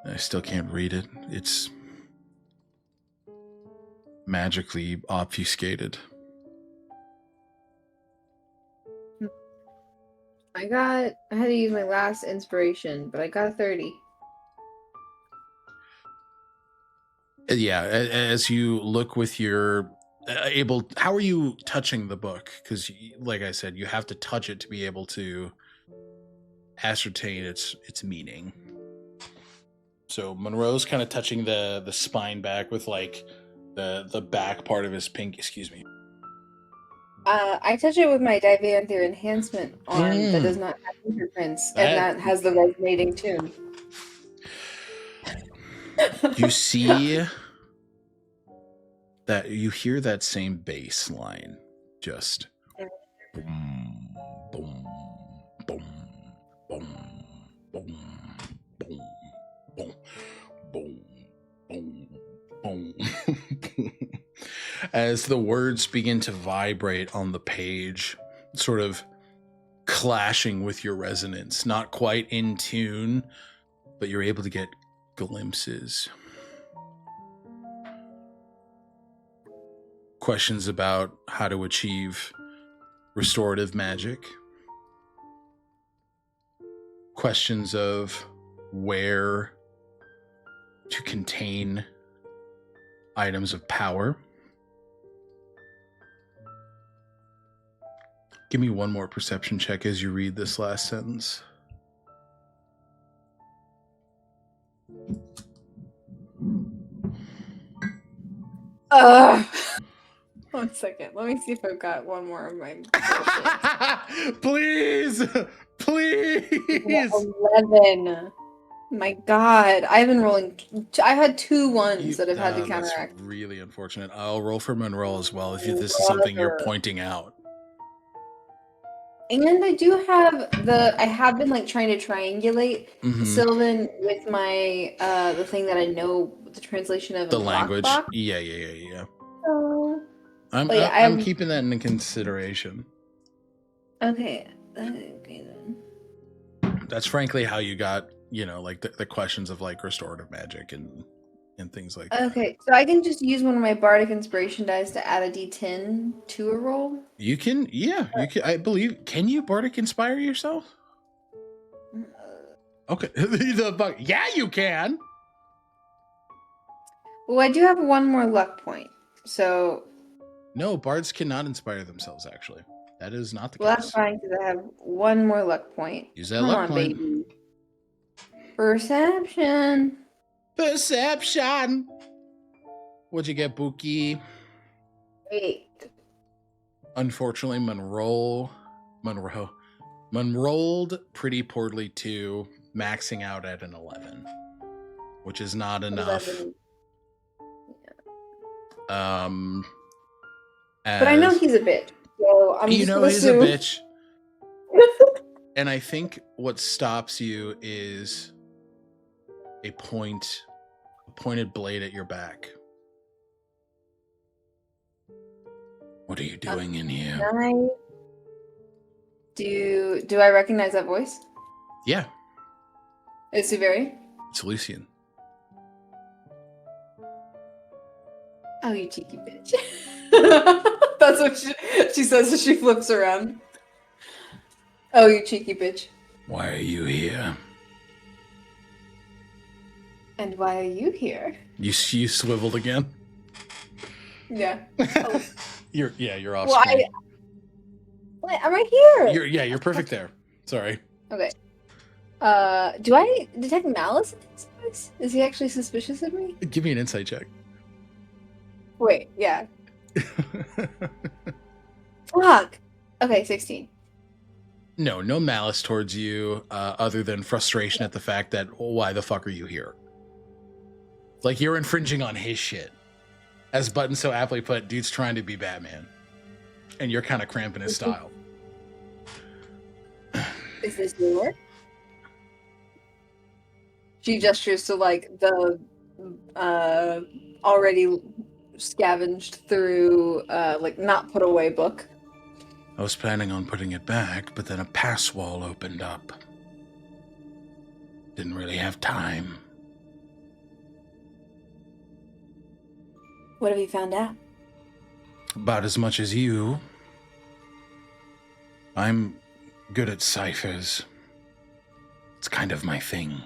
I still can't read it. It's magically obfuscated. I had to use my last inspiration, but I got a 30. Yeah, as you look with your how are you touching the book? Because like I said, you have to touch it to be able to ascertain its meaning. So Monroe's kind of touching the spine back with like the back part of his pink, excuse me. I touch it with my Divanthir enhancement arm that does not have fingerprints, and that has the resonating tune. You see that you hear that same bass line, just boom, boom, boom, boom, boom, boom, boom, boom, boom, boom, boom. As the words begin to vibrate on the page, sort of clashing with your resonance, not quite in tune, but you're able to get glimpses. Questions about how to achieve restorative magic. Questions of where to contain items of power. Give me one more perception check as you read this last sentence. One second. Let me see if I've got one more of my. Please! Please! 11. My God, I've been rolling. I've had 2 ones that I've had to counteract. That's really unfortunate. I'll roll for Monroe as well if this is something you're pointing out. And I do have I have been like trying to triangulate Sylvan with my the thing that I know the translation of The in language. Lockbox. Yeah. So, I'm keeping that in consideration. okay then. That's frankly how you got, like the questions of like restorative magic and things like that. Okay, so I can just use one of my bardic inspiration dice to add a d10 to a roll. You can, you can. I believe. Can you bardic inspire yourself? Okay. Yeah, you can. Well, I do have one more luck point, so. No, bards cannot inspire themselves. Actually, that is not the case. Well, that's fine because I have one more luck point. Use that luck point. Baby. Perception. Perception. What'd you get, Buki? 8. Unfortunately, Monroe rolled pretty poorly too, maxing out at an 11, which is not enough. 11. But I know he's a bitch, so I'm just gonna he's assume. a bitch. And I think what stops you is a pointed blade at your back. What are you doing in here? Do I recognize that voice? Yeah, Is Suveri? it's Lucian. Oh, you cheeky bitch. That's what she says as she flips around. Oh, you cheeky bitch. Why are you here? And why are you here? You swiveled again. Yeah. Oh. You're off Well, screen. I'm right here. You're perfect there. Sorry. Okay. Do I detect malice in his voice? Is he actually suspicious of me? Give me an insight check. Wait, yeah. Fuck. Okay, 16. No malice towards you, other than frustration at the fact that why the fuck are you here? Like you're infringing on his shit. As Button so aptly put, dude's trying to be Batman, and you're kind of cramping his style. Is this newer? She gestures to like the already scavenged through like not put away book. I was planning on putting it back, but then a pass wall opened up. Didn't really have time. What have you found out? About as much as you. I'm good at ciphers. It's kind of my thing.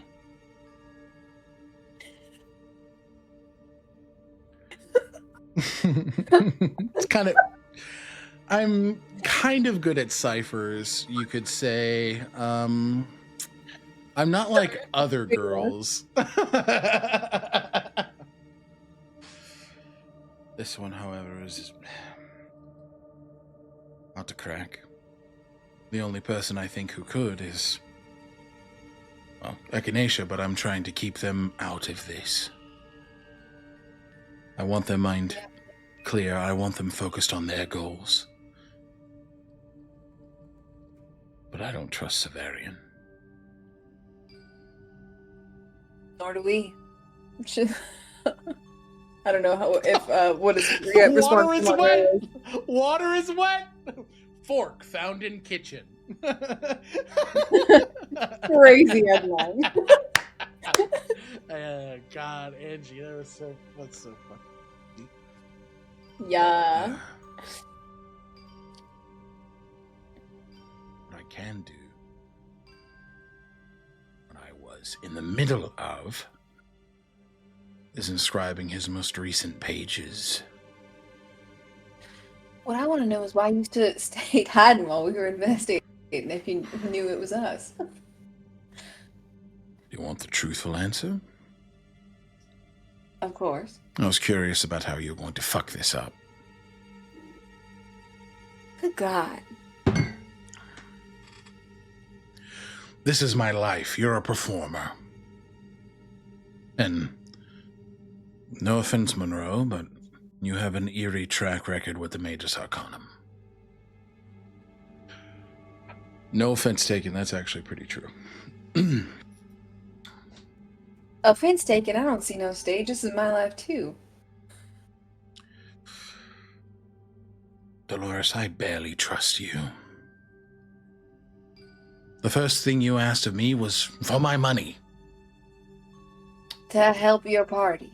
I'm kind of good at ciphers, you could say. I'm not like other girls. This one, however, is not to crack. The only person I think who could is, well, Echinacea, but I'm trying to keep them out of this. I want their mind clear. I want them focused on their goals. But I don't trust Severian. Nor do we. I don't know what is response. Water is wet. Water is wet. Fork found in kitchen. Crazy headline. God, Angie, that's so fucking. Yeah. What I can do, what I was in the middle of, is inscribing his most recent pages. What I want to know is why you stayed hiding while we were investigating if you knew it was us. You want the truthful answer? Of course. I was curious about how you're going to fuck this up. Good God. This is my life. You're a performer. And no offense, Monroe, but you have an eerie track record with the Magus Arcanum. No offense taken, that's actually pretty true. Offense taken, I don't see no stage. This is my life too. Dolores, I barely trust you. The first thing you asked of me was for my money. To help your party.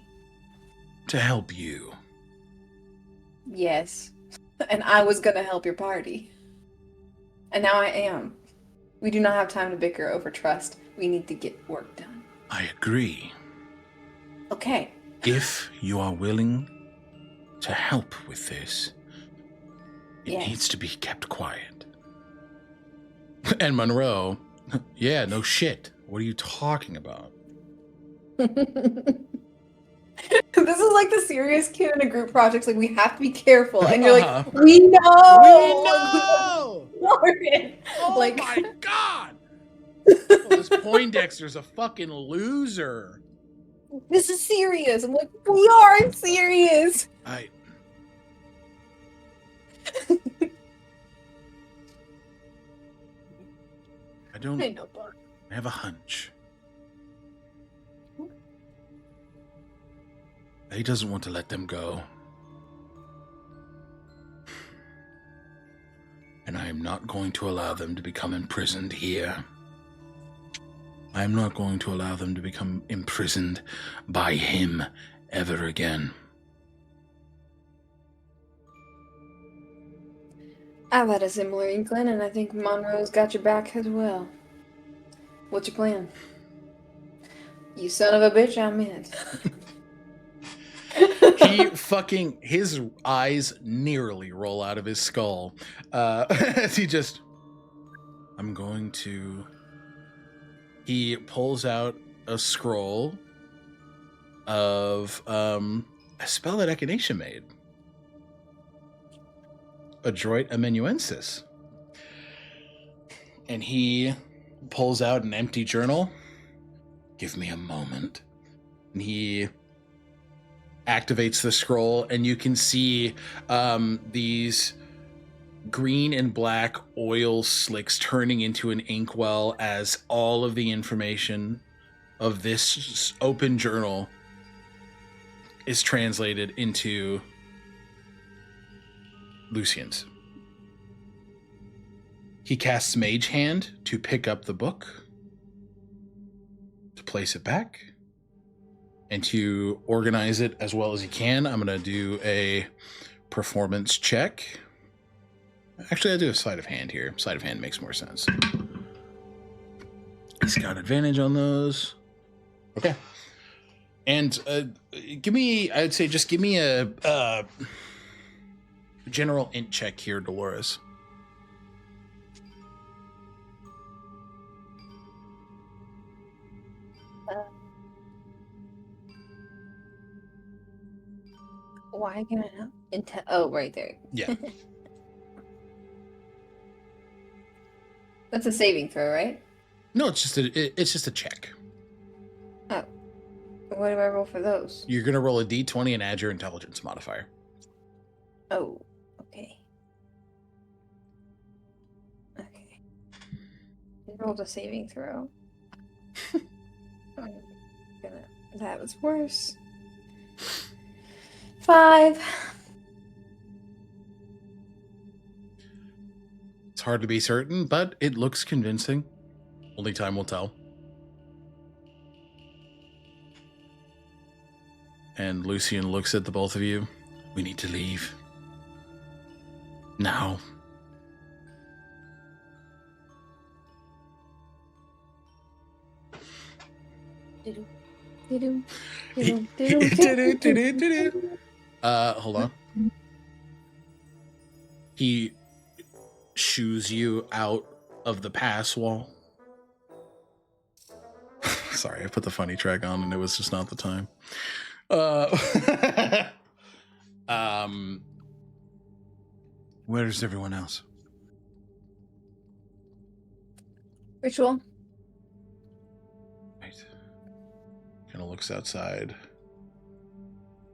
To help you. Yes. And I was gonna help your party. And now I am. We do not have time to bicker over trust. We need to get work done. I agree. Okay. If you are willing to help with this, it Yes. needs to be kept quiet. And Monroe, yeah, no shit. What are you talking about? This is like the serious kid in a group project. Like, we have to be careful. And you're Uh-huh. like, we know! Oh Like- my god! Oh, this Poindexter's a fucking loser. This is serious. I'm like, we aren't serious. I don't. I know, Bart. I have a hunch. He doesn't want to let them go. And I am not going to allow them to become imprisoned here. I am not going to allow them to become imprisoned by him ever again. I've had a similar inkling, and I think Monroe's got your back as well. What's your plan? You son of a bitch, I'm in. His eyes nearly roll out of his skull. As he pulls out a scroll of a spell that Echinacea made. Adroit Amanuensis. And he pulls out an empty journal. Give me a moment. And he activates the scroll, and you can see these green and black oil slicks turning into an inkwell as all of the information of this open journal is translated into Lucian's. He casts Mage Hand to pick up the book, to place it back, and to organize it as well as he can. I'm going to do a performance check. Actually, I'll do a sleight of hand here. Sleight of hand makes more sense. He's got advantage on those. Okay. And give me a general int check here, Dolores. Why can I not? Oh, right there. Yeah. That's a saving throw, right? No, it's just a check. Oh. What do I roll for those? You're gonna roll a d20 and add your intelligence modifier. Oh, okay. Okay. I rolled a saving throw. That was worse. 5. It's hard to be certain, but it looks convincing. Only time will tell. And Lucian looks at the both of you. We need to leave. Now. Hold on. He shoos you out of the pass wall. Sorry, I put the funny track on and it was just not the time. Where's everyone else? Ritual. Right. Kind of looks outside.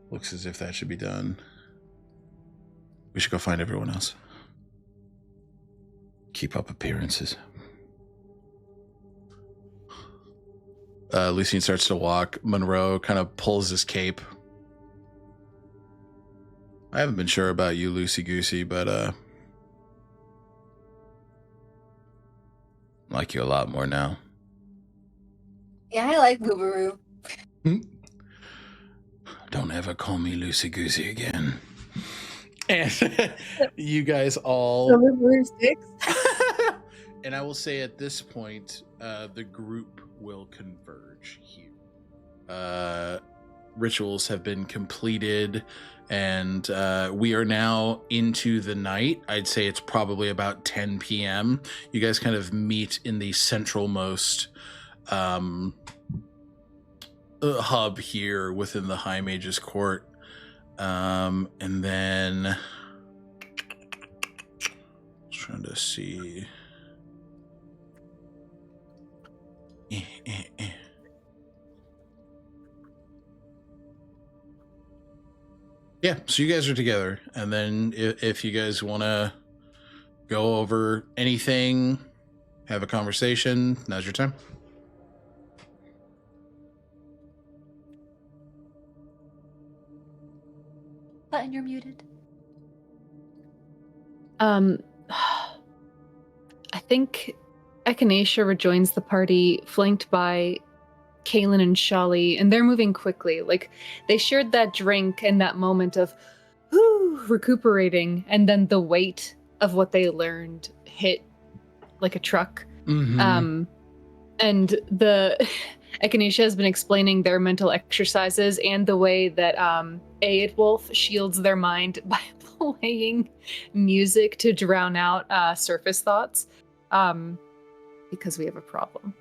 Looks as if that should be done. We should go find everyone else. Keep up appearances. Lucian starts to walk. Monroe kind of pulls his cape. I haven't been sure about you, Loosey Goosey, but I like you a lot more now. Yeah, I like Boobaroo. Don't ever call me Loosey Goosey again. And you guys all. Boobaroo sticks. And I will say at this point, the group will converge here. Rituals have been completed, and we are now into the night. I'd say it's probably about 10 p.m. You guys kind of meet in the centralmost hub here within the High Mage's Court. And then trying to see. Yeah, so you guys are together, and then if you guys want to go over anything, have a conversation, now's your time. Button, you're muted. I think Echinacea rejoins the party, flanked by Kaylin and Shali, and they're moving quickly. Like, they shared that drink and that moment of recuperating, and then the weight of what they learned hit like a truck. Mm-hmm. And the Echinacea has been explaining their mental exercises and the way that Aedwulf shields their mind by playing music to drown out surface thoughts, because we have a problem.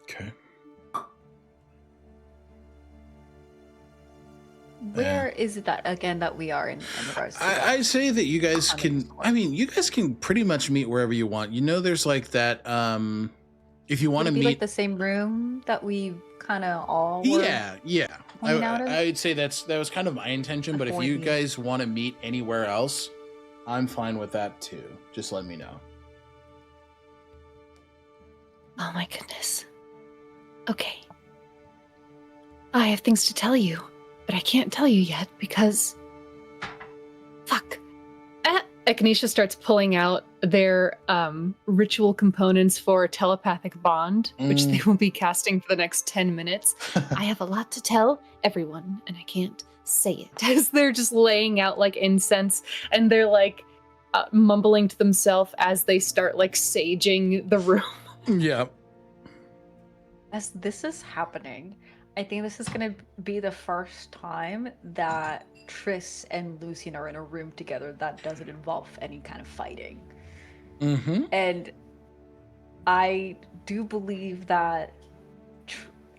Okay. Where is it that again that we are in regards to that? I say that you guys can. I mean, you guys can pretty much meet wherever you want. You know, there's like that. If you want to Would it be meet, like the same room that we kind of all were yeah. hanging out in? I'd say that was kind of my intention. But if you guys want to meet anywhere else, I'm fine with that too. Just let me know. Oh my goodness. Okay. I have things to tell you, but I can't tell you yet because... Fuck. Echinacea starts pulling out their ritual components for a telepathic bond, which they will be casting for the next 10 minutes. I have a lot to tell everyone, and I can't say it. As they're just laying out like incense, and they're like mumbling to themselves as they start like saging the room. Yeah. As this is happening, I think this is going to be the first time that Triss and Lucian are in a room together that doesn't involve any kind of fighting. Mm-hmm. And I do believe that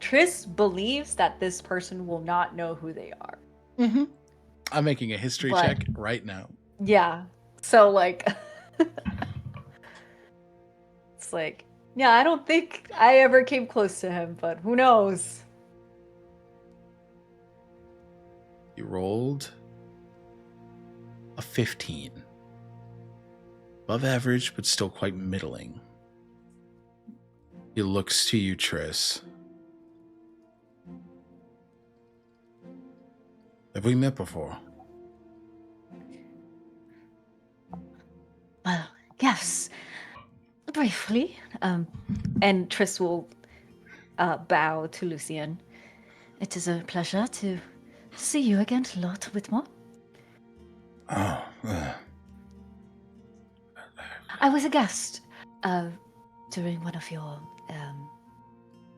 Triss believes that this person will not know who they are. Mm-hmm. I'm making a history But- check right now. Yeah. So, like, it's like, yeah, I don't think I ever came close to him, but who knows? You rolled a 15. Above average, but still quite middling. He looks to you, Triss. Have we met before? Well, yes, briefly. And Triss will bow to Lucian. It is a pleasure to see you again, Lord Whitmore. Oh, I was a guest during one of your,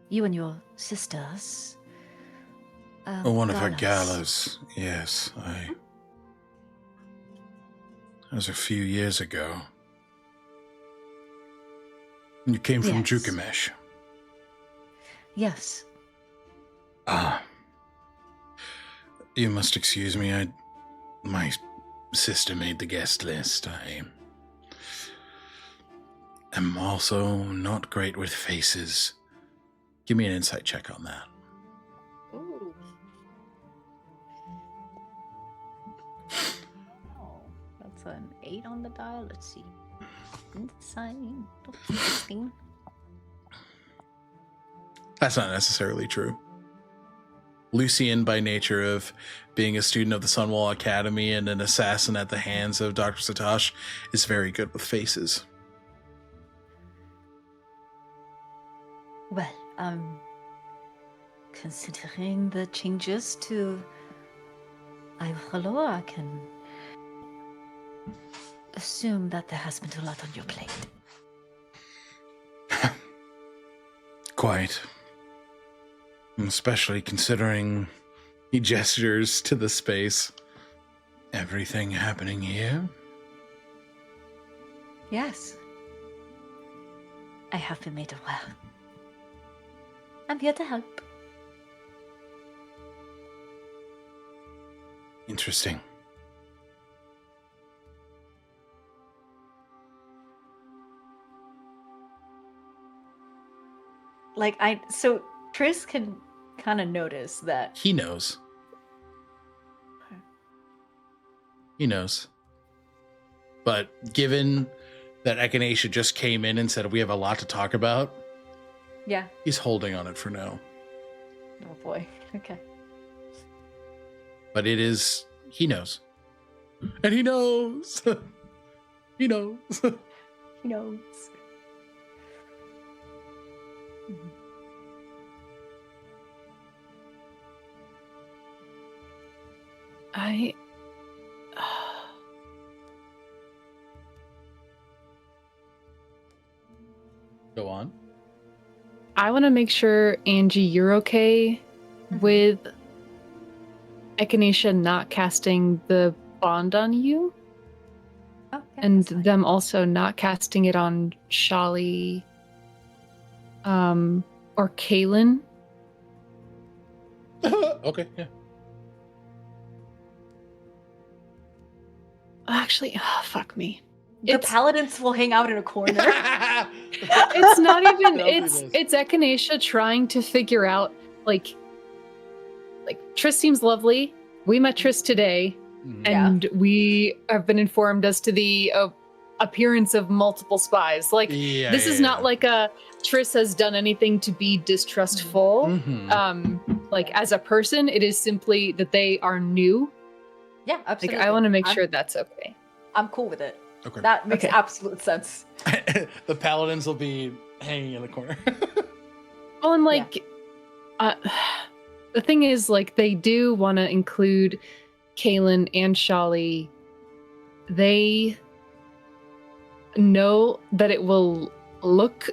you and your sisters. one of her galas. galas. Yes, that was a few years ago. You came from Yes. Jukamesh. Yes. Ah. You must excuse me, my sister made the guest list. I am also not great with faces. Give me an insight check on that. Ooh. Oh, that's an 8 on the dial. Let's see. Insight. 16. That's not necessarily true. Lucian, by nature of being a student of the Sunwall Academy and an assassin at the hands of Dr. Satosh, is very good with faces. Well, considering the changes to Ivalo, I can assume that there has been a lot on your plate. Quite. Especially considering he gestures to the space. Everything happening here? Yes. I have been made aware. I'm here to help. Interesting. So Triss can kind of notice that. He knows. He knows. But given that Echinacea just came in and said we have a lot to talk about, Yeah. he's holding on it for now. Oh boy. Okay. But it is, he knows. And he knows. He knows. He knows. I Go on. want to make sure, Angie, you're okay with Echinacea not casting the bond on you, Oh, yeah, and that's fine. them also not casting it on Shali, or Kaylin. Okay, yeah. Actually, fuck me. The paladins will hang out in a corner. It's not even. Fabulous. It's Echinacea trying to figure out like Triss seems lovely. We met Triss today, and we have been informed as to the appearance of multiple spies. Like this is not like a Triss has done anything to be distrustful. Like as a person, it is simply that they are new. Yeah, absolutely. Like I want to make sure that's okay. I'm cool with it. Okay. That makes Okay. absolute sense. The paladins will be hanging in the corner. Well, and like, the thing is, like, they do want to include Kaylin and Shali. They know that it will look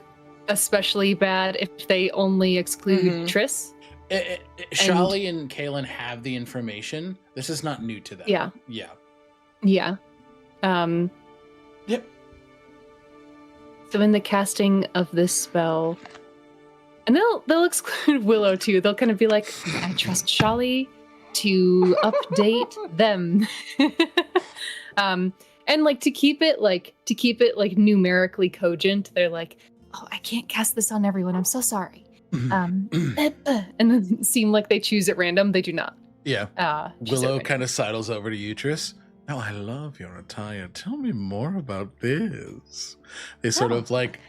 especially bad if they only exclude Triss. Shali and Kaylin have the information. This is not new to them. Yeah. Yeah. Yeah. Yep. So in the casting of this spell, and they'll exclude Willow too. They'll kind of be like, I trust Shali to update them. And like to keep it numerically cogent, they're like, oh, I can't cast this on everyone. I'm so sorry. And then seem like they choose at random. They do not. Yeah. Just Willow okay. kind of sidles over to you, Triss. Now, I love your attire. Tell me more about this. They sort of like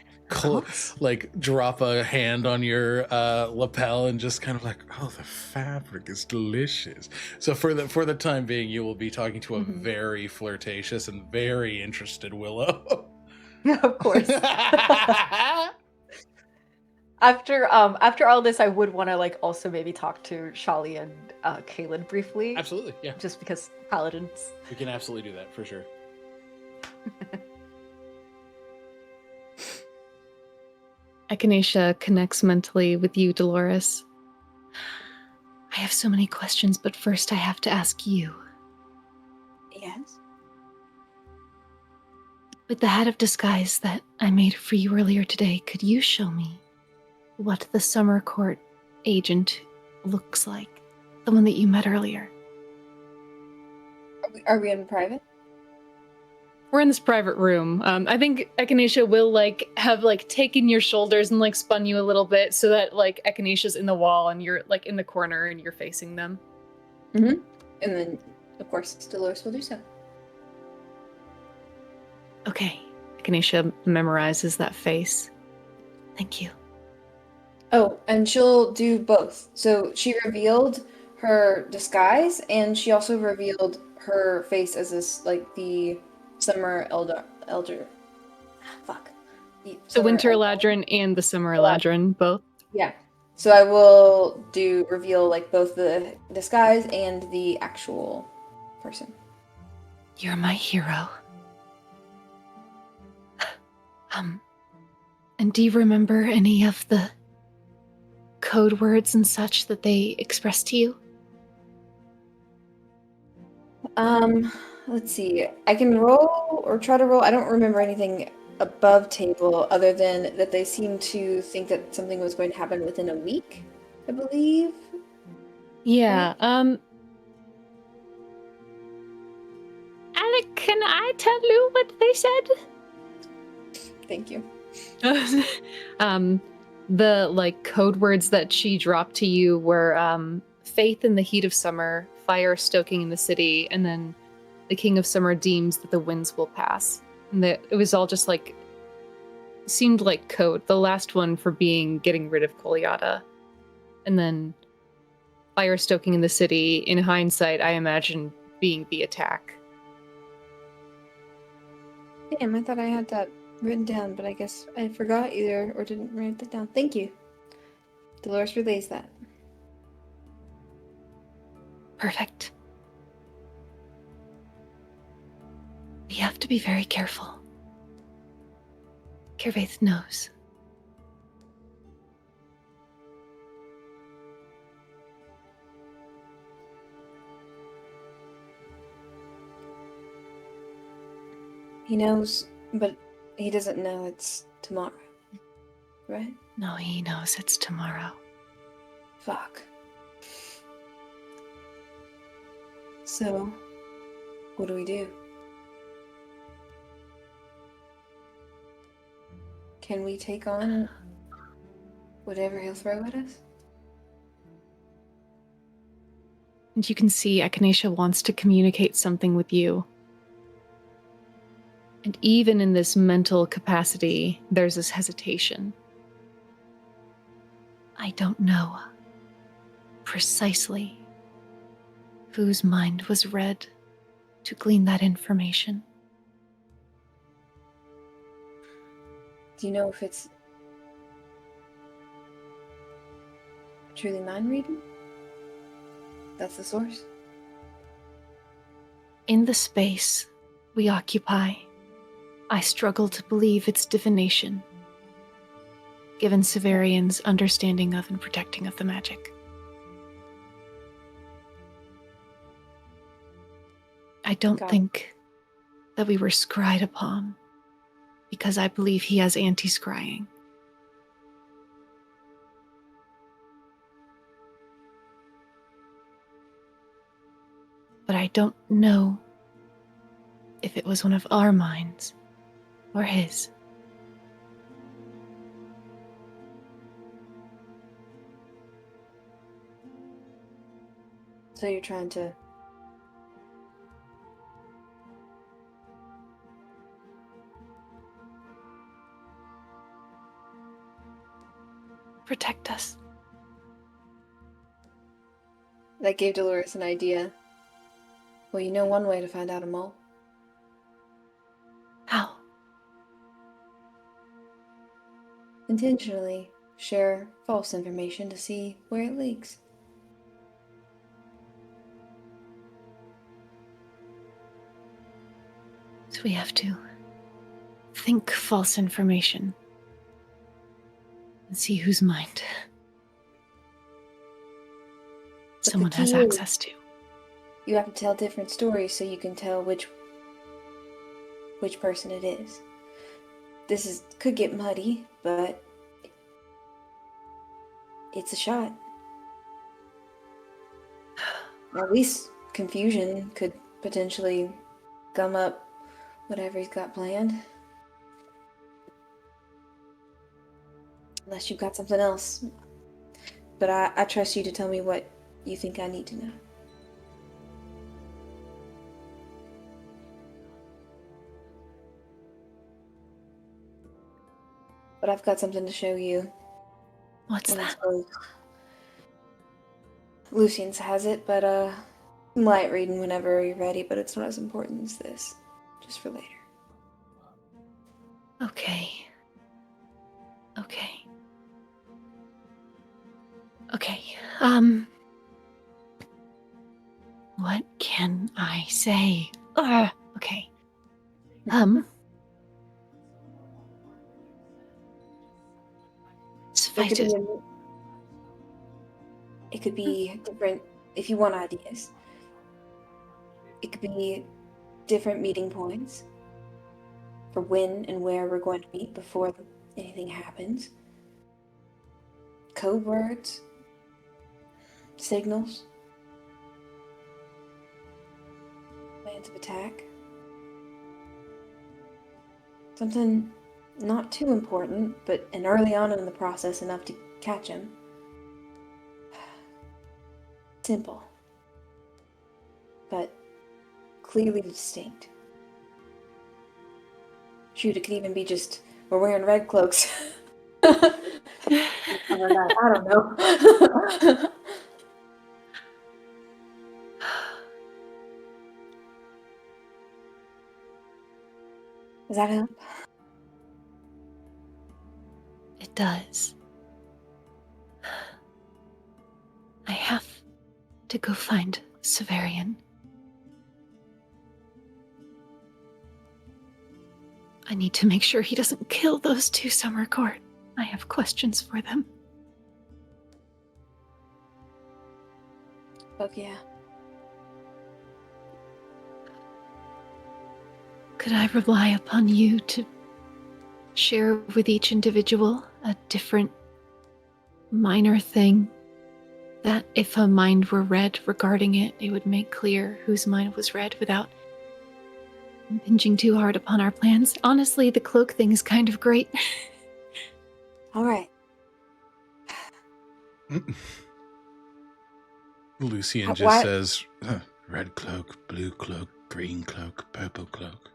drop a hand on your lapel and just kind of like, oh, the fabric is delicious. So for the time being, you will be talking to a very flirtatious and very interested Willow. Of course. After all this, I would want to like also maybe talk to Shali and Kaylin briefly, Absolutely, yeah. just because Paladins. We can absolutely do that for sure. Echinacea connects mentally with you, Dolores. I have so many questions, but first I have to ask you. Yes. With the hat of disguise that I made for you earlier today, could you show me what the summer court agent looks like? The one that you met earlier. Are we in private? We're in this private room. I think Echinacea will have taken your shoulders and spun you a little bit so that Echinacea's in the wall and you're in the corner and you're facing them. Mm-hmm. And then, of course, Dolores will do so. Okay. Echinacea memorizes that face. Thank you. Oh, and she'll do both. So she revealed her disguise, and she also revealed her face as this, the summer elder. Fuck. The summer Winter elder. Eladrin and the Summer Eladrin, both. Yeah. So I will reveal both the disguise and the actual person. You're my hero. And do you remember any of the code words and such that they expressed to you? Let's see. I can roll or try to roll. I don't remember anything above table other than that they seem to think that something was going to happen within a week, I believe. Yeah, Alec, can I tell you what they said? Thank you. The code words that she dropped to you were faith in the heat of summer, fire stoking in the city, and then the king of summer deems that the winds will pass. And it was all just seemed like code. The last one for getting rid of Koliata. And then fire stoking in the city, in hindsight, I imagine being the attack. Damn, I thought I had that written down, but I guess I forgot either or didn't write that down. Thank you. Dolores relays that. Perfect. We have to be very careful. Kervaith knows. He knows, but he doesn't know it's tomorrow. Right? No, he knows it's tomorrow. Fuck. So, what do we do? Can we take on whatever he'll throw at us? And you can see Echinacea wants to communicate something with you. And even in this mental capacity, there's this hesitation. I don't know precisely whose mind was read to glean that information. Do you know if it's truly mind reading? That's the source? In the space we occupy, I struggle to believe it's divination, given Severian's understanding of and protecting of the magic. I don't think that we were scryed upon, because I believe he has anti-scrying. But I don't know if it was one of our minds or his. So you're trying to protect us. That gave Dolores an idea. Well, you know one way to find out a mole. How? Intentionally share false information to see where it leaks. So we have to think false information and see whose mind But someone the has key is, access to. you have to tell different stories so you can tell which person it is. Could get muddy, but it's a shot. At least confusion could potentially gum up whatever he's got planned. Unless you've got something else. But I trust you to tell me what you think I need to know. But I've got something to show you. What's And I that? suppose Lucian's has it, but light reading whenever you're ready, but it's not as important as this. Just for later. Okay. Okay. Okay. What can I say? Okay. Suffice it. It could be different if you want ideas. It could be different meeting points for when and where we're going to meet before anything happens. Code words, signals, plans of attack. Something not too important, but and early on in the process enough to catch him. Simple, but clearly distinct. Shoot, it could even be just we're wearing red cloaks. I don't know. Does that help? It does. I have to go find Severian. I need to make sure he doesn't kill those two Summer Court. I have questions for them. Fuck yeah. Could I rely upon you to share with each individual a different minor thing? That if a mind were read regarding it, it would make clear whose mind was read without impinging too hard upon our plans. Honestly, the cloak thing is kind of great. All right. Lucian just Why- says, red cloak, blue cloak, green cloak, purple cloak.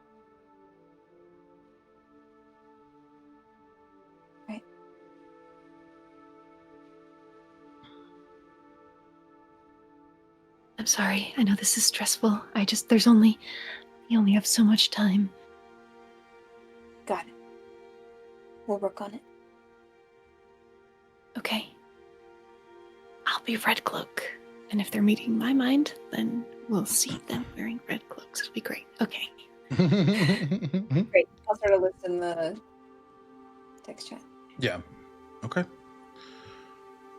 I'm sorry. I know this is stressful. You only have so much time. Got it. We'll work on it. Okay. I'll be Red Cloak. And if they're meeting my mind, then we'll see them wearing red cloaks. It'll be great. Okay. Great. I'll start a list in the text chat. Yeah. Okay.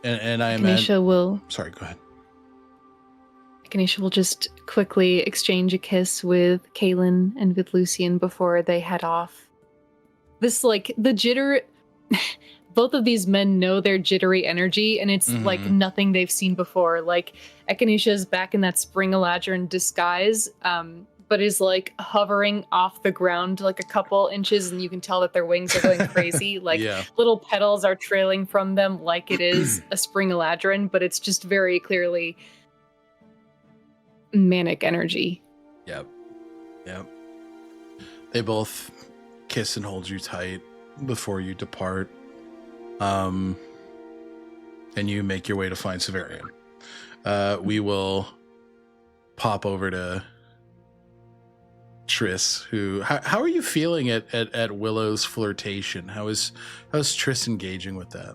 And I imagine... Echinacea will... Sorry, go ahead. Echinacea will just quickly exchange a kiss with Kaylin and with Lucian before they head off. This, like, the jitter... Both of these men know their jittery energy, and it's like nothing they've seen before. Like, Echinacea's back in that spring Eladrin disguise, but is like hovering off the ground like a couple inches, and you can tell that their wings are going crazy. Like, little petals are trailing from them like it is a spring Eladrin, but it's just very clearly manic energy. Yep. They both kiss and hold you tight before you depart. And you make your way to find Severian. We will pop over to Triss, who... How are you feeling at Willow's flirtation? How's Triss engaging with that?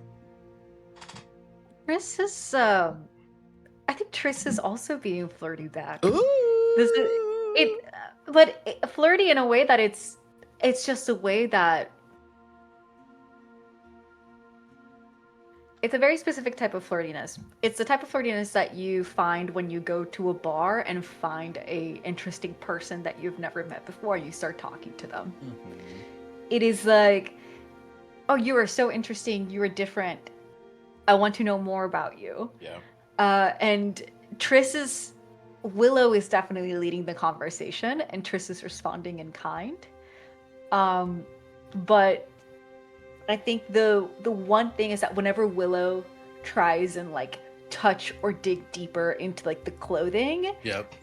Triss is I think Triss is also being flirty back. Ooh. This is it, but flirty in a way that it's just a way that it's a very specific type of flirtiness. It's the type of flirtiness that you find when you go to a bar and find a interesting person that you've never met before. You start talking to them. Mhm. It is like, oh, you are so interesting. You are different. I want to know more about you. Yeah. And Willow is definitely leading the conversation, and Triss is responding in kind. But I think the one thing is that whenever Willow tries and like touch or dig deeper into like the clothing, Yep.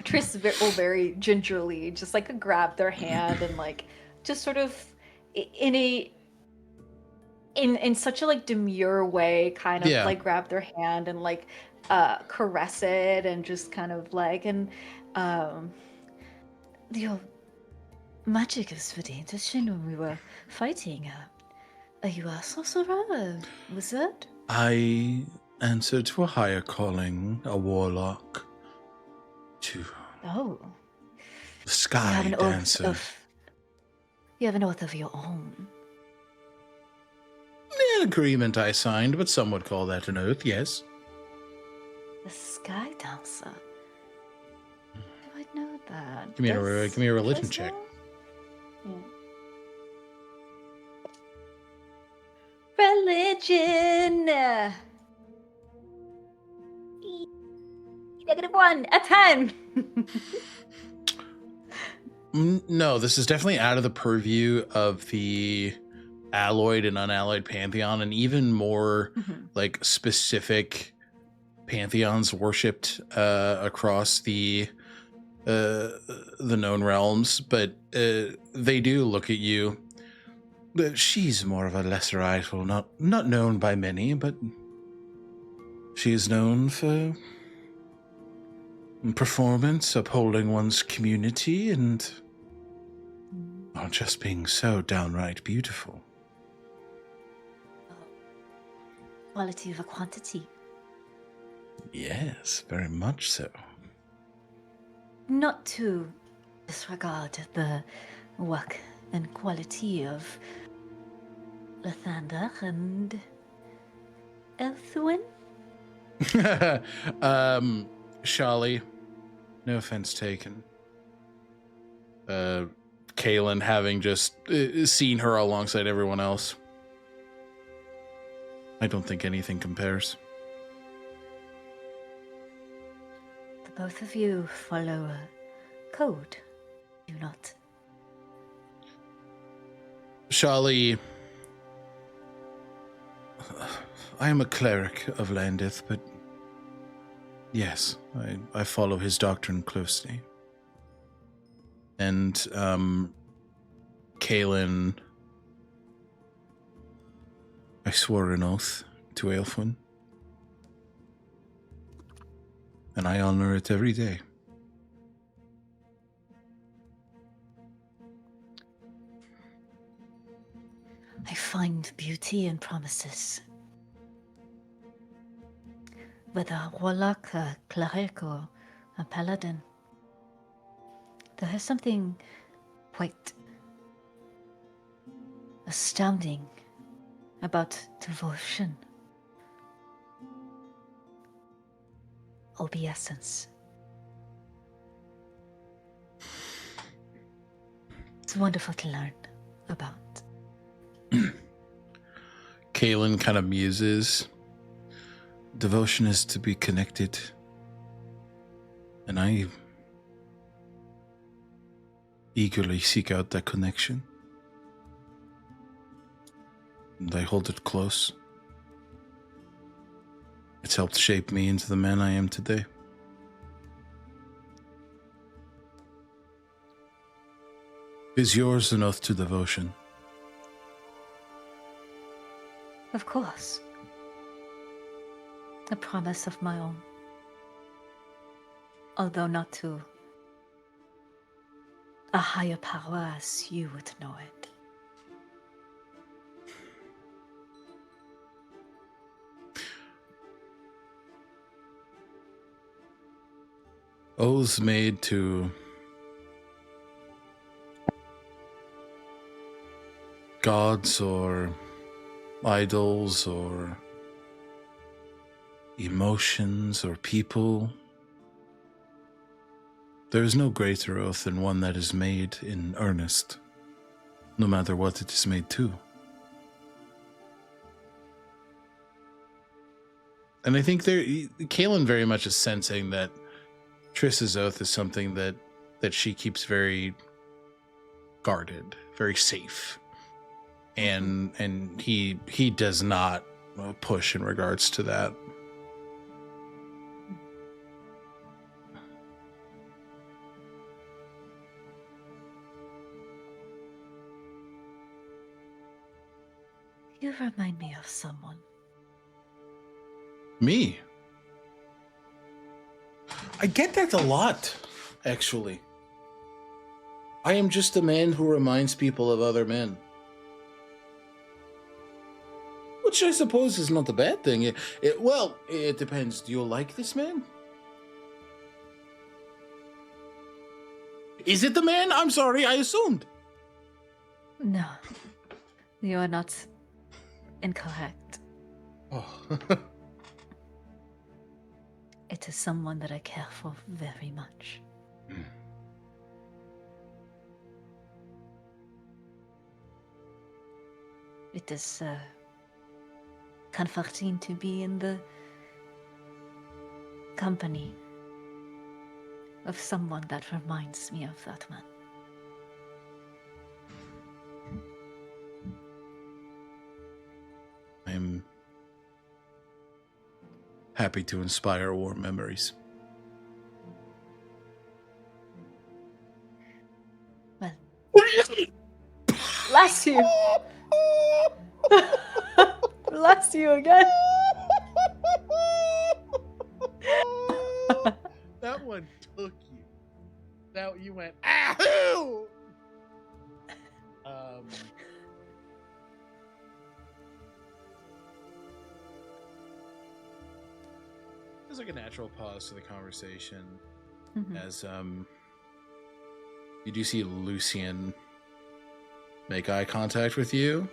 Triss will very gingerly just like grab their hand and like just sort of in such a like demure way kind of Yeah. like grab their hand and like caress it and just kind of like and Your magic is very interesting when we were fighting. Are you a sorcerer, a wizard? I answer to a higher calling, a warlock, to Oh, the sky dancer. You have an oath of your own. An agreement I signed, but some would call that an oath, yes. The sky dancer. Do I know that? Give me a religion Does check. that? religion. -1, a 10. No, this is definitely out of the purview of the alloyed and unalloyed pantheon, and even more like specific pantheons worshipped across the known realms. But they do look at you. She's more of a lesser idol, not known by many, but she is known for performance, upholding one's community, and not just being so downright beautiful. Quality over quantity. Yes, very much so. Not to disregard the work and quality of Lathander and Elthuin. Shali, no offense taken. Kaylin, having just seen her alongside everyone else, I don't think anything compares. The both of you follow a code, do not? Shali, I am a cleric of Landith, but yes, I follow his doctrine closely. And, Kaylin, I swore an oath to Aelfwin, and I honor it every day. I find beauty in promises. Whether a warlock, a cleric, or a paladin, there is something quite astounding about devotion. Obeisance. It's wonderful to learn about. Kaylin kind of muses. Devotion is to be connected, and I eagerly seek out that connection, and I hold it close. It's helped shape me into the man I am today. Is yours an oath to devotion? Of course. A promise of my own. Although not to a higher power as you would know it. Oaths made to gods or idols or emotions or people. There is no greater oath than one that is made in earnest, no matter what it is made to. And I think Kaylin very much is sensing that Triss's oath is something that she keeps very guarded, very safe. And he does not push in regards to that. You remind me of someone. Me? I get that a lot, actually. I am just a man who reminds people of other men. Which I suppose is not a bad thing. Well, it depends. Do you like this man? Is it the man? I'm sorry, I assumed. No, you are not incorrect. Oh. It is someone that I care for very much. It is comforting to be in the company of someone that reminds me of that man. I'm happy to inspire warm memories. Well, Bless you. Bless you again. That one took you. Now you went, ahoo! There's like a natural pause to the conversation as you do see Lucian make eye contact with you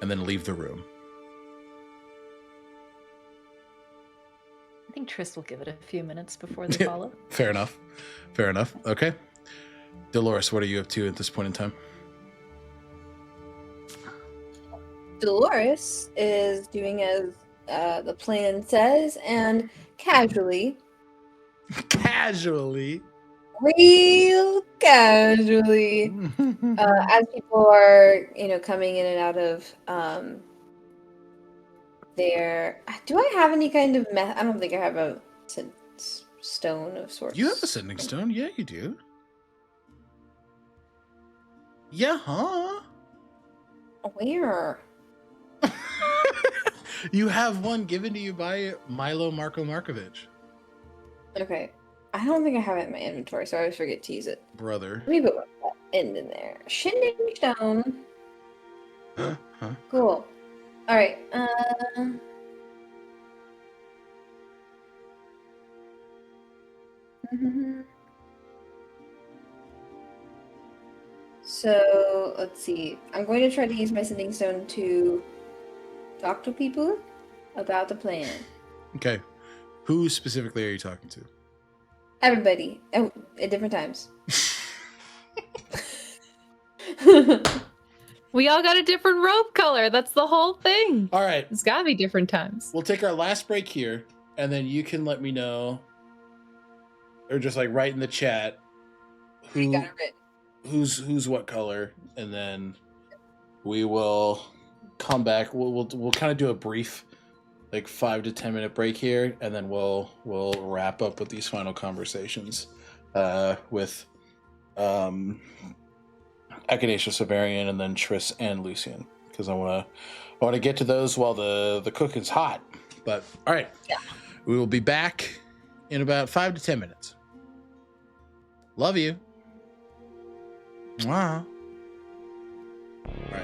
and then leave the room. I think Triss will give it a few minutes before they follow. Fair enough. Fair enough. Okay. Dolores, what are you up to at this point in time? Dolores is doing as the plan says, and casually, real casually, as people are, coming in and out of their. Do I have any kind of meth? I don't think I have a stone of sorts. You have a sending stone? Yeah, you do. Yeah, huh? Where? You have one given to you by Milo Marko Markovich. Okay. I don't think I have it in my inventory, so I always forget to use it. Brother. Let me put that end in there. Shindig stone. Huh? Cool. Alright. So, let's see. I'm going to try to use my sending stone to talk to people about the plan. Okay. Who specifically are you talking to? Everybody. Oh, at different times. We all got a different robe color. That's the whole thing. All right. It's gotta be different times. We'll take our last break here, and then you can let me know, or just like write in the chat I got it written. who's what color, and then we will come back. We'll kind of do a brief, like 5 to 10 minute break here, and then we'll wrap up with these final conversations with Echinacea, Severian, and then Triss and Lucian, because I want to get to those while the cooking's hot. But all right, yeah, we will be back in about 5 to 10 minutes. Love you. Mwah. All right.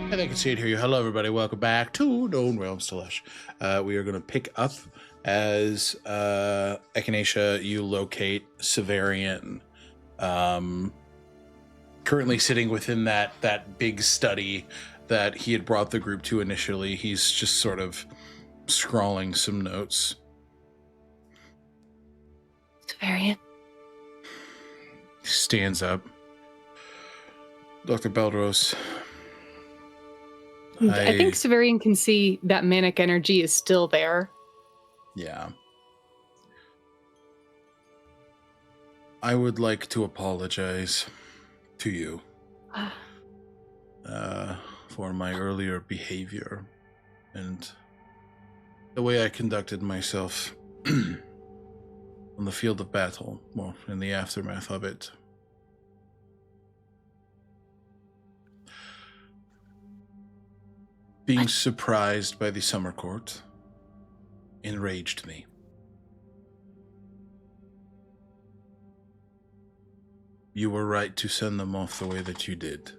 I think I can see it, hear you. Hello, everybody. Welcome back to Known Realms, Tolesh. We are going to pick up as Echinacea, you locate Severian, currently sitting within that big study that he had brought the group to initially. He's just sort of scrawling some notes. Severian. He stands up. Dr. Belrose. I think Severian can see that manic energy is still there. Yeah. I would like to apologize to you for my earlier behavior and the way I conducted myself on the field of battle, well, in the aftermath of it. Being surprised by the summer court enraged me. You were right to send them off the way that you did.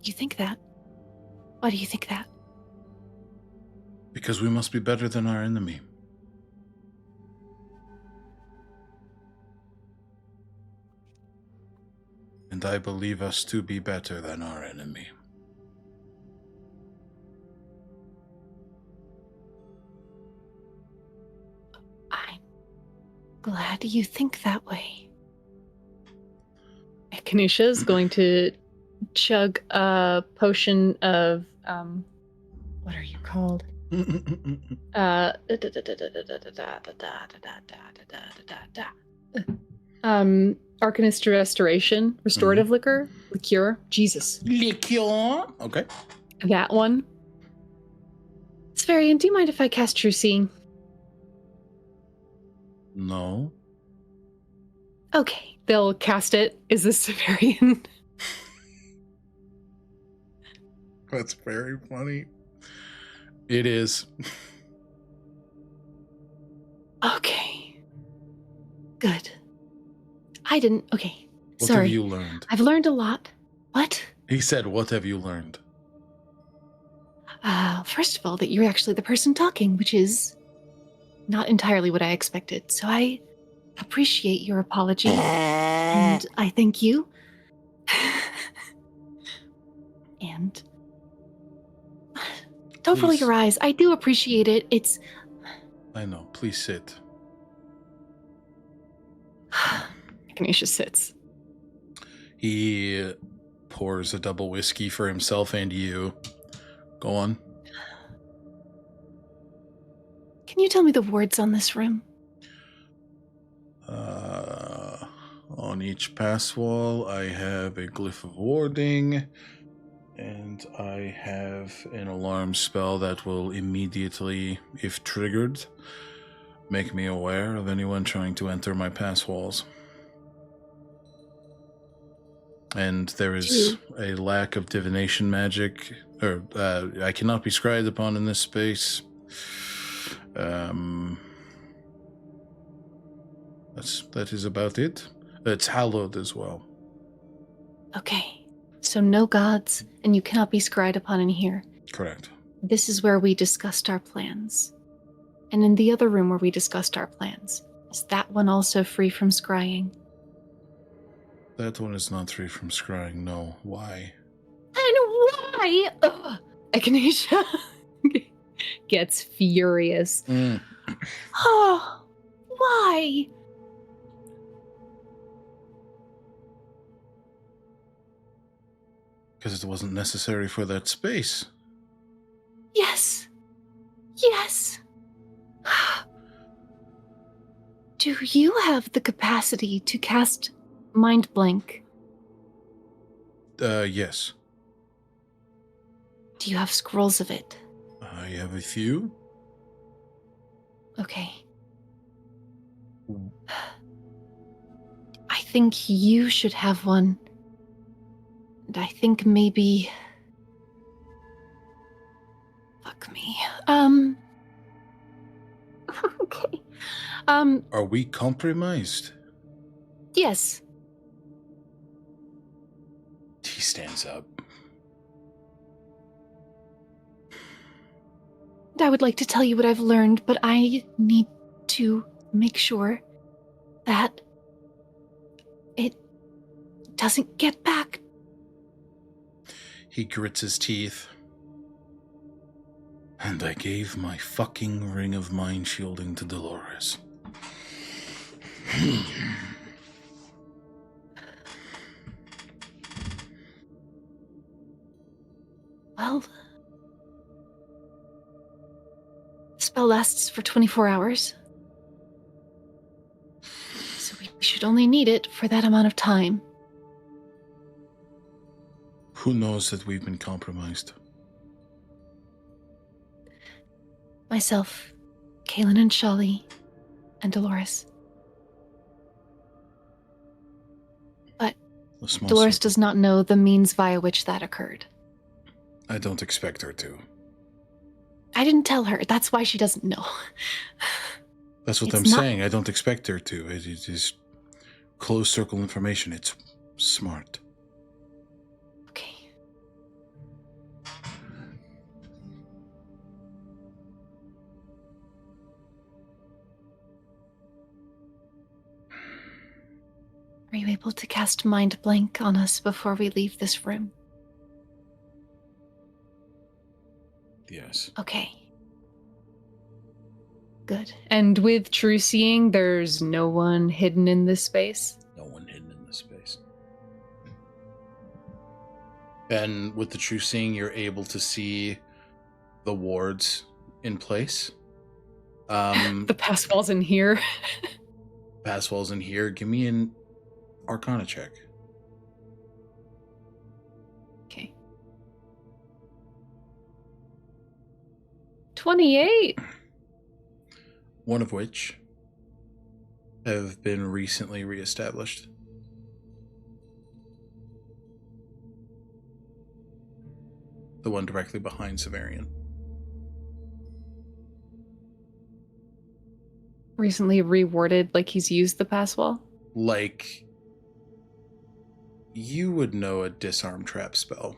You think that? Why do you think that? Because we must be better than our enemy. And I believe us to be better than our enemy. I'm glad you think that way. Echinacea is going to chug a potion of, what are you called? Arcanist Restoration, Restorative Liqueur, Jesus. Liqueur. Okay. That one. Severian, do you mind if I cast True Seeing? No. Okay, they'll cast it. Is this Severian? That's very funny. It is. Okay. Good. I didn't. Okay. What Sorry. have you learned? I've learned a lot. What? He said, what have you learned? First of all, that you're actually the person talking, which is not entirely what I expected. So I appreciate your apology. And I thank you. And don't roll Please. your eyes. I do appreciate it. It's... I know. Please sit. Echinacea sits. He pours a double whiskey for himself and you. Go on. Can you tell me the words on this room? On each pass wall, I have a glyph of warding, and I have an alarm spell that will immediately, if triggered, make me aware of anyone trying to enter my pass walls. And there is a lack of divination magic, or I cannot be scryed upon in this space. That is about it. It's hallowed as well. Okay. So no gods, and you cannot be scryed upon in here. Correct. This is where we discussed our plans. And in the other room where we discussed our plans, is that one also free from scrying? That one is not free from scrying, no. Why? And why? Ugh. Echinacea gets furious. Oh, why? Because it wasn't necessary for that space. Yes. Yes. Do you have the capacity to cast Mind Blank? Yes. Do you have scrolls of it? I have a few. Okay. I think you should have one. And I think maybe... Fuck me. Okay. Are we compromised? Yes. He stands up. I would like to tell you what I've learned, but I need to make sure that it doesn't get back. He grits his teeth. And I gave my fucking ring of mind shielding to Dolores. Well, the spell lasts for 24 hours. So we should only need it for that amount of time. Who knows that we've been compromised? Myself, Kaylin and Shali, and Dolores. But A small Dolores circle. does not know the means via which that occurred. I don't expect her to. I didn't tell her. That's why she doesn't know. That's what It's I'm not- saying. I don't expect her to. It is closed circle information. It's smart. Okay. Are you able to cast Mind Blank on us before we leave this room? Yes. Okay. Good. And with True Seeing, there's no one hidden in this space? No one hidden in this space. And with the true seeing, you're able to see the wards in place. The pass wall's in here. Pass walls in here. Give me an Arcana check. Okay. 28. One of which have been recently reestablished. The one directly behind Severian. Recently rewarded, like he's used the pass wall? Like, you would know a disarm trap spell.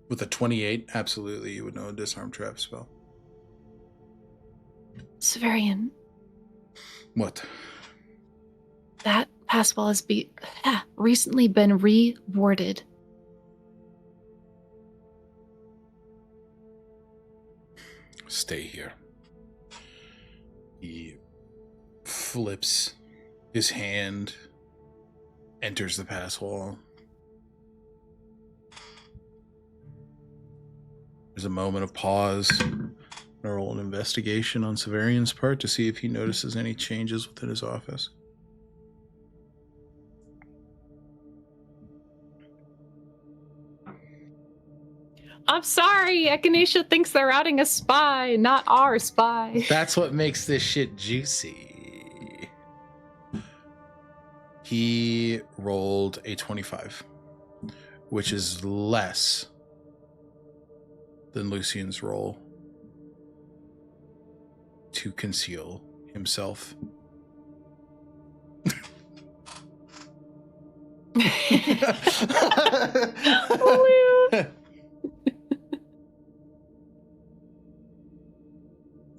With a 28, absolutely, you would know a disarm trap spell. Severian, What? that pass wall has recently been rewarded. Stay here. He flips his hand, enters the pass wall. There's a moment of pause. Roll an investigation on Severian's part to see if he notices any changes within his office. I'm sorry, Echinacea thinks they're outing a spy, not our spy. That's what makes this shit juicy. He rolled a 25, which is less than Lucian's roll to conceal himself.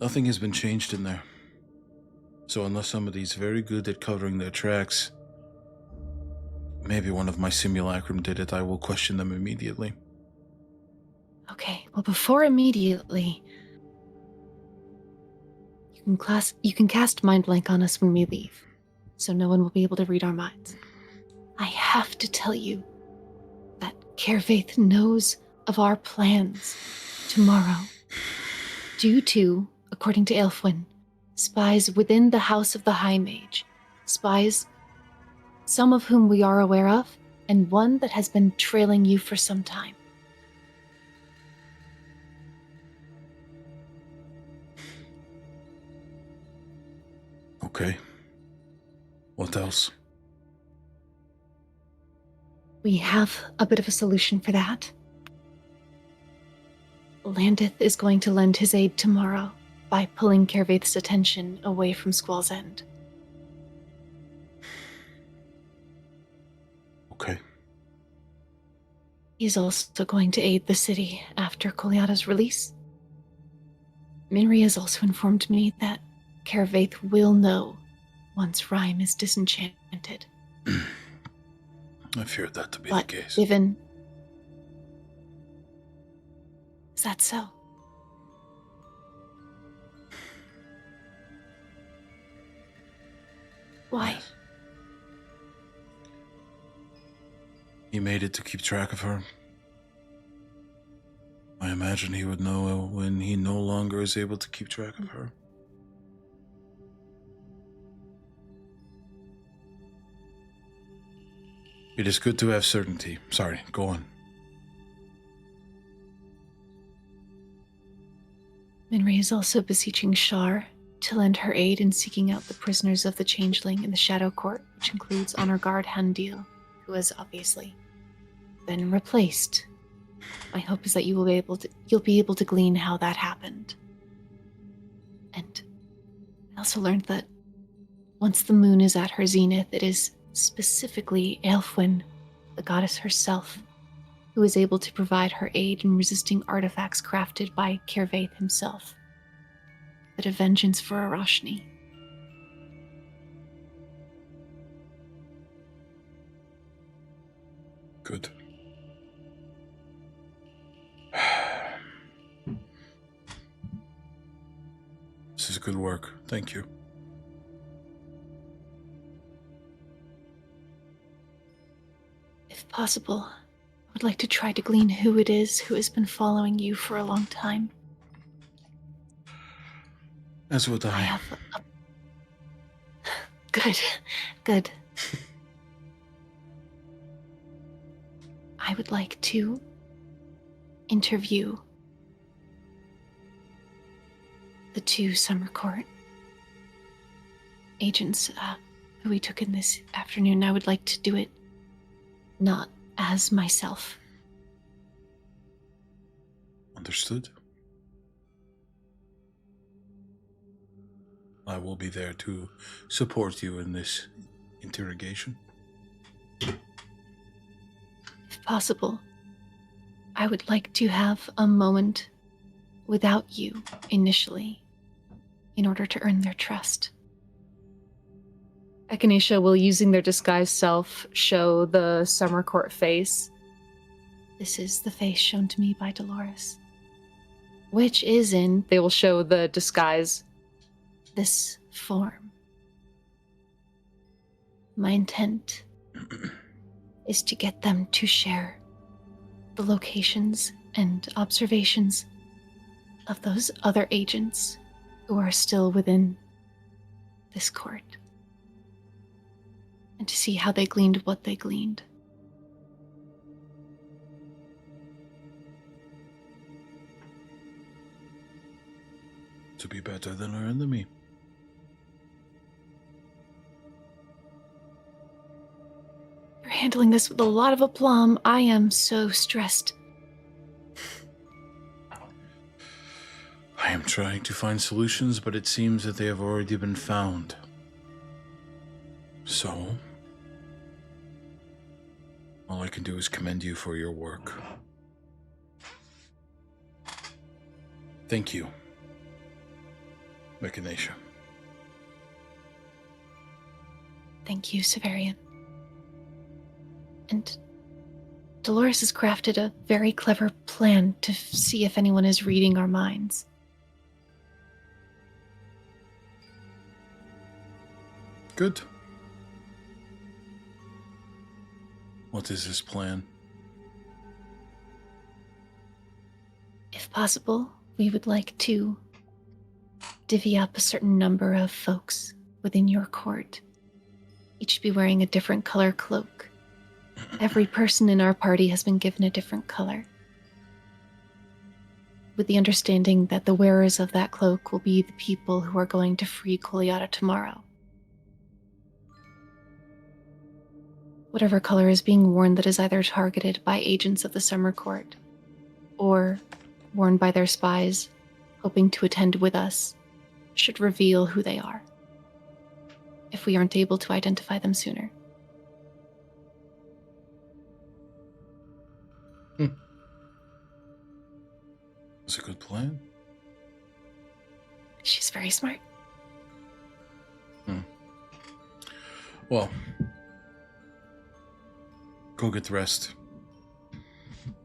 Nothing has been changed in there. So unless somebody's very good at covering their tracks, maybe one of my simulacrum did it, I will question them immediately. Okay, well, before immediately, you can cast Mind Blank on us when we leave, so no one will be able to read our minds. I have to tell you that Kervaith knows of our plans tomorrow, due to, according to Aelfwin, spies within the House of the High Mage. Spies, some of whom we are aware of, and one that has been trailing you for some time. Okay. What else? We have a bit of a solution for that. Landith is going to lend his aid tomorrow by pulling Kervaith's attention away from Squall's End. Okay. He's also going to aid the city after Koliada's release. Minri has also informed me that Kervaith will know once Rhyme is disenchanted. I feared that to be But the case. given... Is that so? Why? Yes. He made it to keep track of her. I imagine he would know when he no longer is able to keep track of her. It is good to have certainty. Sorry, go on. Minri is also beseeching Shar to lend her aid in seeking out the prisoners of the Changeling in the Shadow Court, which includes Honor Guard Handil, who has obviously been replaced. My hope is that you'll be able to glean how that happened. And I also learned that once the moon is at her zenith, it is specifically Aelfwyn, the goddess herself, who is able to provide her aid in resisting artifacts crafted by Kervaith himself. But a vengeance for Arashni. Good. This is good work. Thank you. If possible, I would like to try to glean who it is who has been following you for a long time. As would I I. have a... Good, good. I would like to interview the two Summer Court agents who we took in this afternoon. I would like to do it not as myself. Understood. I will be there to support you in this interrogation. If possible, I would like to have a moment without you initially in order to earn their trust. Echinacea will, using their disguised self, show the Summer Court face. This is the face shown to me by Dolores. Which is in, they will show the disguise, this form. My intent is to get them to share the locations and observations of those other agents who are still within this court, and to see how they gleaned what they gleaned. To be better than our enemy. You're handling this with a lot of aplomb. I am so stressed. I am trying to find solutions, but it seems that they have already been found. So, all I can do is commend you for your work. Thank you, Echinacea. Thank you, Severian. And Dolores has crafted a very clever plan to see if anyone is reading our minds. Good. What is his plan? If possible, we would like to divvy up a certain number of folks within your court. Each be wearing a different color cloak. Every person in our party has been given a different color, with the understanding that the wearers of that cloak will be the people who are going to free Koliada tomorrow. Whatever color is being worn that is either targeted by agents of the Summer Court or worn by their spies, hoping to attend with us should reveal who they are, if we aren't able to identify them sooner. That's a good plan. She's very smart. Well, go get rest.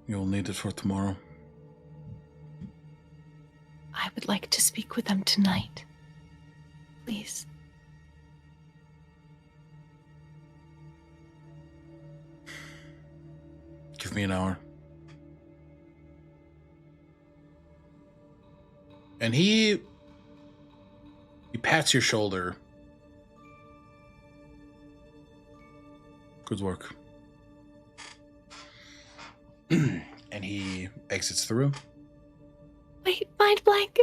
You'll need it for tomorrow. I would like to speak with them tonight. Please. Give me an hour. And he pats your shoulder. Good work. And he exits the room. Wait, mind blank.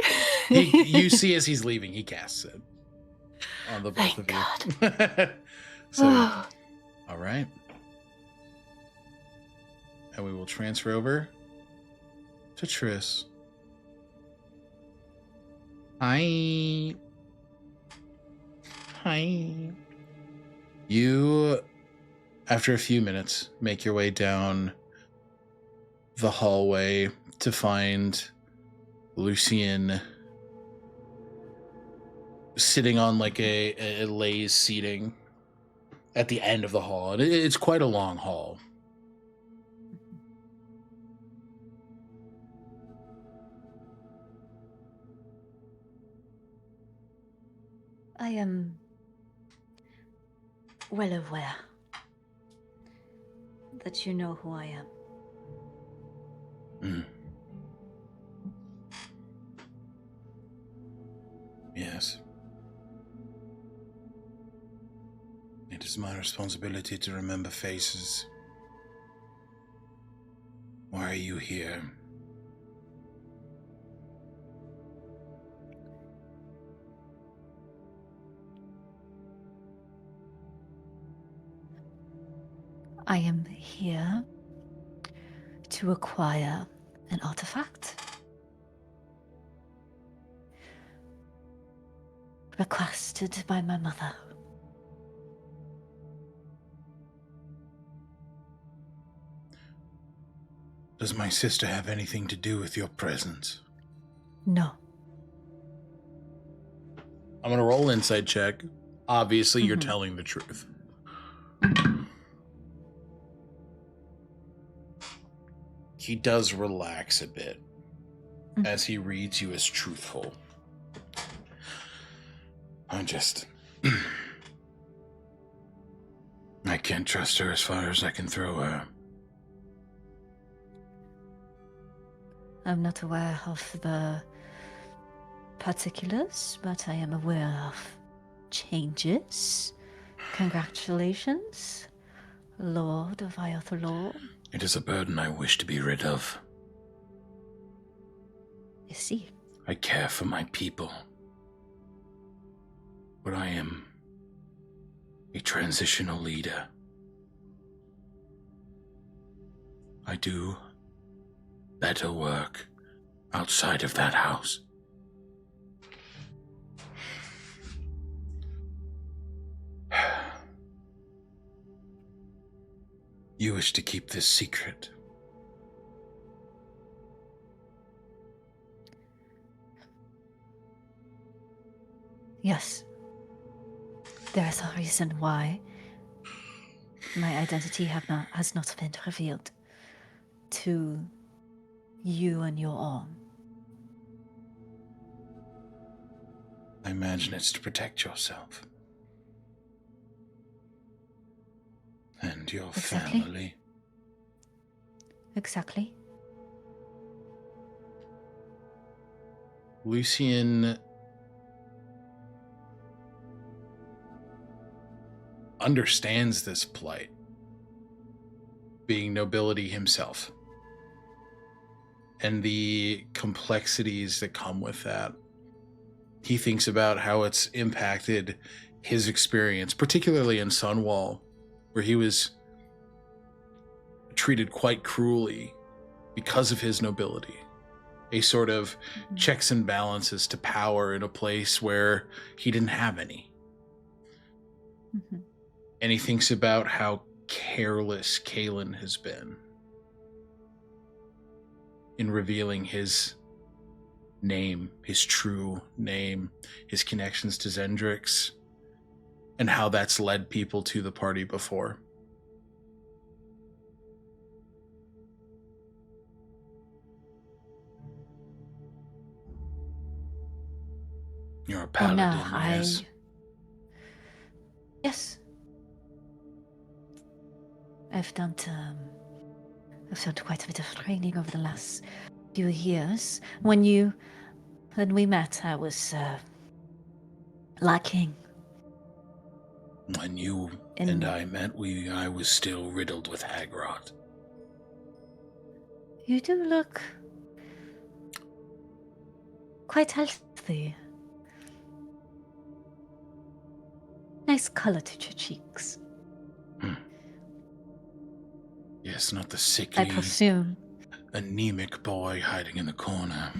You see as he's leaving, he casts it on the both Thank of you. So, all right. And we will transfer over to Triss. Hi. You, after a few minutes, make your way down the hallway to find Lucien sitting on like a laze seating at the end of the hall. And it's quite a long hall. I am well aware that you know who I am. Yes. It is my responsibility to remember faces. Why are you here? I am here to acquire an artifact requested by my mother. Does my sister have anything to do with your presence? No. I'm gonna roll insight check. Obviously, you're telling the truth. He does relax a bit as he reads you as truthful. I can't trust her as far as I can throw her. I'm not aware of the particulars, but I am aware of changes. Congratulations, Lord of Iothalor. It is a burden I wish to be rid of. You see. I care for my people. But I am a transitional leader. I do better work outside of that house. You wish to keep this secret. Yes. There is a reason why my identity has not been revealed to you and your own. I imagine it's to protect yourself. And your Exactly. family. Exactly. Lucien understands this plight, being nobility himself, and the complexities that come with that. He thinks about how it's impacted his experience, particularly in Sunwall, where he was treated quite cruelly because of his nobility. a sort of checks and balances to power in a place where he didn't have any. Mhm. And he thinks about how careless Kalen has been in revealing his name, his true name, his connections to Zendrix, and how that's led people to the party before. You're a paladin, yes? Yes. I've done quite a bit of training over the last few years. When we met, I was lacking. When you and I met, I was still riddled with hag rot. You do look quite healthy. Nice color to your cheeks. Yes, not the sickly, I presume. anemic boy hiding in the corner.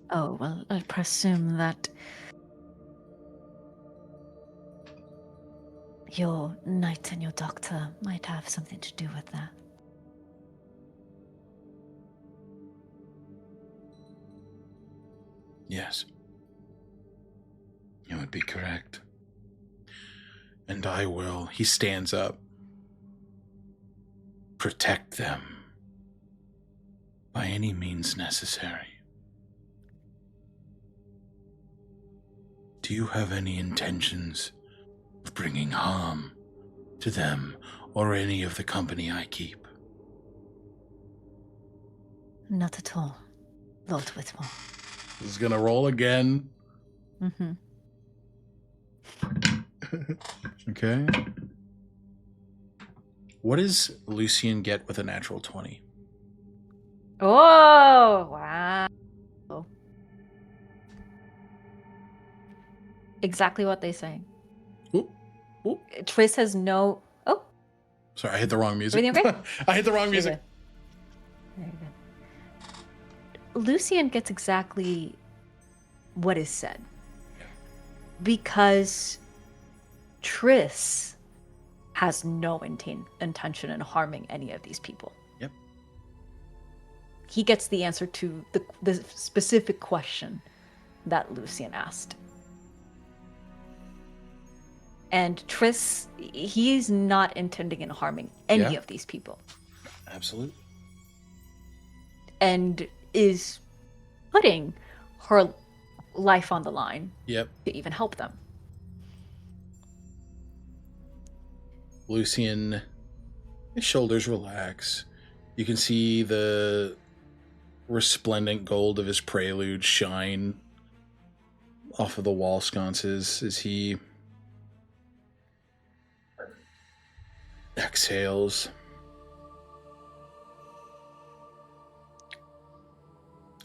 Oh, well, I presume that your knight and your doctor might have something to do with that. Yes. You would be correct. And I will, he stands up, protect them by any means necessary. Do you have any intentions of bringing harm to them or any of the company I keep? Not at all, Lord Whitmore. This is gonna roll again. Mm-hmm. Okay. What does Lucian get with a natural 20? Oh, wow. Exactly what they say. Oop, oop. Triss has no... Oh, Sorry, I hit the wrong music. everything okay? I hit the wrong Very music. good. Very good. Lucian gets exactly what is said. Because Triss has no intention in harming any of these people. Yep. He gets the answer to the specific question that Lucian asked. And Triss, he's not intending in harming any of these people. Absolutely. And is putting her life on the line Yep. to even help them. Lucian, his shoulders relax. You can see the resplendent gold of his prelude shine off of the wall sconces as he exhales.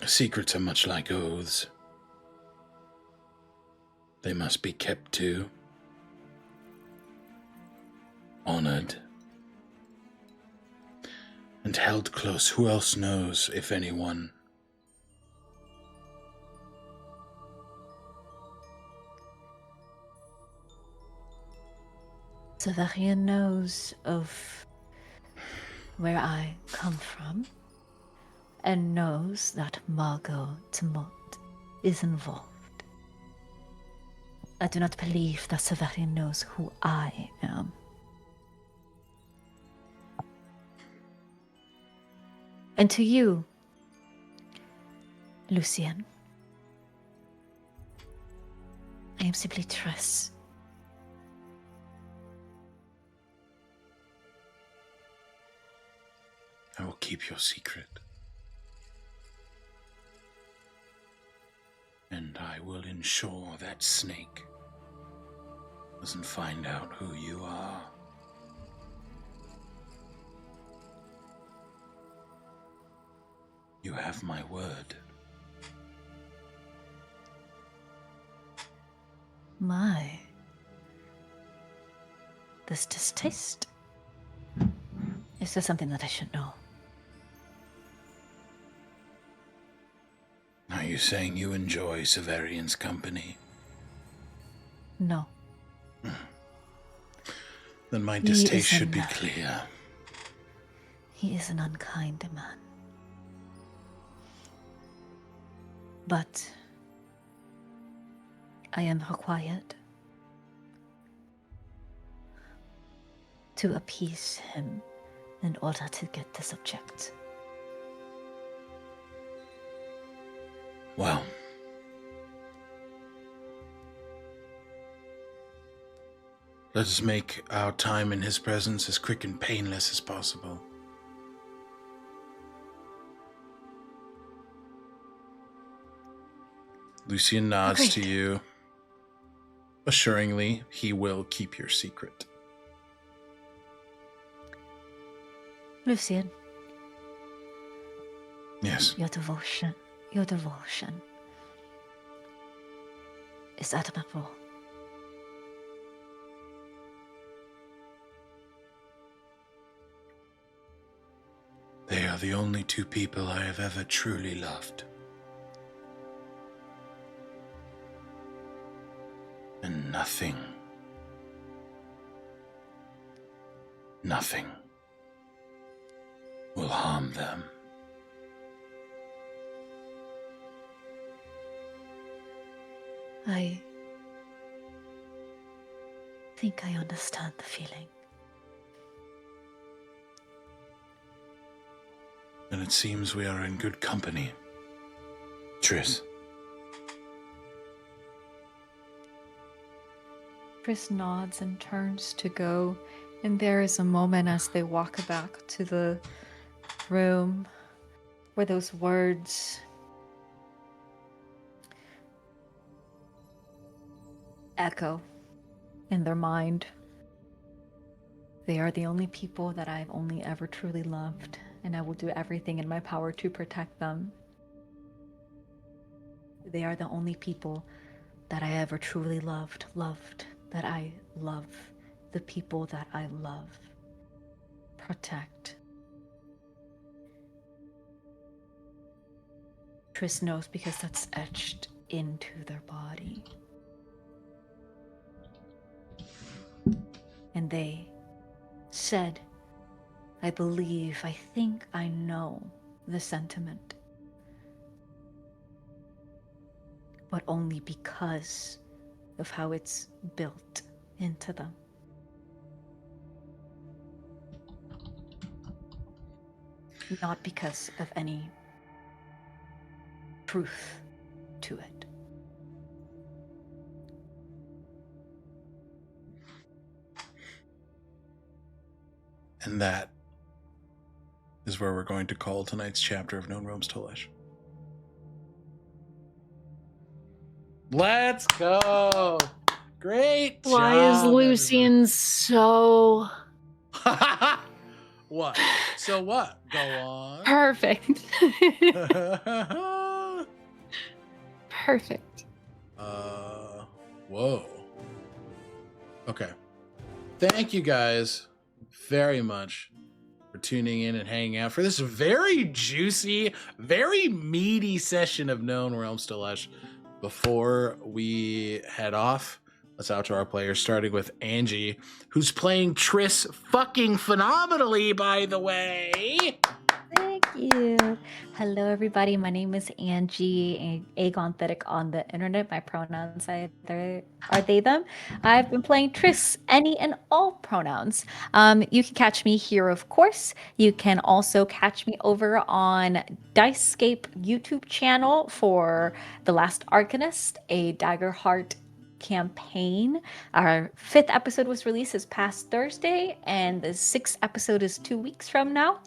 Secrets are much like oaths. They must be kept to, honored, and held close. Who else knows, if anyone? Severian knows of where I come from and knows that Margot Timot is involved. I do not believe that Severian knows who I am. And to you, Lucian, I am simply Triss. I will keep your secret. And I will ensure that snake doesn't find out who you are. You have my word. My. This distaste? Is there something that I should know? you saying you enjoy Severian's company? No. Then my He distaste is should be an- clear. He is an unkind man. But I am required to appease him in order to get the subject. Well, let us make our time in his presence as quick and painless as possible. Lucian nods to Agreed. you. Assuringly, he will keep your secret. Lucian, Yes. your devotion is admirable. They are the only two people I have ever truly loved. And nothing will harm them. I think I understand the feeling. And it seems we are in good company. Triss. Triss nods and turns to go, and there is a moment as they walk back to the room where those words echo in their mind. They are the only people that I've only ever truly loved, and I will do everything in my power to protect them. They are the only people that I ever truly loved, that I love, the people that I love, protect. Triss knows because that's etched into their body. And they said, I believe, I think I know the sentiment. But only because of how it's built into them. Not because of any truth to it. And that is where we're going to call tonight's chapter of Known Realms Tolesh. Let's go! Great job! Why is Lucian so What? So what? Go on. perfect? Perfect. Whoa. Okay. Thank you guys very much for tuning in and hanging out for this very juicy, very meaty session of Known Realms Tolesh. Before we head off, let's out to our players, starting with Angie, who's playing Triss fucking phenomenally, by the way. Thank you. Hello, everybody. My name is Angie, Agonthetic on the internet. My pronouns are they, them. I've been playing Triss, any and all pronouns. You can catch me here, of course. You can also catch me over on Dicescape YouTube channel for The Last Archivist, a Daggerheart campaign. Our 5th episode was released this past Thursday, and the 6th episode is 2 weeks from now.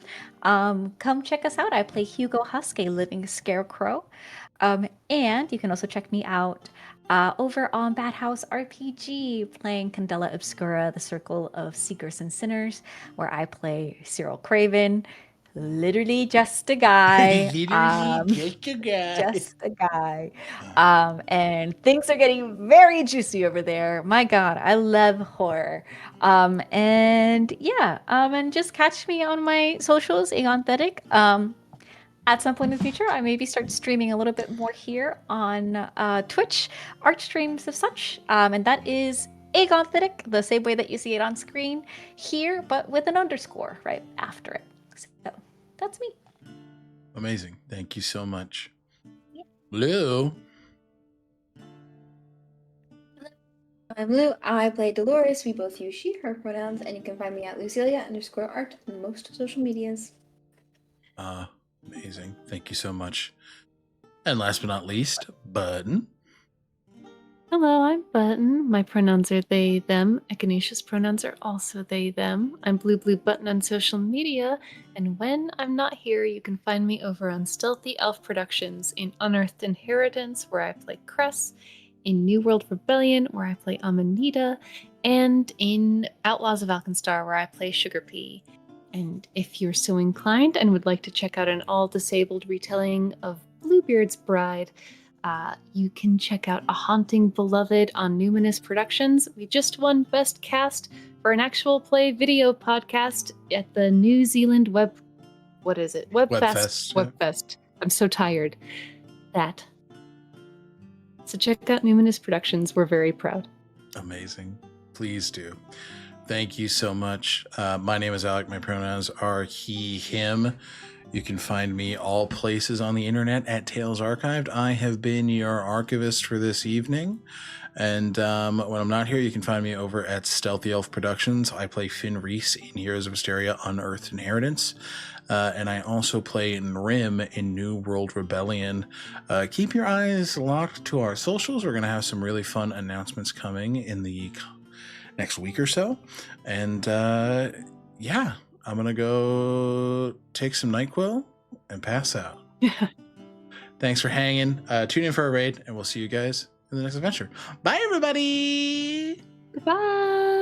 Come check us out. I play Hugo Husk, a living scarecrow. And you can also check me out over on Bad House RPG, playing Candela Obscura, the Circle of Seekers and Sinners, where I play Cyril Craven. Literally just a guy. Just a guy. Just a guy. And things are getting very juicy over there. My God, I love horror. And yeah, and just catch me on my socials, Agonthetic. At some point in the future, I maybe start streaming a little bit more here on Twitch, art streams of such, and that is Agonthetic, the same way that you see it on screen here, but with an underscore right after it. So that's me. Amazing. Thank you so much. Yeah. Blue. I'm Lou. I play Dolores. We both use she, her pronouns, and you can find me at Lucilia_art on most social medias. Amazing. Thank you so much. And last but not least, Button. Hello, I'm Button. My pronouns are they, them. Echinacea's pronouns are also they, them. I'm Bluebluebutton on social media, and when I'm not here, you can find me over on Stealthy Elf Productions in Unearthed Inheritance, where I play Cress, in New World Rebellion, where I play Amanita, and in Outlaws of Alkenstar, where I play Sugar Pea. And if you're so inclined and would like to check out an all-disabled retelling of Bluebeard's Bride, you can check out A Haunting Beloved on Numinous Productions. We just won Best Cast for an actual play video podcast at the New Zealand Webfest. Webfest. Webfest. I'm so tired. That. So check out Numinous Productions. We're very proud. Amazing. Please do. Thank you so much. My name is Alec. My pronouns are he, him. You can find me all places on the internet at Tales Archived. I have been your archivist for this evening. And when I'm not here, you can find me over at Stealthy Elf Productions. I play Finn Reese in Heroes of Asteria Unearthed Inheritance. And I also play Nrim in New World Rebellion. Keep your eyes locked to our socials. We're going to have some really fun announcements coming in the next week or so. And yeah, I'm going to go take some NyQuil and pass out. Thanks for hanging. Tune in for a raid, and we'll see you guys in the next adventure. Bye, everybody! Goodbye!